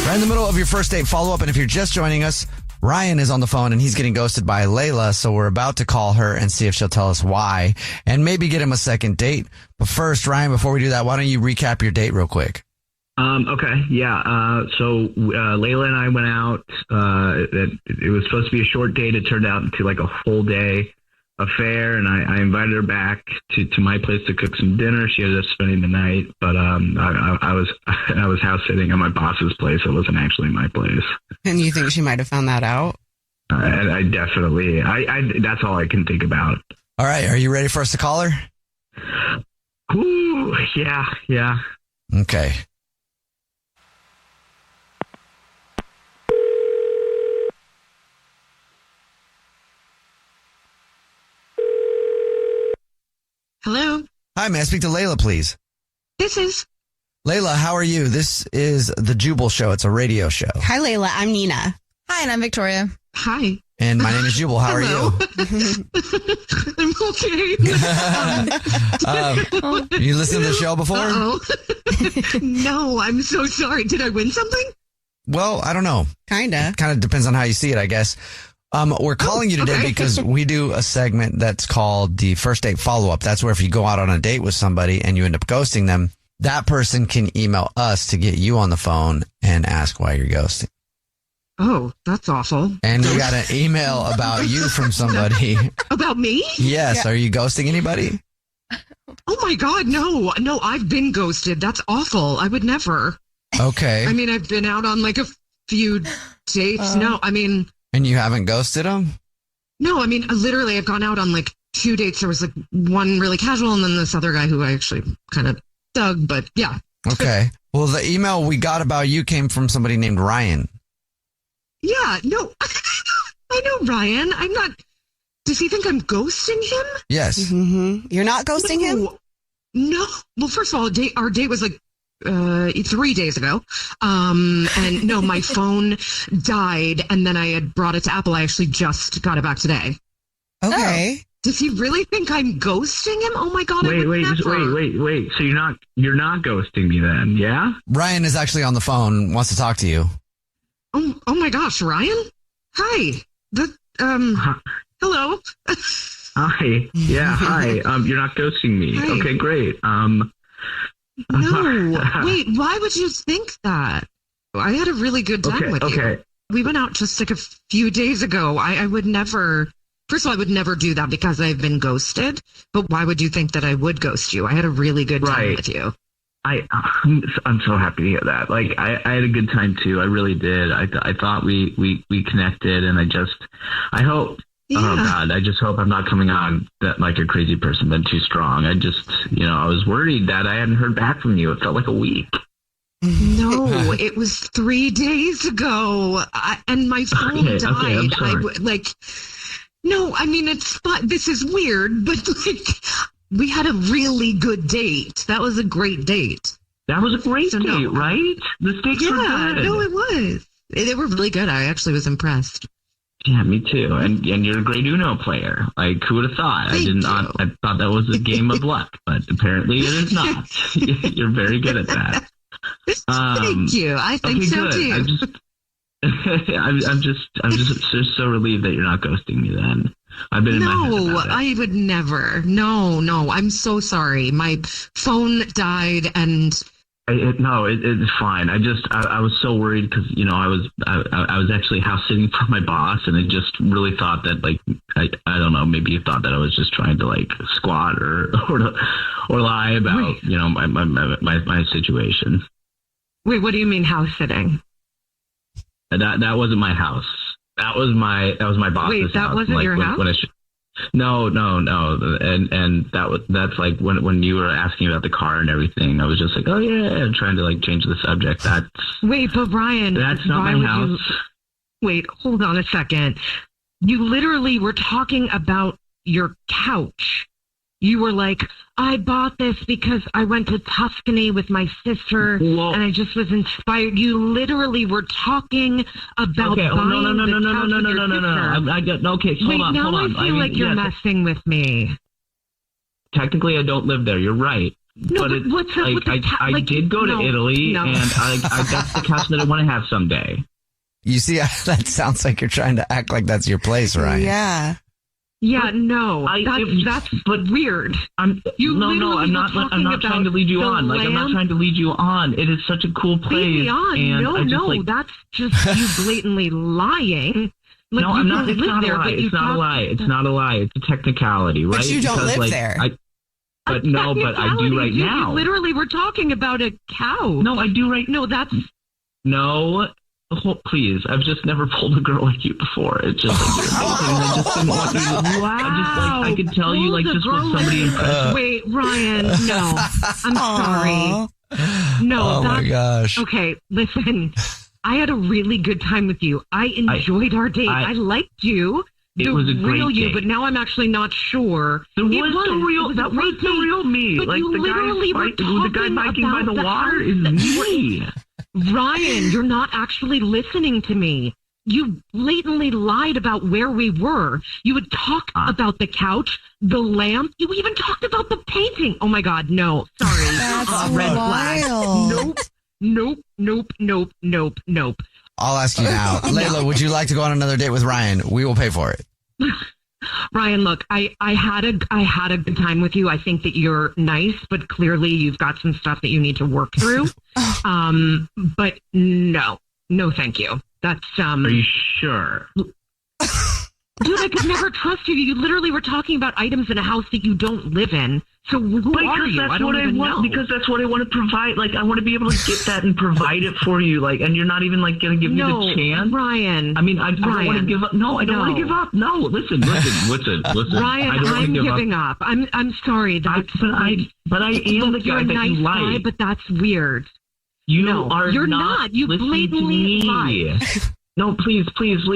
Right in the middle of your first date follow-up, and if you're just joining us, Ryan is on the phone and he's getting ghosted by Layla, so we're about to call her and see if she'll tell us why and maybe get him a second date. But first, Ryan, before we do that, why don't you recap your date real quick? Okay. Yeah. So Layla and I went out. It was supposed to be a short date. It turned out into like a full day affair, and I invited her back to my place to cook some dinner. She ended up spending the night, but I was house sitting at my boss's place. It wasn't actually my place. And you think she might have found that out? I definitely. That's all I can think about. All right. Are you ready for us to call her? Ooh, yeah. Okay. Hello. Hi, may I speak to Layla, please? This is. Layla, how are you? This is the Jubal Show. It's a radio show. Hi, Layla. I'm Nina. Hi, and I'm Victoria. Hi. And my name is Jubal. How are you? I'm okay. You listened to the show before? No, I'm so sorry. Did I win something? Well, I don't know. Kind of depends on how you see it, I guess. We're calling you today because we do a segment that's called the first date follow-up. That's where if you go out on a date with somebody and you end up ghosting them, that person can email us to get you on the phone and ask why you're ghosting. Oh, that's awful. And we got an email about you from somebody. About me? Yes. Yeah. Are you ghosting anybody? Oh my God, no, I've been ghosted. That's awful. I would never. Okay. I mean, I've been out on like a few dates. And you haven't ghosted them? No, I mean, literally, I've gone out on like 2 dates. There was like one really casual and then this other guy who I actually kind of dug, but yeah. Okay. Well, the email we got about you came from somebody named Ryan. Yeah, no, I know Ryan. I'm not. Does he think I'm ghosting him? Yes. Mm-hmm. You're not ghosting him? No. Well, first of all, our date was like 3 days ago. And no, my phone died and then I had brought it to Apple. I actually just got it back today. Okay. Oh. Does he really think I'm ghosting him? Oh my God. Wait. So you're not ghosting me then? Yeah. Ryan is actually on the phone, wants to talk to you. Oh my gosh, Ryan? Hi. Hello. Hi. Yeah. Hi. You're not ghosting me. Hi. Okay, great. No. Wait, why would you think that? I had a really good time with you. We went out just like a few days ago. I would never First of all, I would never do that because I've been ghosted. But why would you think that I would ghost you? I had a really good time with you. I'm so happy to hear that. Like, I had a good time too. I really did. I thought we connected, and I hope. Yeah. Oh God, I just hope I'm not coming on that like a crazy person, but too strong. I just, I was worried that I hadn't heard back from you. It felt like a week. No, it was 3 days ago, and my phone died. Okay, I'm sorry. No, I mean, it's fun. This is weird, but like, we had a really good date. That was a great date. That was a great date, right? The steaks were good. No, it was. They were really good. I actually was impressed. Yeah, me too. And you're a great Uno player. Like, who would have thought? I thought that was a game of luck, but apparently it is not. You're very good at that. Thank you. I think so good. too. I'm just so relieved that you're not ghosting me then. I've been in my head about it. I would never. No. I'm so sorry. My phone died and... It's fine. I was so worried because, I was actually house sitting for my boss, and I just really thought that, like, I don't know, maybe you thought that I was just trying to, like, squat or lie about, my situation. Wait, what do you mean house sitting? That wasn't my house. That was my boss's house. Wait, that wasn't your house? No. And that's like when you were asking about the car and everything, I was just like, oh yeah, trying to like change the subject. Wait, but Brian, that's not my house. Wait, hold on a second. You literally were talking about your couch. You were like, I bought this because I went to Tuscany with my sister and I just was inspired. You literally were talking about buying the couch with your sister. Okay, hold on. I feel like you're messing with me. Technically, I don't live there. You're right. No, but what's up with the couch? I did go to Italy, and that's the couch that I want to have someday. You see, that sounds like you're trying to act like that's your place, Ryan. Yeah. Yeah, no, that's weird. I'm not trying to lead you on. Like, I'm not trying to lead you on. It is such a cool place. Lead me on. And that's just you blatantly lying. Like, no, I'm not. It's not a lie. It's not a lie. It's not a lie. It's a technicality, right? But you don't live there. But I do right now. You literally were talking about a couch. No, I do right. No, that's no. Oh, please, I've just never pulled a girl like you before. It's just like you're amazing. I just didn't want you to. Wow. I could tell you like just with somebody impressed. Wait, Ryan, no. I'm sorry. No, oh my gosh. Okay, listen. I had a really good time with you. I enjoyed our date. I liked you. It was a great real date. You, but now I'm actually not sure. That was the real me. But like the guy biking by the water is me. Ryan, you're not actually listening to me. You blatantly lied about where we were. You would talk about the couch, the lamp. You even talked about the painting. Oh my God, no. Sorry. That's red wild. Flag. Nope. I'll ask you now. Layla, would you like to go on another date with Ryan? We will pay for it. Ryan, look, I had a good time with you. I think that you're nice, but clearly you've got some stuff that you need to work through. But no, thank you. That's Are you sure? Dude, I could never trust you. You literally were talking about items in a house that you don't live in. So who are you? I don't even know. Because that's what I want to provide. Like, I want to be able to get that and provide it for you. Like, and you're not even like going to give me the chance. Ryan. I mean, I don't want to give up. No, I don't want to give up. No, listen. Ryan, I'm giving up. I'm sorry. But I am the guy that you like. But that's weird. You're not. You blatantly lie. No, please. I'm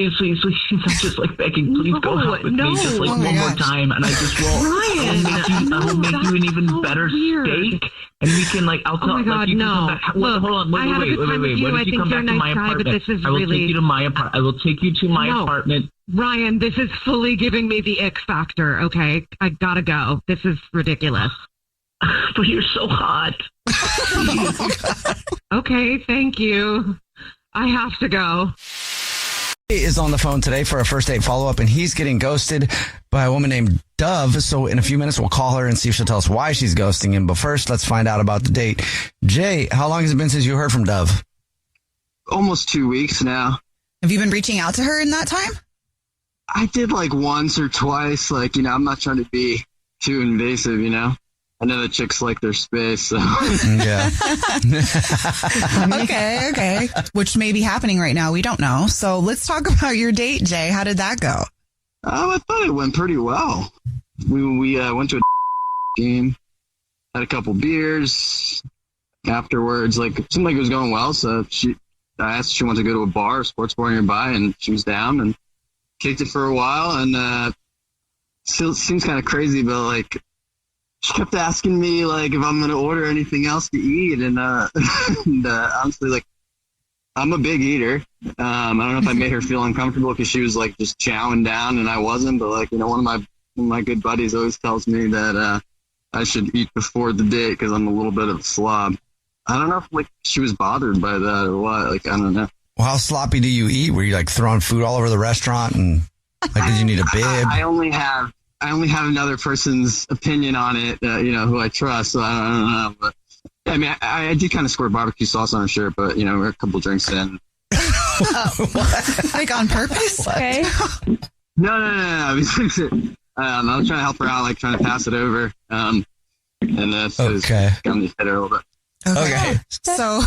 just like begging. Please go out with me just like one more time, and I just will. Ryan, I will make you an even better steak, and we can like. I'll tell. Oh my God, no! Look, hold on. Wait. What if you come back to my apartment? I will take you to my apartment. I will take you to my apartment. Ryan, this is fully giving me the ick factor. Okay, I gotta go. This is ridiculous. But you're so hot. Okay, thank you. I have to go. He is on the phone today for a first date follow-up, and he's getting ghosted by a woman named Dove. So in a few minutes, we'll call her and see if she'll tell us why she's ghosting him. But first, let's find out about the date. Jay, how long has it been since you heard from Dove? Almost 2 weeks now. Have you been reaching out to her in that time? I did like once or twice. Like, I'm not trying to be too invasive, I know the chicks like their space, so. Yeah. Okay. Which may be happening right now. We don't know. So let's talk about your date, Jay. How did that go? I thought it went pretty well. We went to a game, had a couple beers afterwards. Like, it seemed like it was going well. So I asked if she wanted to go to a bar, a sports bar nearby, and she was down and kicked it for a while. And still seems kind of crazy, but like, she kept asking me like if I'm going to order anything else to eat. And honestly, like, I'm a big eater. I don't know if I made her feel uncomfortable because she was like just chowing down and I wasn't. But like, one of my good buddies always tells me that I should eat before the date because I'm a little bit of a slob. I don't know if like she was bothered by that or what. Like, I don't know. Well, how sloppy do you eat? Were you like throwing food all over the restaurant and like, did you need a bib? I only have another person's opinion on it, who I trust. So I don't know. But I mean, I did kind of squirt barbecue sauce on her shirt, but we're a couple drinks in. Like on purpose? Okay. No. I was trying to help her out, like trying to pass it over. And that's okay. Kind of hit her a little bit. Okay. So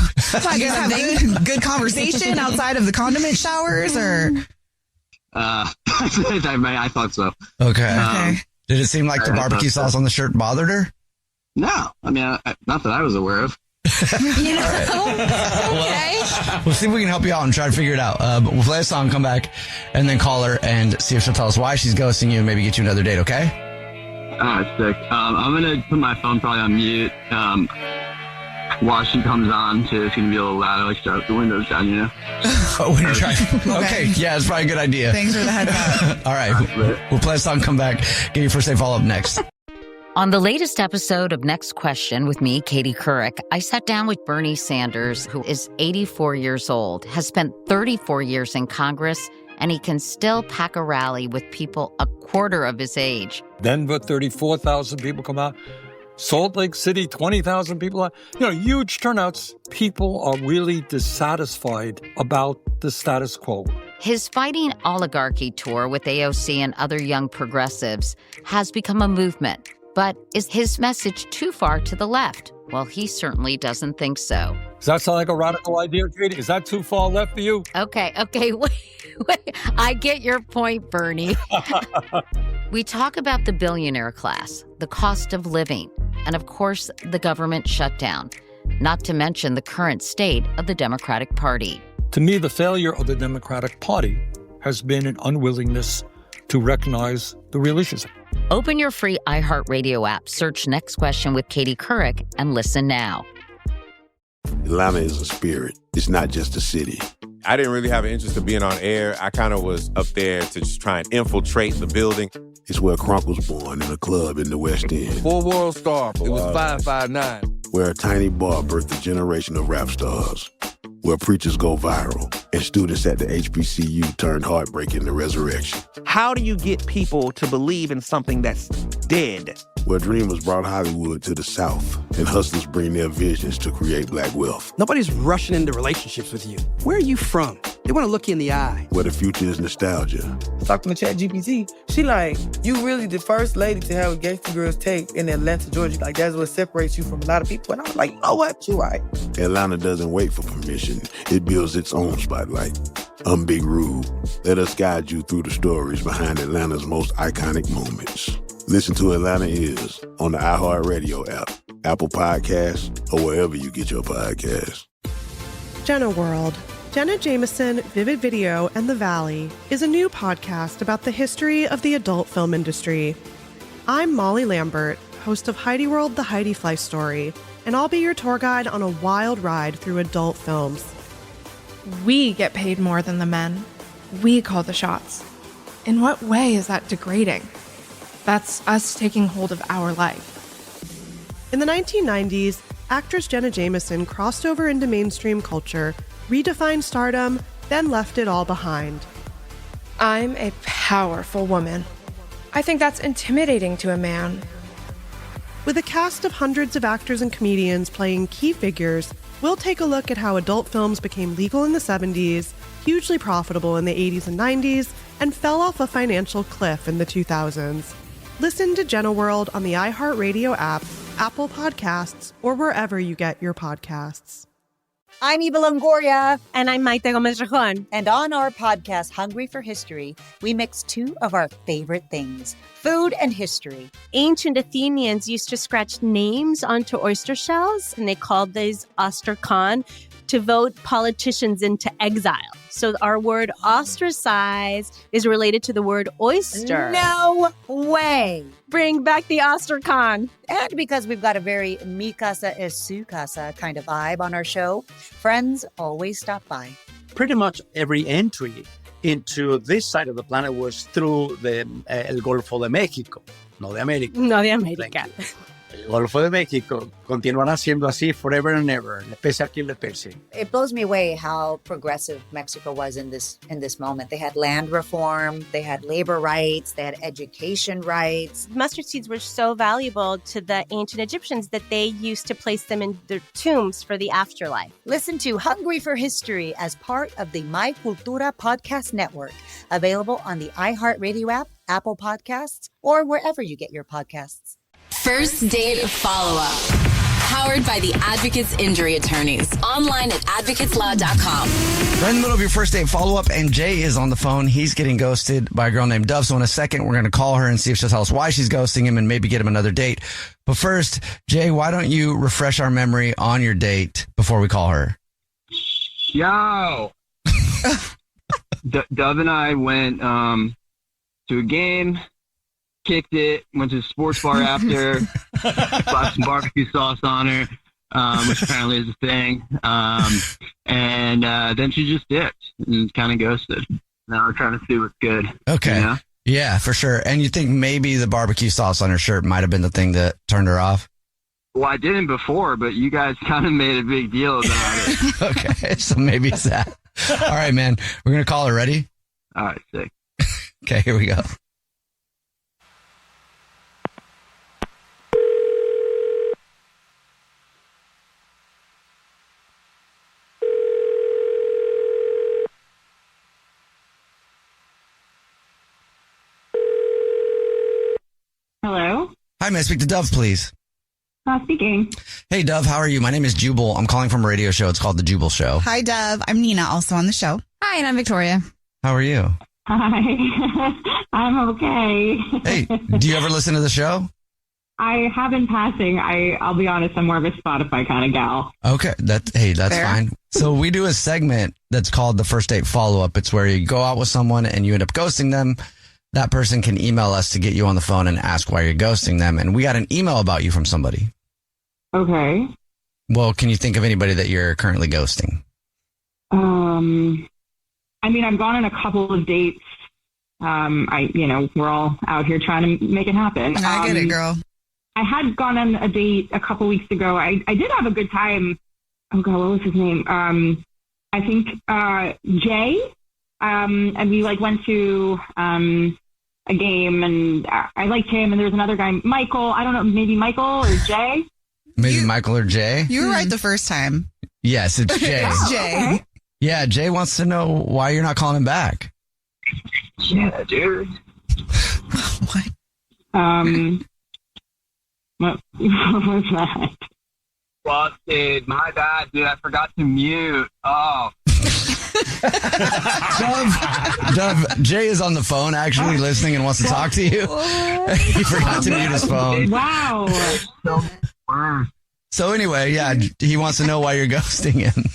you guys have good conversation outside of the condiment showers, or? I thought so. Okay. Did it seem like the barbecue sauce on the shirt bothered her? No. I mean, not that I was aware of. Okay. We'll see if we can help you out and try to figure it out. We'll play a song, come back, and then call her and see if she'll tell us why she's ghosting you and maybe get you another date, okay? All right, sick. I'm going to put my phone probably on mute while she comes on, too. It's going to be a little loud. I like to start the windows down, When you're trying. Okay. Yeah, it's probably a good idea. Thanks for the heads up. All right. We'll play a song, come back, get your first date follow-up next. On the latest episode of Next Question with me, Katie Couric, I sat down with Bernie Sanders, who is 84 years old, has spent 34 years in Congress, and he can still pack a rally with people a quarter of his age. Denver, 34,000 people come out. Salt Lake City, 20,000 people out. Huge turnouts. People are really dissatisfied about the status quo. His Fighting Oligarchy tour with AOC and other young progressives has become a movement. But is his message too far to the left? Well, he certainly doesn't think so. Does that sound like a radical idea, Katie? Is that too far left for you? Okay, wait. I get your point, Bernie. We talk about the billionaire class, the cost of living, and of course, the government shutdown, not to mention the current state of the Democratic Party. To me, the failure of the Democratic Party has been an unwillingness to recognize the real issues. Open your free iHeartRadio app, search Next Question with Katie Couric, and listen now. Atlanta is a spirit. It's not just a city. I didn't really have an interest in being on air. I kind of was up there to just try and infiltrate the building. It's where Crunk was born, in a club in the West End. Full World Star. It was 559. Where a tiny bar birthed a generation of rap stars. Where preachers go viral and students at the HBCU turned heartbreak into resurrection. How do you get people to believe in something that's dead? Where dreamers brought Hollywood to the South and hustlers bring their visions to create black wealth. Nobody's rushing into relationships with you. Where are you from? They want to look you in the eye. Where the future is nostalgia. Talking to ChatGPT, she like, you really the first lady to have a Gangsta Girls take in Atlanta, Georgia. Like, that's what separates you from a lot of people. And I was like, you know what? You're right. Atlanta doesn't wait for permission. It builds its own spotlight. I'm Big Rube. Let us guide you through the stories behind Atlanta's most iconic moments. Listen to Atlanta Is on the iHeartRadio app, Apple Podcasts, or wherever you get your podcasts. Jenna World. Jenna Jameson, Vivid Video, and The Valley is a new podcast about the history of the adult film industry. I'm Molly Lambert, host of Heidi World, The Heidi Fleiss Story, and I'll be your tour guide on a wild ride through adult films. We get paid more than the men. We call the shots. In what way is that degrading? That's us taking hold of our life. In the 1990s, actress Jenna Jameson crossed over into mainstream culture, redefined stardom, then left it all behind. I'm a powerful woman. I think that's intimidating to a man. With a cast of hundreds of actors and comedians playing key figures, we'll take a look at how adult films became legal in the 70s, hugely profitable in the 80s and 90s, and fell off a financial cliff in the 2000s. Listen to Jenna World on the iHeartRadio app, Apple Podcasts, or wherever you get your podcasts. I'm Eva Longoria. And I'm Maite Gomez-Rejon. And on our podcast, Hungry for History, we mix two of our favorite things, food and history. Ancient Athenians used to scratch names onto oyster shells, and they called these ostracon, to vote politicians into exile. So our word ostracize is related to the word oyster. No way. Bring back the ostracon. And because we've got a very mi casa es su casa kind of vibe on our show, friends always stop by. Pretty much every entry into this side of the planet was through the El Golfo de México, no de América. No de América. El Golfo de México continuará siendo así forever and ever, le pese a quien le pese. It blows me away how progressive Mexico was in this moment. They had land reform, they had labor rights, they had education rights. Mustard seeds were so valuable to the ancient Egyptians that they used to place them in their tombs for the afterlife. Listen to Hungry for History as part of the My Cultura podcast network, available on the iHeartRadio app, Apple Podcasts, or wherever you get your podcasts. First Date Follow-Up. Powered by the Advocates Injury Attorneys. Online at advocateslaw.com. We're in the middle of your first date follow-up, and Jay is on the phone. He's getting ghosted by a girl named Dove. So in a second, we're going to call her and see if she'll tell us why she's ghosting him and maybe get him another date. But first, Jay, why don't you refresh our memory on your date before we call her? Yo! Dove and I went to a game. Kicked it, went to the sports bar after, bought some barbecue sauce on her, which apparently is a thing. And then she just dipped and kind of ghosted. Now we're trying to see what's good. Okay. You know? Yeah, for sure. And you think maybe the barbecue sauce on her shirt might have been the thing that turned her off? Well, I didn't before, but you guys kind of made a big deal about it. Okay, so maybe it's that. All right, man. We're going to call her. Ready? All right, sick. Okay, here we go. Hello? Hi, may I speak to Dove, please? Speaking. Hey, Dove, how are you? My name is Jubal. I'm calling from a radio show. It's called The Jubal Show. Hi, Dove. I'm Nina, also on the show. Hi, and I'm Victoria. How are you? Hi. I'm okay. Hey, do you ever listen to the show? I have in passing. I'll be honest, I'm more of a Spotify kind of gal. Okay, that's Fair. fine. So we do a segment that's called the First Date Follow-Up. It's where you go out with someone and you end up ghosting them. That person can email us to get you on the phone and ask why you're ghosting them. And we got an email about you from somebody. Okay. Well, can you think of anybody that you're currently ghosting? I mean, I've gone on a couple of dates. We're all out here trying to make it happen. I get it, girl. I had gone on a date a couple weeks ago. I did have a good time. Oh God, what was his name? I think Jay. And we went to a game, and I liked him. And there was another guy, Michael. I don't know, maybe Michael or Jay. Maybe Michael or Jay? You were right the first time. Yes, it's Jay. It's Jay. Okay. Yeah, Jay wants to know why you're not calling him back. Yeah, dude. What? What was that? Busted. My bad, dude. I forgot to mute. Oh. Dove, Jay is on the phone actually listening and wants to talk to you. He forgot to mute his phone. Wow. So anyway, yeah, he wants to know why you're ghosting him.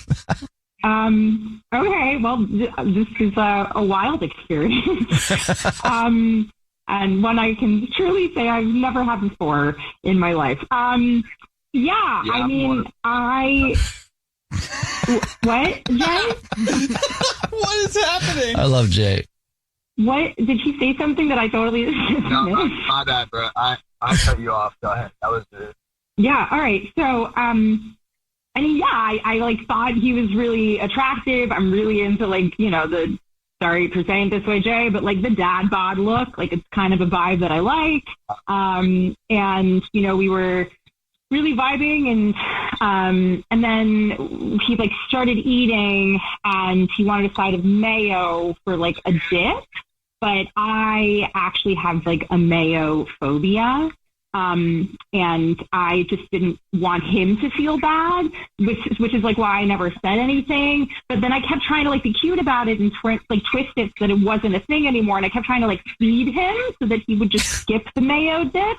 Okay. Well, this is a wild experience. And one I can truly say I've never had before in my life. I mean, what, Jay? What is happening? I love Jay. What? Did he say something that I totally No, missed? my bad, bro. I cut you off. Go ahead. That was it. Yeah, all right. So, I thought he was really attractive. I'm really into the, sorry for saying it this way, Jay, but the dad bod look, it's kind of a vibe that I like. And we were really vibing, and then he started eating, and he wanted a side of mayo for a dip. but I actually have like a mayo phobia. And I just didn't want him to feel bad, which is like why I never said anything. But then I kept trying to like be cute about it and twist it so that it wasn't a thing anymore. And I kept trying to like feed him so that he would just skip the mayo dip.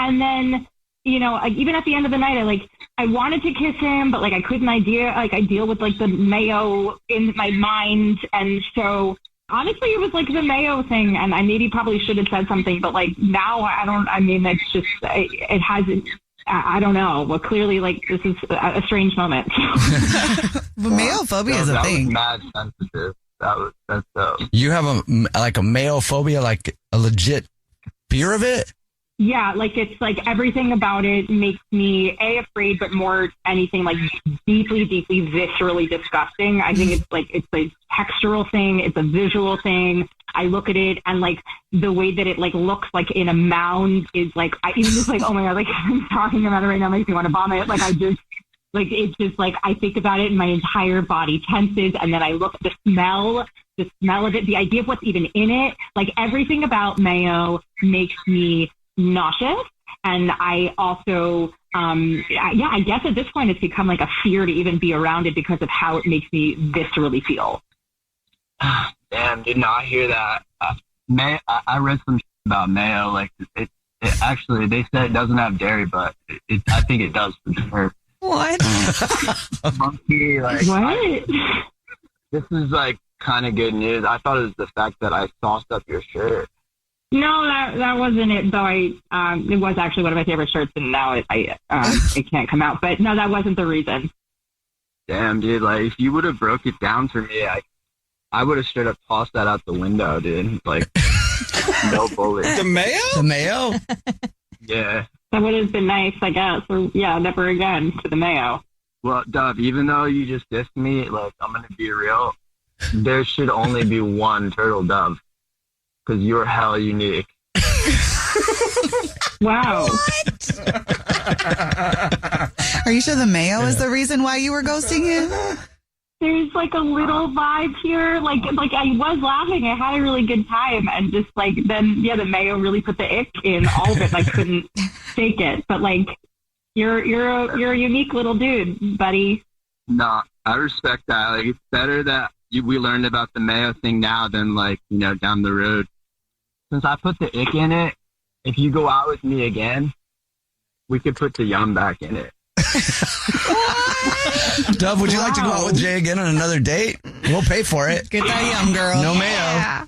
And then, you know, even at the end of the night, I wanted to kiss him, but like I couldn't I deal with like the mayo in my mind. And so honestly, it was like the mayo thing, and I maybe probably should have said something, but like now it's just, it hasn't, I don't know. Well, clearly, like, this is a strange moment. But mayo phobia is a thing. That was mad sensitive. That's dope. You have a mayo phobia, like a legit fear of it? Yeah, like it's like everything about it makes me afraid, but more anything like deeply, deeply viscerally disgusting. I think it's a textural thing. It's a visual thing. I look at it and like the way that it like looks like in a mound is like, I even just like, oh my God, like I'm talking about it right now makes me want to vomit. Like it's just like, I think about it and my entire body tenses. And then I look at the smell of it, the idea of what's even in it, like everything about mayo makes me nauseous. And I also, I guess at this point it's become like a fear to even be around it because of how it makes me viscerally feel. Damn, did not hear that. I read some shit about mayo. Like it actually, they said it doesn't have dairy, but I think it does for sure. What? Monkey, like what? This is like kind of good news. I thought it was the fact that I sauced up your shirt. No, that wasn't it. Though it was actually one of my favorite shirts, and now it can't come out. But no, that wasn't the reason. Damn, dude! Like if you would have broke it down for me, I would have straight up tossed that out the window, dude. Like no bullet. The mayo? The mayo? Yeah. That would have been nice, I guess. Or yeah, never again to the mayo. Well, Dove, even though you just dissed me, like I'm gonna be real. There should only be one turtle dove. Because you're hella unique. Wow. Are you sure the mayo is the reason why you were ghosting him? There's like a little vibe here. Like I was laughing. I had a really good time. And just like then, yeah, the mayo really put the ick in all of it. I couldn't take it. But like, you're a unique little dude, buddy. No, I respect that. Like it's better that we learned about the mayo thing now than like, you know, down the road. Since I put the ick in it, if you go out with me again, we could put the yum back in it. Dove, would you like to go out with Jay again on another date? We'll pay for it. Get that yum, girl. No mayo.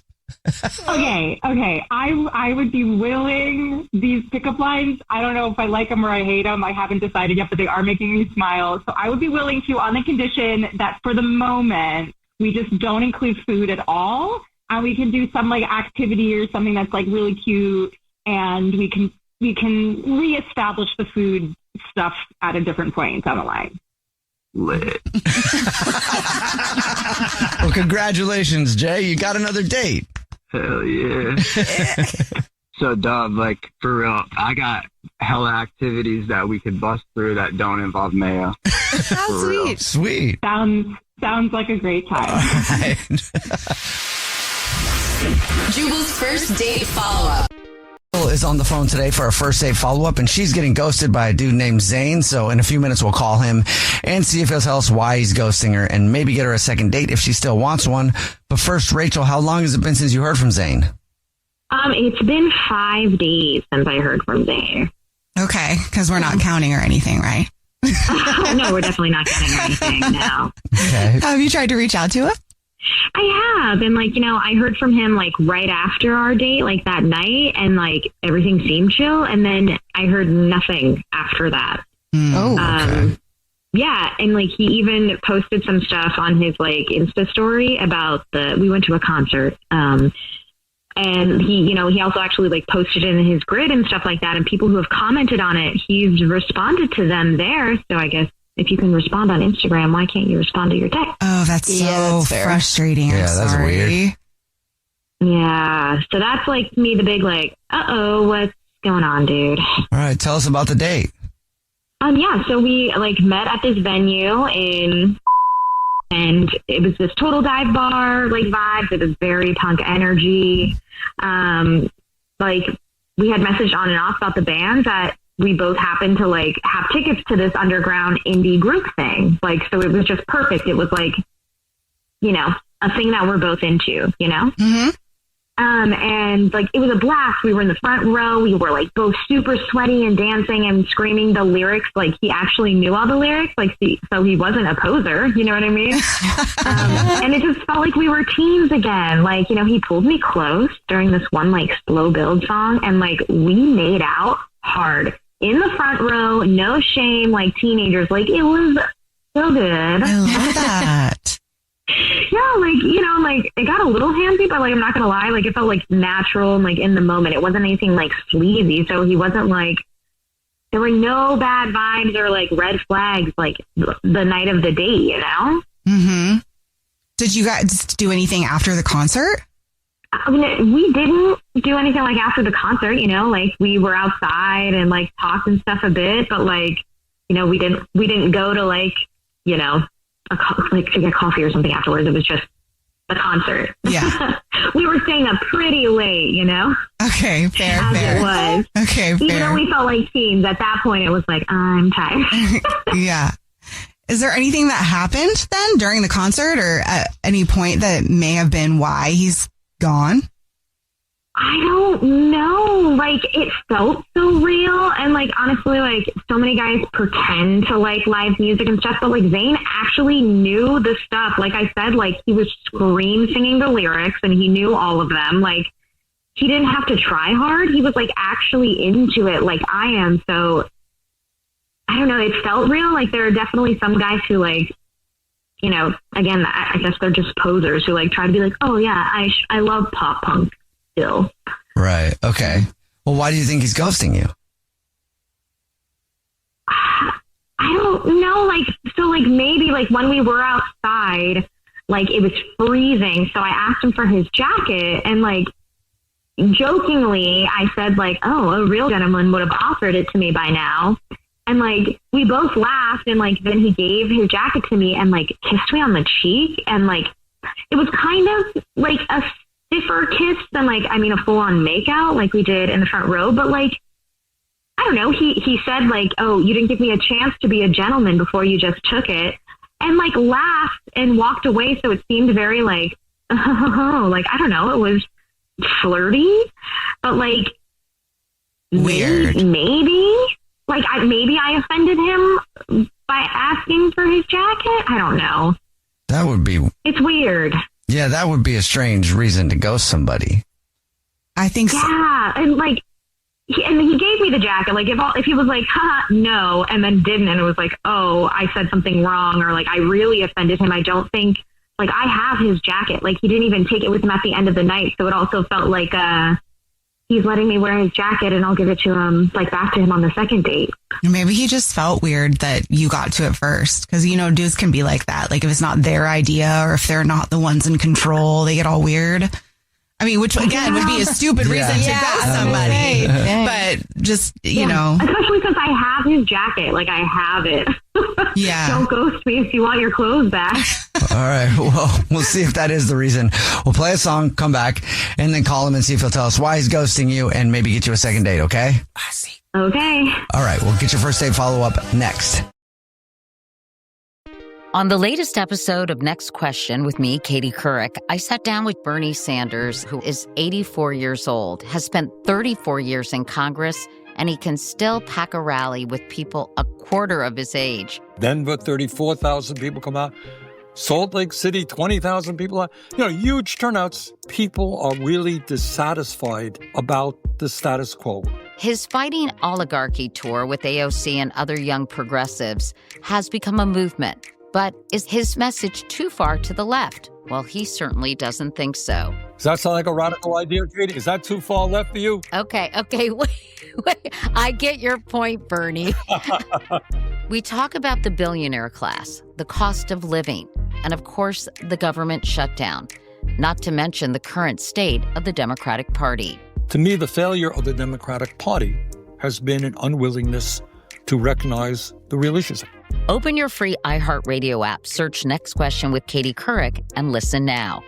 Okay. I would be willing. These pickup lines, I don't know if I like them or I hate them. I haven't decided yet, but they are making me smile. So I would be willing to, on the condition that for the moment, we just don't include food at all. And we can do some like activity or something that's like really cute, and we can reestablish the food stuff at a different point down the line. Lit. Well, congratulations, Jay. You got another date. Hell yeah. So, Dove, like for real, I got hella activities that we could bust through that don't involve mayo. How sweet. Sweet. Sounds like a great time. Jubal's first date follow-up. Is on the phone today for a first date follow-up, and she's getting ghosted by a dude named Zane. So in a few minutes, we'll call him and see if he'll tell us why he's ghosting her and maybe get her a second date if she still wants one. But first, Rachel, how long has it been since you heard from Zane? It's been 5 days since I heard from Zane. Okay, because we're not counting or anything, right? No, we're definitely not counting or anything, no. Okay. Have you tried to reach out to him? I have. And like, I heard from him like right after our date, like that night, and like everything seemed chill. And then I heard nothing after that. Okay. Yeah. And like he even posted some stuff on his like Insta story about we went to a concert. And he also actually like posted it in his grid and stuff like that. And people who have commented on it, he's responded to them there. So I guess if you can respond on Instagram, why can't you respond to your text? Oh, that's so frustrating. Yeah, that's weird. Yeah. So that's like me, the big like, what's going on, dude? All right. Tell us about the date. Yeah. So we like met at this venue in And it was this total dive bar, like, vibes. It was very punk energy. Like, we had messaged on and off about the band that we both happened to, like, have tickets to this underground indie group thing. Like, so it was just perfect. It was, like, you know, a thing that we're both into, you know? Mm-hmm. And, like, it was a blast. We were in the front row. We were, like, both super sweaty and dancing and screaming the lyrics. Like, he actually knew all the lyrics. Like, so he wasn't a poser. You know what I mean? And it just felt like we were teens again. Like, you know, he pulled me close during this one, like, slow build song. And, like, we made out hard in the front row. No shame, like teenagers. Like, it was so good. I love that. Yeah, like, you know, like, it got a little handsy, but, like, I'm not gonna lie, like, it felt, like, natural and, like, in the moment. It wasn't anything, like, sleazy, so he wasn't, like, there were no bad vibes or, like, red flags, like, the night of the date, you know? Mm-hmm. Did you guys do anything after the concert? I mean, we didn't do anything, like, after the concert, you know? Like, we were outside and, like, talked and stuff a bit, but, like, you know, we didn't go to, like, you know, to get coffee or something afterwards. It was just the concert. Yeah. We were staying up pretty late, you know? Okay, fair. It was. Okay, fair. Even though we felt like teens, at that point it was like, I'm tired. Yeah. Is there anything that happened then during the concert or at any point that may have been why he's gone? I don't know. Like, it felt so real. And, like, honestly, like, so many guys pretend to like live music and stuff, but, like, Zayn actually knew the stuff. Like I said, like, he was singing the lyrics and he knew all of them. Like, he didn't have to try hard. He was, like, actually into it like I am. So, I don't know. It felt real. Like, there are definitely some guys who, like, you know, again, I guess they're just posers who, like, try to be like, oh, yeah, I love pop punk. Still. Right. Okay. Well, why do you think he's ghosting you? I don't know. Like, so, like, maybe, like, when we were outside, like, it was freezing. So I asked him for his jacket and, like, jokingly, I said, like, oh, a real gentleman would have offered it to me by now. And, like, we both laughed and, like, then he gave his jacket to me and, like, kissed me on the cheek. And, like, it was kind of like a stiffer kiss than, like, I mean, a full-on makeout like we did in the front row. But, like, I don't know. He said, like, oh, you didn't give me a chance to be a gentleman before you just took it. And, like, laughed and walked away. So it seemed very, like, like, I don't know. It was flirty. But, like, weird. Maybe. Like, maybe I offended him by asking for his jacket. I don't know. That would be... It's weird. Yeah, that would be a strange reason to ghost somebody. I think so. Yeah, and like, he gave me the jacket. Like, if he was like, haha, no, and then didn't, and it was like, oh, I said something wrong, or like, I really offended him, I don't think, like, I have his jacket. Like, he didn't even take it with him at the end of the night, so it also felt like he's letting me wear his jacket, and I'll give it to him, like, back to him on the second date. Maybe he just felt weird that you got to it first. Because, you know, dudes can be like that. Like, if it's not their idea or if they're not the ones in control, they get all weird. I mean, which, again, would be a stupid reason to ghost somebody. But just, you know. Especially since I have his jacket. Like, I have it. Yeah. Don't ghost me if you want your clothes back. All right. Well, we'll see if that is the reason. We'll play a song, come back, and then call him and see if he'll tell us why he's ghosting you and maybe get you a second date, okay? I see. Okay. All right. We'll get your first date follow-up next. On the latest episode of Next Question with me, Katie Couric, I sat down with Bernie Sanders, who is 84 years old, has spent 34 years in Congress, and he can still pack a rally with people a quarter of his age. Denver, 34,000 people come out. Salt Lake City, 20,000 people out. You know, huge turnouts. People are really dissatisfied about the status quo. His Fighting Oligarchy tour with AOC and other young progressives has become a movement. But is his message too far to the left? Well, he certainly doesn't think so. Does that sound like a radical idea, Katie? Is that too far left for you? Okay, wait. I get your point, Bernie. We talk about the billionaire class, the cost of living, and of course, the government shutdown, not to mention the current state of the Democratic Party. To me, the failure of the Democratic Party has been an unwillingness to recognize the real issues. Open your free iHeartRadio app, search Next Question with Katie Couric, and listen now.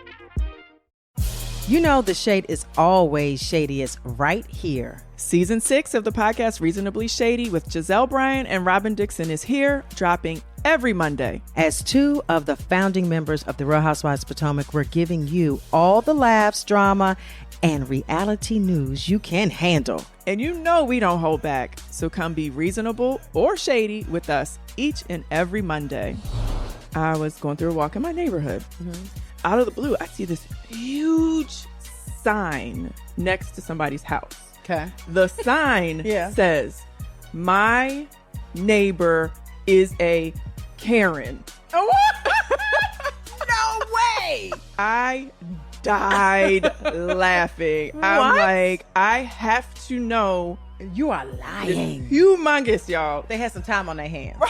You know the shade is always shadiest right here. Season 6 of the podcast Reasonably Shady with Giselle Bryant and Robin Dixon is here, dropping every Monday. As two of the founding members of the Real Housewives of Potomac, we're giving you all the laughs, drama, and reality news you can handle. And you know we don't hold back, so come be reasonable or shady with us each and every Monday. I was going through a walk in my neighborhood. Out of the blue, I see this huge sign next to somebody's house. Okay. The sign says, "My neighbor is a Karen." No way! I died laughing. I'm like, I have to know. You are lying. It's humongous, y'all. They had some time on their hands.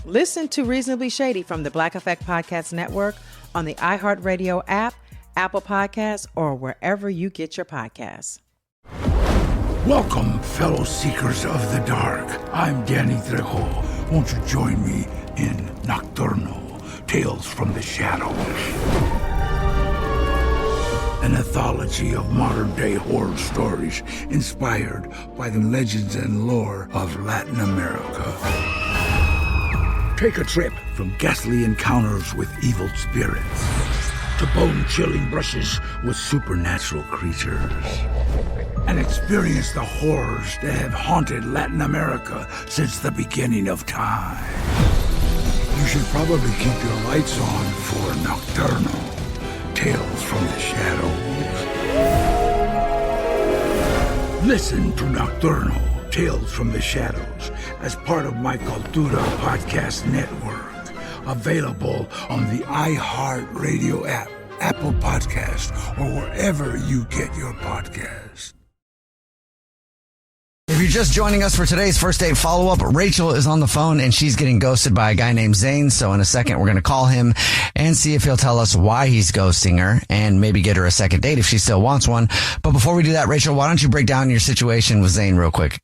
Listen to Reasonably Shady from the Black Effect Podcast Network on the iHeartRadio app, Apple Podcasts, or wherever you get your podcasts. Welcome, fellow seekers of the dark. I'm Danny Trejo. Won't you join me in Nocturnal, Tales from the Shadows? An anthology of modern-day horror stories inspired by the legends and lore of Latin America. Take a trip from ghastly encounters with evil spirits to bone-chilling brushes with supernatural creatures. And experience the horrors that have haunted Latin America since the beginning of time. You should probably keep your lights on for Nocturnal, Tales from the Shadows. Listen to Nocturnal, Tales from the Shadows as part of My Cultura Podcast Network. Available on the iHeartRadio app, Apple Podcasts, or wherever you get your podcasts. If you're just joining us for today's first date follow-up, Rachel is on the phone and she's getting ghosted by a guy named Zane. So in a second, we're going to call him and see if he'll tell us why he's ghosting her and maybe get her a second date if she still wants one. But before we do that, Rachel, why don't you break down your situation with Zane real quick?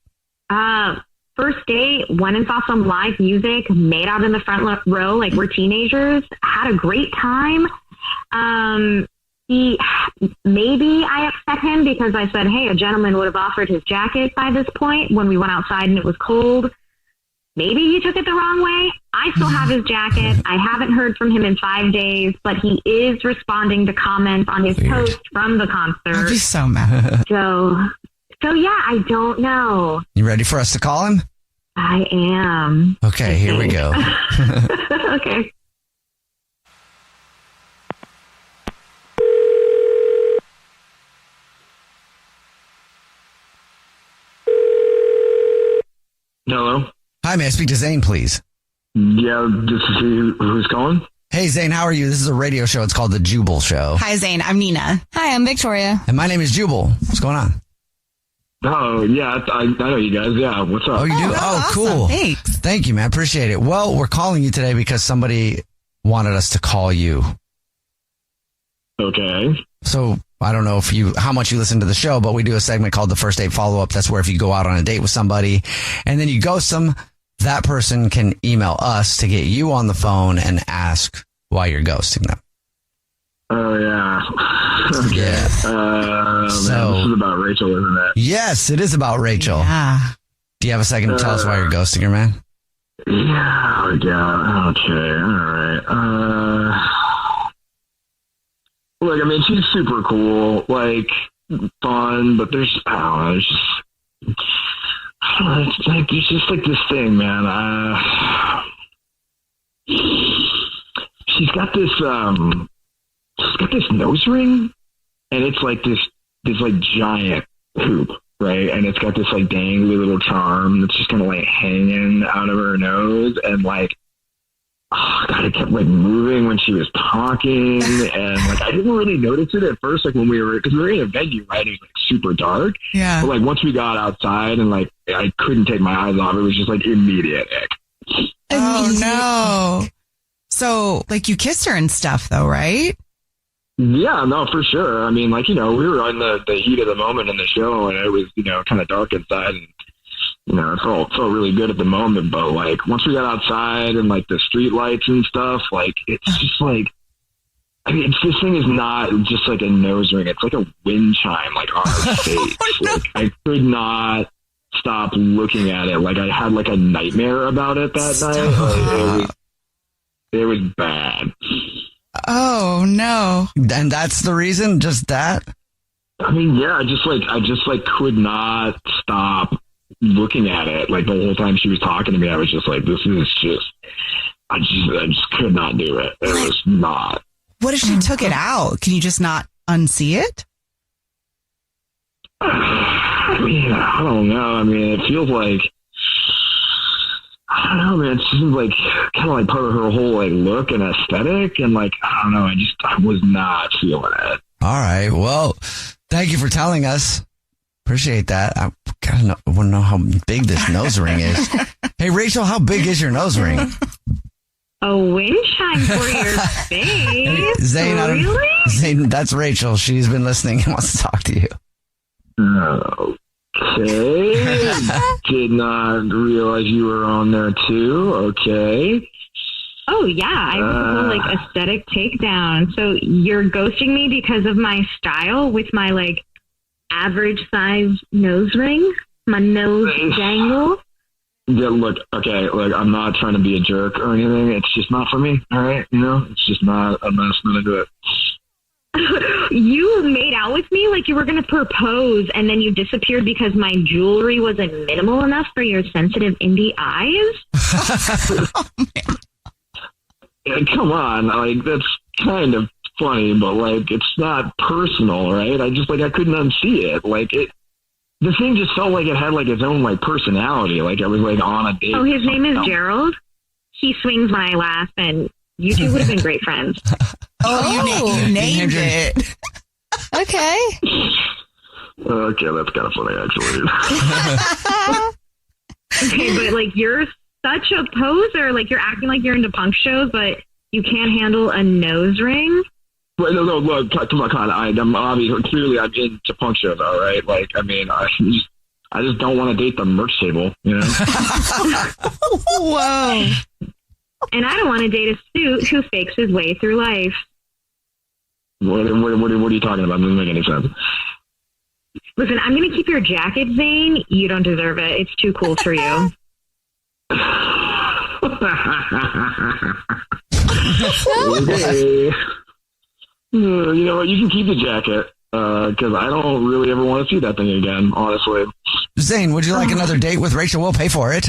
First date, went and saw some live music, made out in the front row like we're teenagers, had a great time. Maybe I upset him because I said, hey, a gentleman would have offered his jacket by this point when we went outside and it was cold. Maybe he took it the wrong way. I still have his jacket. I haven't heard from him in 5 days, but he is responding to comments on his post from the concert. I'd be so mad. So yeah, I don't know. You ready for us to call him? I am. Okay, here we go. Okay. Hello? Hi, may I speak to Zane, please? Yeah, this is who's calling? Hey, Zane, how are you? This is a radio show. It's called The Jubal Show. Hi, Zane. I'm Nina. Hi, I'm Victoria. And my name is Jubal. What's going on? Oh, yeah, I know you guys. Yeah, what's up? Oh, you do? Awesome. Cool. Thanks. Thank you, man. Appreciate it. Well, we're calling you today because somebody wanted us to call you. Okay. So I don't know how much you listen to the show, but we do a segment called the First Date Follow-Up. That's where if you go out on a date with somebody and then you ghost them, that person can email us to get you on the phone and ask why you're ghosting them. Oh, yeah. Okay. Yeah. Man, this is about Rachel, isn't it? Yes, it is about Rachel. Yeah. Do you have a second to tell us why you're ghosting her, man? Yeah. Okay. All right. Look, I mean, she's super cool, like, fun, but there's just like this thing, man. She's got this nose ring, and it's like this like giant hoop, right? And it's got this like dangly little charm that's just kind of like hanging out of her nose, and like, oh God, it kept like moving when she was talking, and like I didn't really notice it at first, like when because we were in a venue, right? It was like super dark. Yeah. But like once we got outside and like I couldn't take my eyes off, it was just like immediate ick. Oh no. So like you kissed her and stuff though, right? Yeah, no, for sure. I mean, like, you know, we were on the heat of the moment in the show, and it was, you know, kind of dark inside, and you know, it felt really good at the moment. But like once we got outside and like the street lights and stuff, like it's just like, I mean, this thing is not just like a nose ring. It's like a wind chime, like on her face. Like I could not stop looking at it. Like I had like a nightmare about it that night. Like, it was bad. Oh no! And that's the reason? Just that? I mean, yeah. I just could not stop looking at it. Like the whole time she was talking to me, I was just like, "This is just." I just could not do it. It was not. What if she took it out? Can you just not unsee it? I mean, I don't know. I mean, it feels like, I don't know, man. It seems like kind of like part of her whole like look and aesthetic, and like I don't know. I was not feeling it. All right. Well, thank you for telling us. Appreciate that. I want to know how big this nose ring is. Hey, Rachel, how big is your nose ring? A wind chime for your face. Zane, really? Zane, that's Rachel. She's been listening and wants to talk to you. Okay. Did not realize you were on there too. Okay. Oh yeah, I was a whole like aesthetic takedown. So you're ghosting me because of my style with my like average size nose ring, my nose jangle. Yeah, look, okay, like I'm not trying to be a jerk or anything. It's just not for me. All right, you know, it's just not. I'm not going to do it. You made out with me like you were going to propose, and then you disappeared because my jewelry wasn't minimal enough for your sensitive indie eyes. Yeah, come on, like that's kind of funny, but like it's not personal, right? I couldn't unsee it. Like it. The thing just felt like it had like its own like personality. Like I was like on a date. Oh, his name is Gerald. He swings when I laugh, and you two would have been great friends. You named it. Okay. Okay, that's kind of funny, actually. Okay, but like you're such a poser. Like you're acting like you're into punk shows, but you can't handle a nose ring. But no, look, come on, I'm obviously, clearly I'm into punk shows, all right? Like, I mean, I just don't want to date the merch table, you know? Whoa. And I don't want to date a suit who fakes his way through life. What are you talking about? It doesn't make any sense. Listen, I'm going to keep your jacket, Zane. You don't deserve it. It's too cool for you. Okay. You know what? You can keep the jacket because I don't really ever want to see that thing again, honestly. Zane, would you like another date with Rachel? We'll pay for it.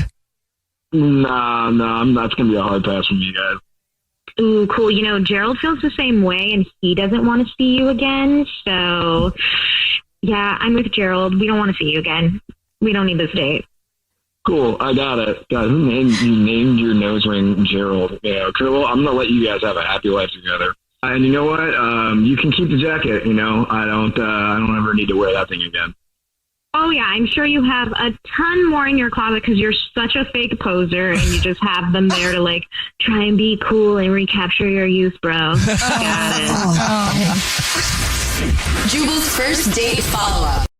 Nah, that's going to be a hard pass from you guys. Ooh, cool. You know, Gerald feels the same way, and he doesn't want to see you again. So, yeah, I'm with Gerald. We don't want to see you again. We don't need this date. Cool, I got it. You named your nose ring Gerald. You know, cool. I'm going to let you guys have a happy life together. And you know what? You can keep the jacket. You know, I don't ever need to wear that thing again. Oh yeah, I'm sure you have a ton more in your closet because you're such a fake poser, and you just have them there to like try and be cool and recapture your youth, bro. Got it. Jubal's first date follow-up.